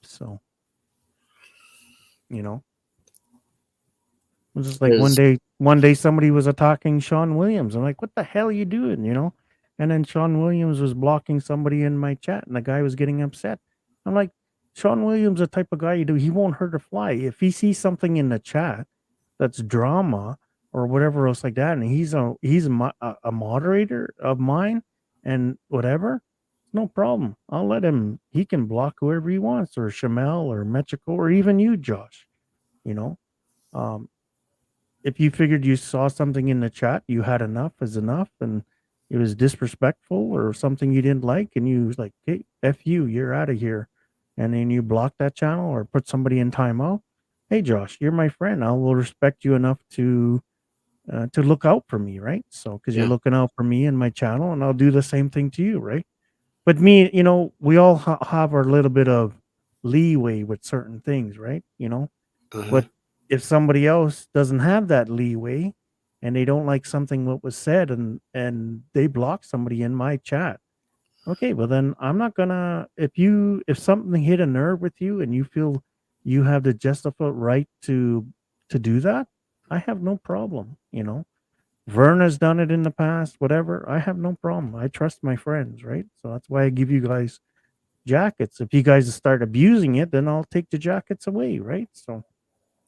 so you know, it was just like there's one day somebody was attacking Sean Williams. I'm like, what the hell are you doing? And then Sean Williams was blocking somebody in my chat and the guy was getting upset. I'm like, Sean Williams, the type of guy he won't hurt a fly. If he sees something in the chat that's drama or whatever else like that, and he's a moderator of mine and whatever, No problem. I'll let him. He can block whoever he wants, or Shamel, or Metrico, or even you, Josh. You know, um, if you figured you saw something in the chat, you had enough is enough, and it was disrespectful or something you didn't like, and you was like, "Hey, f you, you're out of here," and then you block that channel or put somebody in timeout. Hey, Josh, you're my friend. I will respect you enough to look out for me, right? So, because you're Yeah. looking out for me and my channel, and I'll do the same thing to you, right? But me, we all have our little bit of leeway with certain things, right? Uh-huh. But if somebody else doesn't have that leeway and they don't like something what was said, and they block somebody in my chat, okay, well then I'm not gonna. If something hit a nerve with you and you feel you have the justified right to do that, I have no problem. Vern has done it in the past, whatever. I have no problem. I trust my friends, right? So that's why I give you guys jackets. If you guys start abusing it, then I'll take the jackets away, right? So,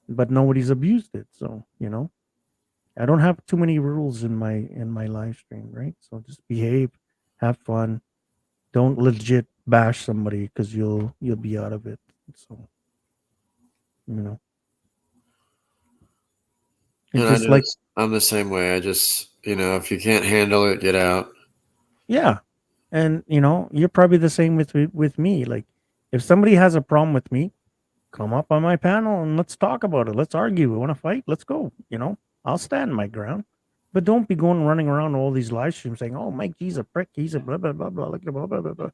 but nobody's abused it, so I don't have too many rules in my live stream, right? So just behave, have fun. Don't legit bash somebody because you'll be out of it. So, you know, it's And I just know like, I'm the same way. I just, if you can't handle it, get out. yeah. And you're probably the same with me. Like, if somebody has a problem with me, come up on my panel and let's talk about it. Let's argue. We want to fight? Let's go. I'll stand my ground. But don't be going running around all these live streams saying, "Oh, Mike G's a prick. He's a blah blah blah blah blah blah blah blah."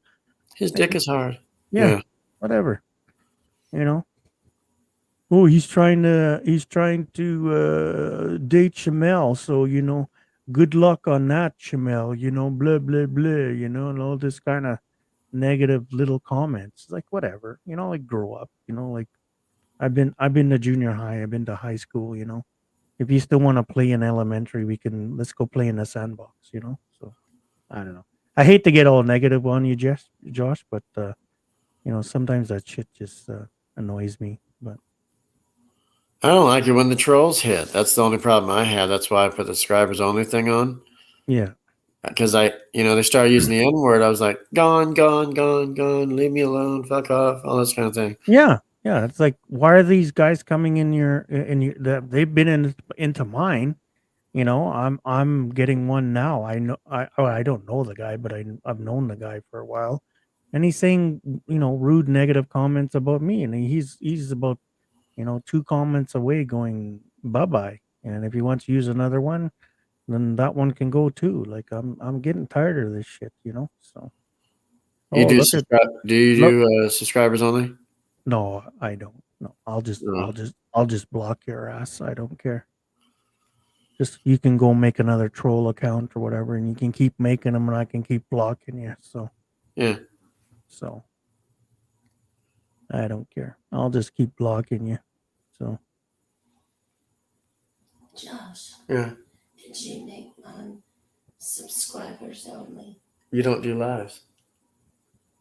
His dick is hard. Yeah, Yeah. whatever. You know. Oh, he's trying to date Shamel. So good luck on that, Shamel. Blah blah blah. And all this kind of negative little comments. Like whatever. Like grow up. Like I've been to junior high. I've been to high school. If you still want to play in elementary, let's go play in the sandbox. So I don't know. I hate to get all negative on you, Josh, but sometimes that shit just annoys me. But I don't like it when the trolls hit. That's the only problem I have. That's why I put the subscribers only thing on. yeah, Because they started using the N word. I was like, gone, gone, gone, gone. Leave me alone. Fuck off. All this kind of thing. yeah. It's like, why are these guys coming they've been into mine. I'm getting one now. I know I don't know the guy, but I've known the guy for a while, and he's saying rude negative comments about me, and he's about 2 comments away going bye bye. And if he wants to use another one, then that one can go too. Like I'm getting tired of this shit. So You oh do look at subscribe? Do you look. do subscribers only? No, I don't. No, I'll just No. I'll just block your ass. I don't care. Just you can go make another troll account or whatever, and you can keep making them, and I can keep blocking you. Yeah. So I don't care. I'll just keep blocking you. So Josh, Yeah. did you make mine subscribers only? You don't do lives.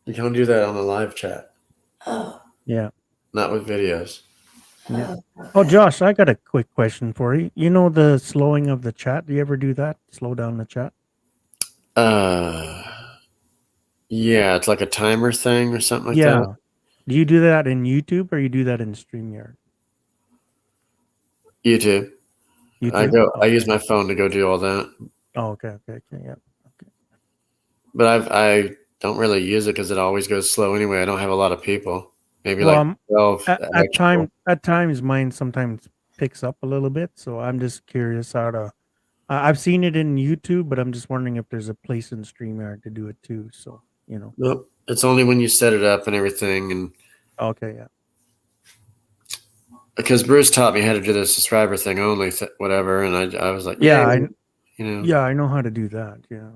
You don't do that on the live chat. Oh, yeah. Not with videos. Yeah. okay. Oh, Josh, I got a quick question for you. You know the slowing of the chat? Do you ever do that? Slow down the chat? Yeah, it's like a timer thing or something like Yeah. that. Do you do that in YouTube or you do that in StreamYard? YouTube. YouTube? I use Okay. my phone to go do all that. Oh, okay. Yeah. But I don't really use it because it always goes slow anyway. I don't have a lot of people. Maybe Well, like 12 actual. at times mine sometimes picks up a little bit, so I'm just curious how to. I've seen it in YouTube, but I'm just wondering if there's a place in StreamYard to do it too. So Nope. It's only when you set it up and everything. And Okay, yeah. because Bruce taught me how to do the subscriber thing only, whatever. And I was like, Yeah, yeah. I know how to do that. Yeah,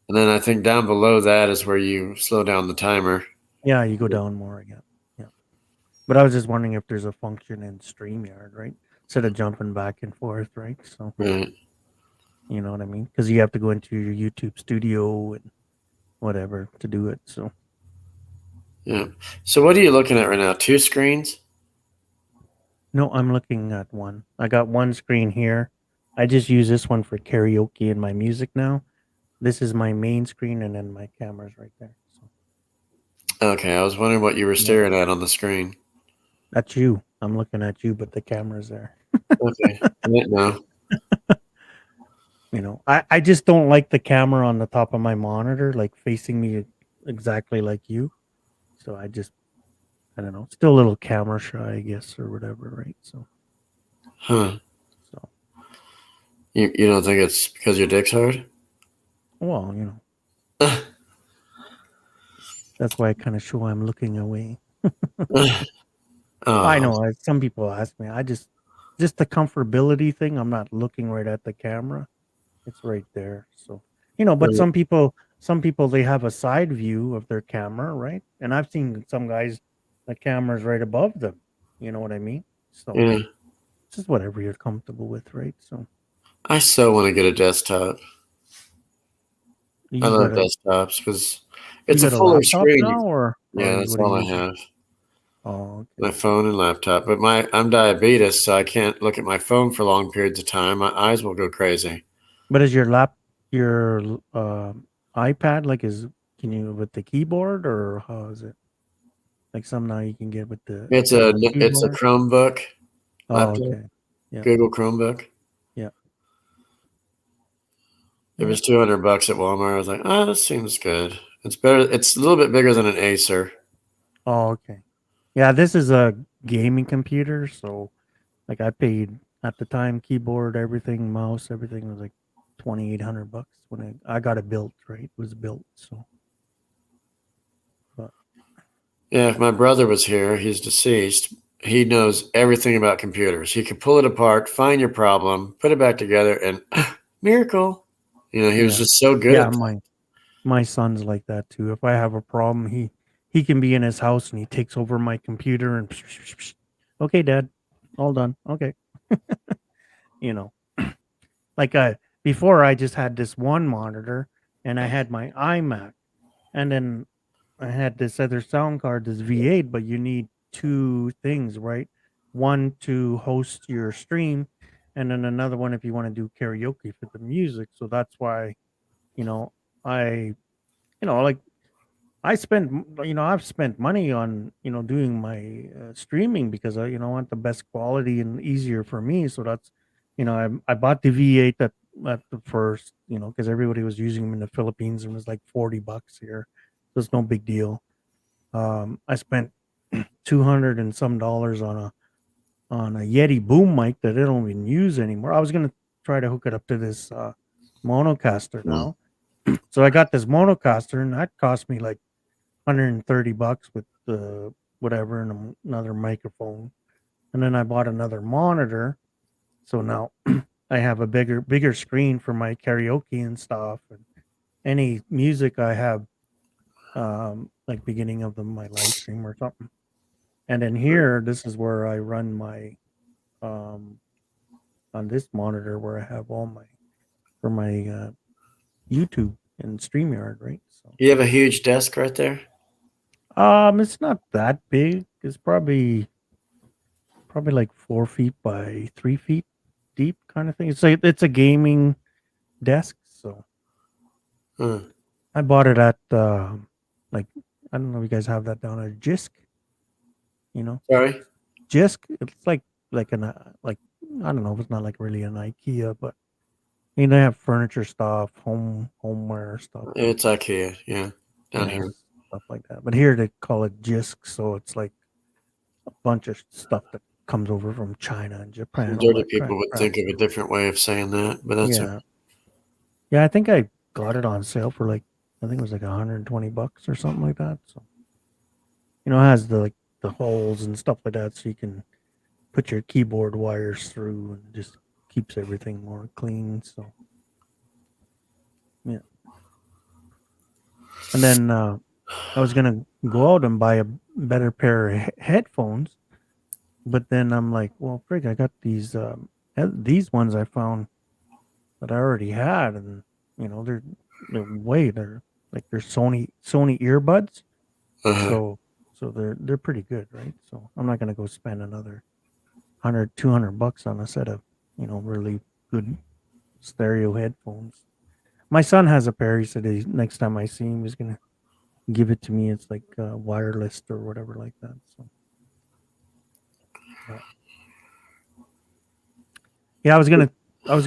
And then I think down below that is where you slow down the timer. yeah, you go down more again. Yeah, but I was just wondering if there's a function in StreamYard, right? Instead of jumping back and forth, right? So Right. you know what I mean? Because you have to go into your YouTube studio and whatever to do it. So Yeah. So what are you looking at right now? 2 screens? no, I'm looking at one. I got one screen here. I just use this one for karaoke and my music now. This is my main screen, and then my camera's right there. So Okay, I was wondering what you were staring at on the screen. That's you. I'm looking at you, but the camera's there. Okay, no. You know, I just don't like the camera on the top of my monitor, like facing me exactly like you. So I don't know, still a little camera shy, I guess, or whatever, right? So, Huh? so You don't think it's because your dick's hard? well, that's why I kind of show I'm looking away. I Oh, know. Some people ask me. Just the comfortability thing. I'm not looking right at the camera. It's right there. So, but some people, they have a side view of their camera, right? And I've seen some guys, the camera's right above them. You know what I mean? So yeah. it's just whatever you're comfortable with, right? So I so want to get a desktop. I you love got a desktops because you it's a got a fuller laptop screen. now, or Yeah, that's what are all you I using? have. Oh, okay. My phone and laptop. But I'm diabetes, so I can't look at my phone for long periods of time. My eyes will go crazy. But is your iPad can you with the keyboard, or how is it? Like some now you can get with the It's a keyboard. Chromebook Oh, laptop, okay. Yeah. Google Chromebook. Yeah. It was $200 at Walmart. I was like, oh, that seems good. It's better. It's a little bit bigger than an Acer. Oh, okay. Yeah, this is a gaming computer, so like I paid at the time keyboard, everything, mouse, everything was like $2,800 when I got it built. Right, it was built. So, but Yeah, if my brother was here, he's deceased. He knows everything about computers. He could pull it apart, find your problem, put it back together, and miracle. He was yeah, just so good yeah, at that. my son's like that too. If I have a problem, he can be in his house and he takes over my computer and okay, Dad, all done. Okay, you know. Like before I just had this one monitor and I had my iMac, and then I had this other sound card, this V8, but you need two things, right? One to host your stream, and then another one if you want to do karaoke for the music. So that's why, you know, I like I've spent money on, doing my streaming because I want the best quality and easier for me. So that's, I bought the V8 at the first, because everybody was using them in the Philippines and it was like $40 here. So it's no big deal. I spent 200 and some dollars on a Yeti boom mic that I don't even use anymore. I was gonna try to hook it up to this Monocaster now. So I got this Monocaster and that cost me like $130 with the whatever and another microphone. And then I bought another monitor. So now I have a bigger screen for my karaoke and stuff, and any music I have like beginning of my live stream or something. And then here, this is where I run my on this monitor where I have all my YouTube and StreamYard, right? So You have a huge desk right there. it's not that big. It's probably like 4 feet by 3 feet deep, kind of thing. It's a gaming desk. So Huh. I bought it at like I don't know if you guys have that down at Jisk. Sorry. Jisk. It's like an like I don't know if it's not like really an IKEA, but they have furniture stuff, homeware stuff. It's IKEA. Yeah, down Yeah, here. stuff like that. But here they call it Jisk, so it's like a bunch of stuff that comes over from China and Japan. All Dirty that people would think of a different way of saying that, but that's Yeah. Yeah, I think I got it on sale for I think it was like $120 or something like that. So, it has the holes and stuff like that, so you can put your keyboard wires through and just keeps everything more clean. So, yeah. And then I was gonna go out and buy a better pair of headphones, but then I'm like, well, frig, I got these ones I found that I already had, and they're Sony earbuds. Uh-huh. So they're pretty good, right? So I'm not gonna go spend another $100-$200 on a set of really good stereo headphones. My son has a pair. He said next time I see him, he's gonna give it to me. It's like wireless or whatever like that. So yeah, I was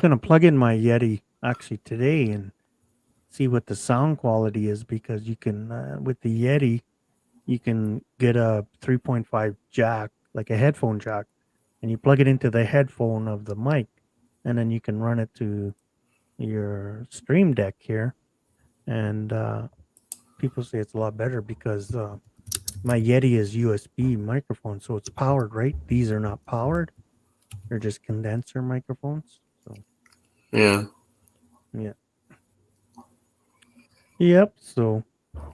gonna plug in my Yeti actually today and see what the sound quality is, because you can with the Yeti you can get a 3.5 jack, like a headphone jack, and you plug it into the headphone of the mic, and then you can run it to your Stream Deck here. And people say it's a lot better because my Yeti is USB microphone, so it's powered, right? These are not powered; they're just condenser microphones. So Yeah. yeah, yep. So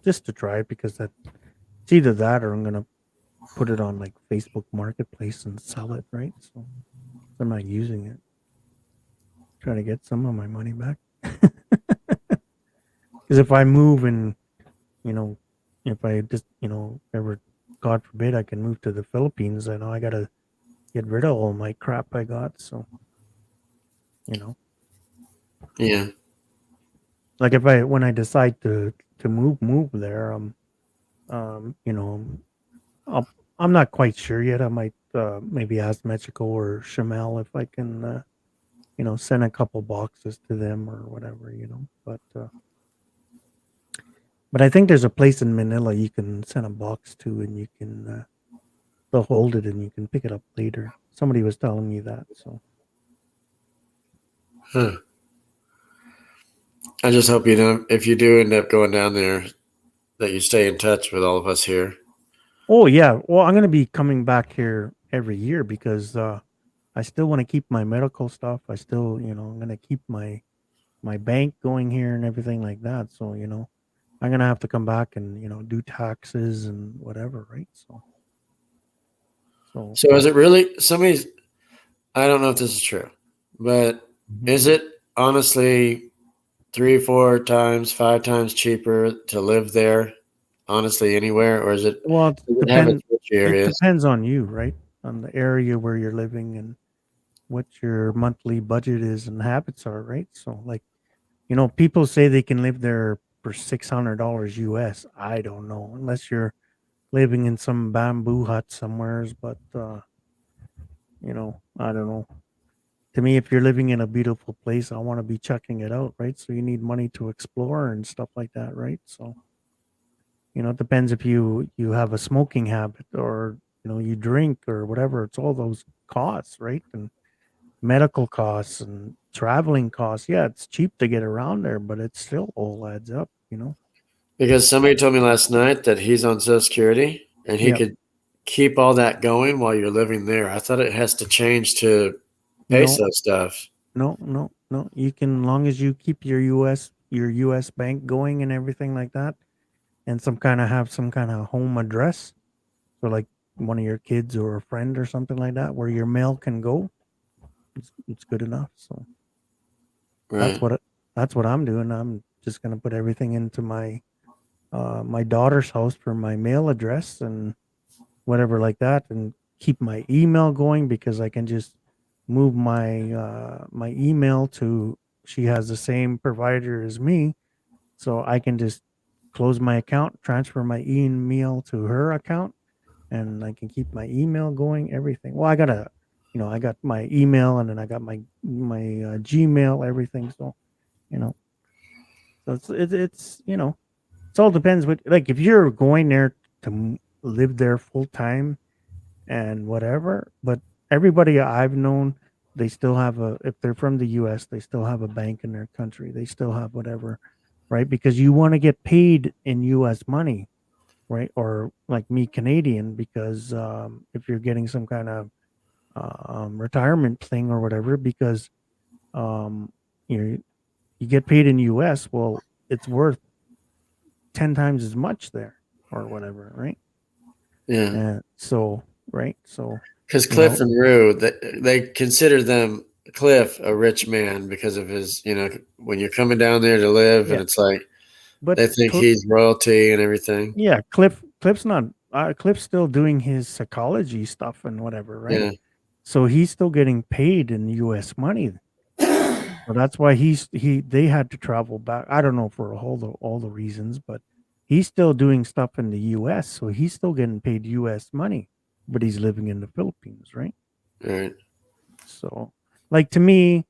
just to try it, because that it's either that or I'm gonna put it on like Facebook Marketplace and sell it, right? So I'm not using it. Trying to get some of my money back. Because if I move and, if I just, ever, God forbid, I can move to the Philippines, I know I got to get rid of all my crap I got. So, Yeah. like when I decide to move there, I'm not quite sure yet. I might maybe ask Mexico or Chamel if I can, send a couple boxes to them or whatever, but I think there's a place in Manila you can send a box to, and you can they'll hold it and you can pick it up later. Somebody was telling me that, so Huh. I just hope if you do end up going down there, that you stay in touch with all of us here. oh yeah. Well, I'm gonna be coming back here every year because I still want to keep my medical stuff. I still, I'm gonna keep my bank going here and everything like that. So, I'm gonna have to come back and do taxes and whatever, right? So So is it really somebody's? I don't know if this is true, but is it honestly 3, 4 times, 5 times cheaper to live there? Honestly, anywhere, or is it? well, Does it have its rich it areas? depends on you, right? On the area where you're living and what your monthly budget is and habits are, right? So, like, people say they can live there for $600 US. I don't know, unless you're living in some bamboo hut somewheres, but I don't know. To me, if you're living in a beautiful place, I want to be checking it out, right? So you need money to explore and stuff like that, right? So, it depends if you have a smoking habit or you drink or whatever. It's all those costs, right? And medical costs and traveling costs. Yeah, it's cheap to get around there, but it still all adds up. Because somebody told me last night that he's on Social Security and he Yeah. could keep all that going while you're living there. I thought it has to change to No, peso stuff. no. You can, long as you keep your US bank going and everything like that, and have some kind of home address, so like one of your kids or a friend or something like that, where your mail can go. It's good enough. So Right. that's what I'm doing. I'm just gonna put everything into my daughter's house for my mail address and whatever like that, and keep my email going, because I can just move my email to, she has the same provider as me, so I can just close my account, transfer my email to her account, and I can keep my email going, everything. Well, I got my email, and then I got my Gmail, everything. So, you know, so it's it all depends. What, like, if you're going there to live there full time and whatever, but everybody I've known, they still have if they're from the US, they still have a bank in their country. They still have whatever, right? Because you want to get paid in US money, right? Or like me, Canadian, because if you're getting some kind of retirement thing or whatever, because um, you get paid in US, well, it's worth 10 times as much there or whatever, right? Yeah. And so, right? So, Because Cliff and Rue, they consider Cliff a rich man because of his, when you're coming down there to live, Yeah. and it's like but they think he's royalty and everything. yeah, Cliff's not Cliff's still doing his psychology stuff and whatever, right? Yeah. So he's still getting paid in US money. So that's why they had to travel back. I don't know for all the reasons, but he's still doing stuff in the U.S., so he's still getting paid U.S. money, but he's living in the Philippines, right? Right. So, like to me,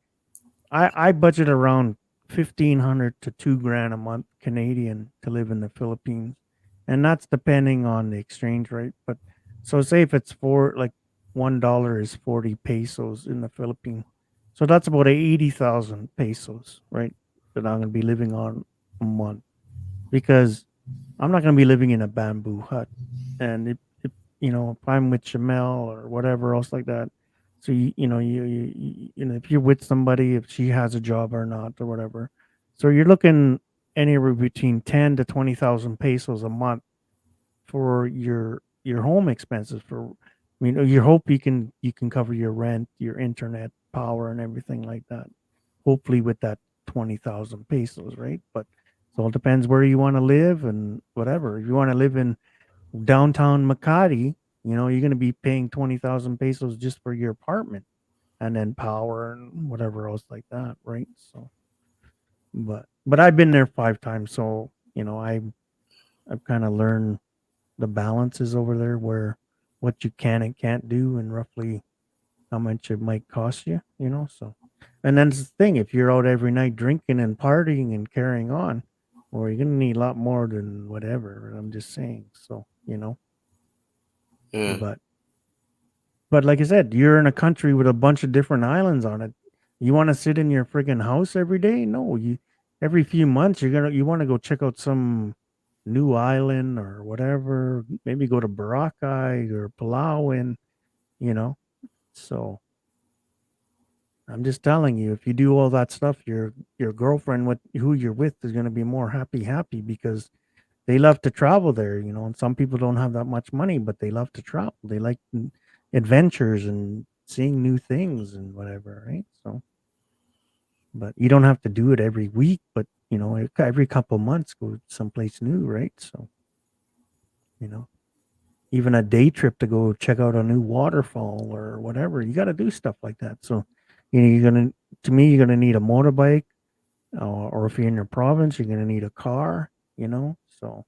I budget around 1,500 to $2,000 a month Canadian to live in the Philippines, and that's depending on the exchange rate. But so say if it's $1 is 40 pesos in the Philippines, so that's about 80,000 pesos, right? That I'm gonna be living on a month because I'm not gonna be living in a bamboo hut, and if I'm with Jamel or whatever else like that, so if you're with somebody, if she has a job or not or whatever, so you're looking anywhere between 10 to 20,000 pesos a month for your home expenses. You hope you can cover your rent, your internet, power, and everything like that. Hopefully with that 20,000 pesos, right? But so it depends where you want to live and whatever. If you want to live in downtown Makati, you're going to be paying 20,000 pesos just for your apartment and then power and whatever else like that, right? So, but I've been there 5 times, so I've kind of learned the balances over there where what you can and can't do and roughly how much it might cost you. So, and then the thing, if you're out every night drinking and partying and carrying on, well, you're going to need a lot more than whatever. I'm just saying. So, Yeah. But like I said, you're in a country with a bunch of different islands on it. You want to sit in your friggin' house every day? No, every few months you want to go check out some new island or whatever. Maybe go to Boracay or Palawan, you know. So I'm just telling you, if you do all that stuff, your girlfriend, who you're with, is going to be more happy because they love to travel there, and some people don't have that much money, but they love to travel. They like adventures and seeing new things and whatever, right? So, but you don't have to do it every week, but every couple months go someplace new, right? So, you know, even a day trip to go check out a new waterfall or whatever, you got to do stuff like that. So, you're gonna need a motorbike, or if you're in your province, you're gonna need a car, so.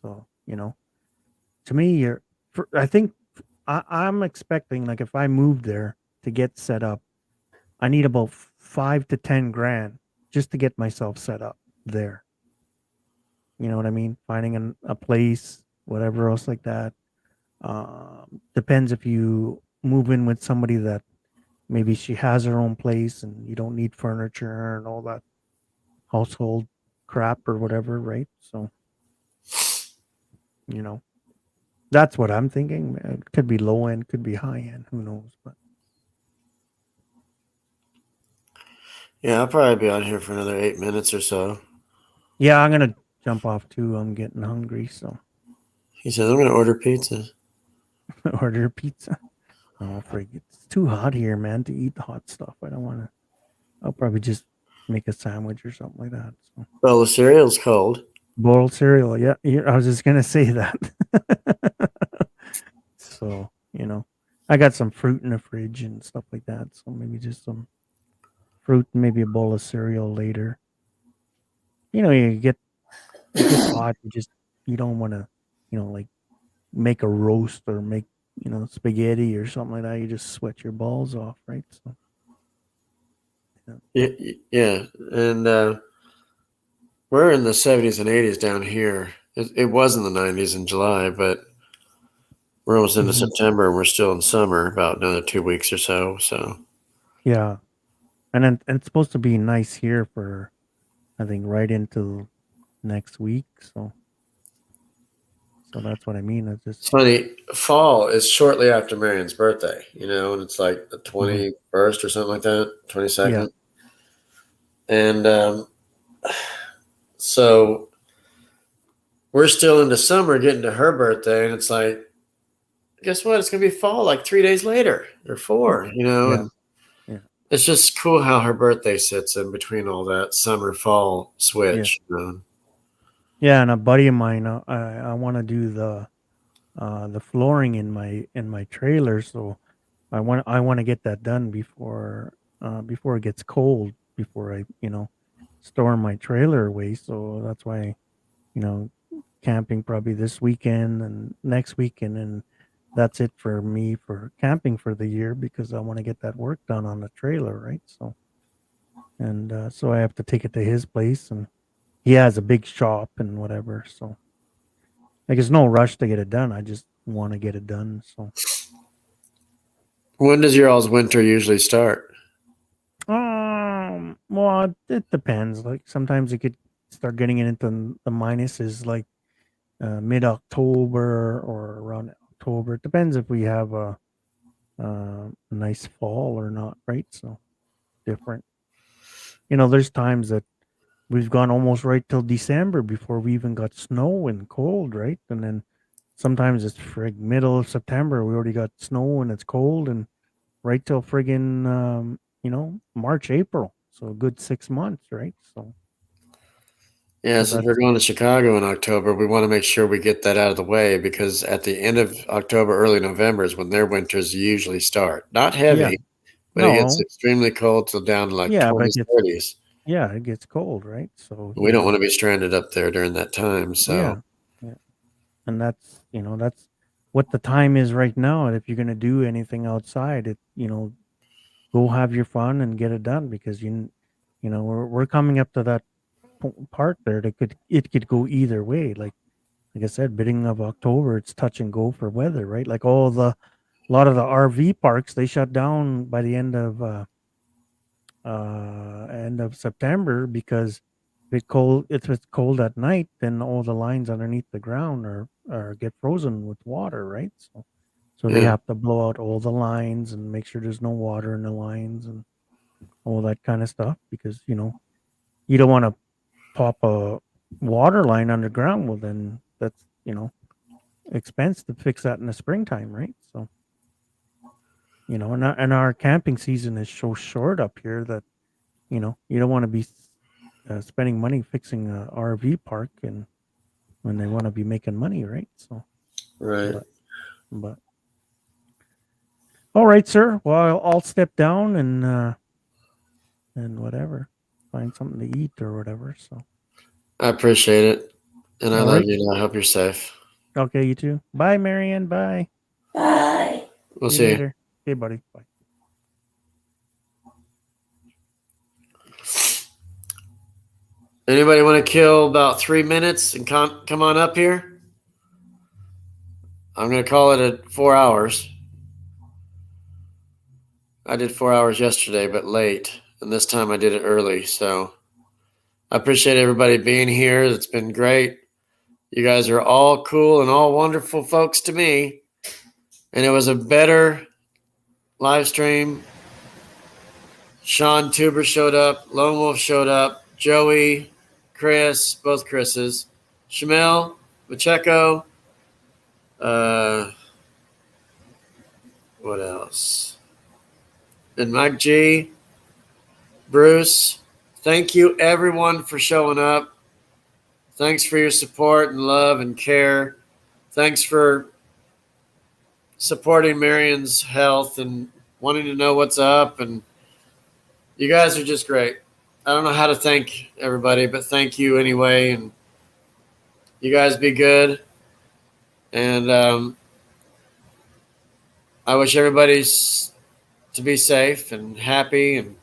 So, to me, I think I'm expecting, like, if I move there to get set up, I need about 5 to 10 grand just to get myself set up there. You know what I mean? Finding a place, whatever else like that. Depends if you move in with somebody that maybe she has her own place and you don't need furniture and all that household crap or whatever, right? So, that's what I'm thinking. It could be low end, could be high end. Who knows? But Yeah, I'll probably be out here for another 8 minutes or so. yeah, I'm gonna jump off too. I'm getting hungry, so He says, I'm going to order pizza. order pizza. Oh, frig! It's too hot here, man, to eat the hot stuff. I don't want to. I'll probably just make a sandwich or something like that. So. Well, the cereal's cold. Boiled cereal. Yeah, I was just gonna say that. So, I got some fruit in the fridge and stuff like that. So maybe just some fruit, and maybe a bowl of cereal later. It gets hot. You don't want to, like make a roast or make, spaghetti or something like that. You just sweat your balls off, right? So, Yeah. And we're in the 70s and 80s down here. It was in the 90s in July, but we're almost into September and we're still in summer, about another 2 weeks or so. So, yeah. And then and it's supposed to be nice here for, I think, right into next week. So that's what I mean. It's it's just funny. Fall is shortly after Marion's birthday, and it's like the 21st or something like that, 22nd. Yeah. And so we're still into summer getting to her birthday, and it's like, guess what? It's going to be fall like 3 days later or 4, Yeah. and it's just cool how her birthday sits in between all that summer fall switch. Yeah, and a buddy of mine, I want to do the flooring in my trailer, so I want to get that done before it gets cold, before I store my trailer away. So that's why camping probably this weekend and next weekend, and that's it for me for camping for the year because I want to get that work done on the trailer, right? So, and so I have to take it to his place, and he has a big shop and whatever. So, like, there's no rush to get it done. I just want to get it done. So, When does your all's winter usually start? well, it depends. Like sometimes it could start getting into the minuses, like mid-October or around October. It depends if we have a nice fall or not, right? So different. There's times that we've gone almost right till December before we even got snow and cold, right? And then sometimes it's middle of September. We already got snow and it's cold, and right till friggin' March, April. So a good 6 months, right? So Yeah, so since that's we're going to Chicago in October, we want to make sure we get that out of the way because at the end of October, early November is when their winters usually start. Not yeah. heavy, but it gets No, extremely cold till down to like yeah, but 20s, 30s. it gets cold, right? So We don't want to be stranded up there during that time. So, yeah, yeah, and that's what the time is right now. And if you're gonna do anything outside, go have your fun and get it done because we're coming up to that part there that it could go either way. Like I said, beginning of October, it's touch and go for weather, right? Like a lot of the RV parks they shut down by the end of September because if it's cold at night, then all the lines underneath the ground are get frozen with water, right? So they yeah. have to blow out all the lines and make sure there's no water in the lines and all that kind of stuff because you don't want to pop a water line underground. Well, then that's expense to fix that in the springtime, right? So and our camping season is so short up here that you don't want to be spending money fixing a RV park and when they want to be making money, right? So, Right. but all right, sir. Well, I'll step down and whatever, find something to eat or whatever. So, I appreciate it. And I all love right. you. And I hope you're safe. Okay, you too. Bye, Marianne. Bye. Bye. We'll See see you you. later. Okay, buddy. Bye. Anybody want to kill about 3 minutes and come on up here? I'm going to call it at 4 hours. I did 4 hours yesterday, but late. And this time I did it early. So I appreciate everybody being here. It's been great. You guys are all cool and all wonderful folks to me. And it was a better live stream. Sean Tuber showed up. Lone Wolf showed up. Joey, Chris, both Chris's. Shamel, Pacheco. What else? And Mike G. Bruce. Thank you, everyone, for showing up. Thanks for your support and love and care. Thanks for supporting Marion's health and wanting to know what's up. And you guys are just great. I don't know how to thank everybody, but thank you anyway. And you guys be good. And I wish everybody's to be safe and happy and,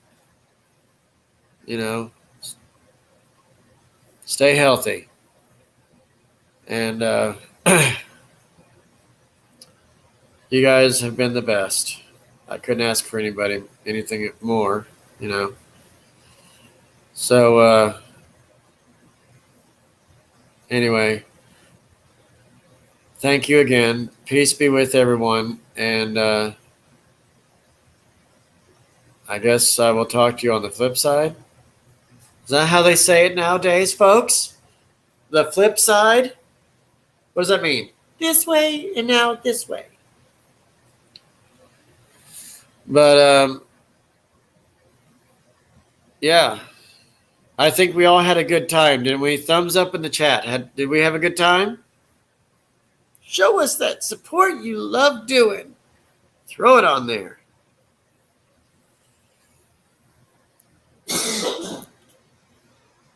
stay healthy. And you guys have been the best. I couldn't ask for anything more, So anyway, thank you again. Peace be with everyone. And I guess I will talk to you on the flip side. Is that how they say it nowadays, folks? The flip side? What does that mean? This way and now this way. But yeah, I think we all had a good time, didn't we? Thumbs up in the chat. Did we have a good time? Show us that support you love doing. Throw it on there.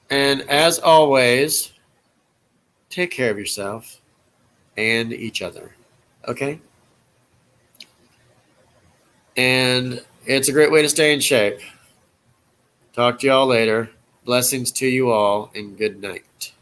And as always, take care of yourself and each other. Okay? And it's a great way to stay in shape. Talk to y'all later. Blessings to you all, and good night.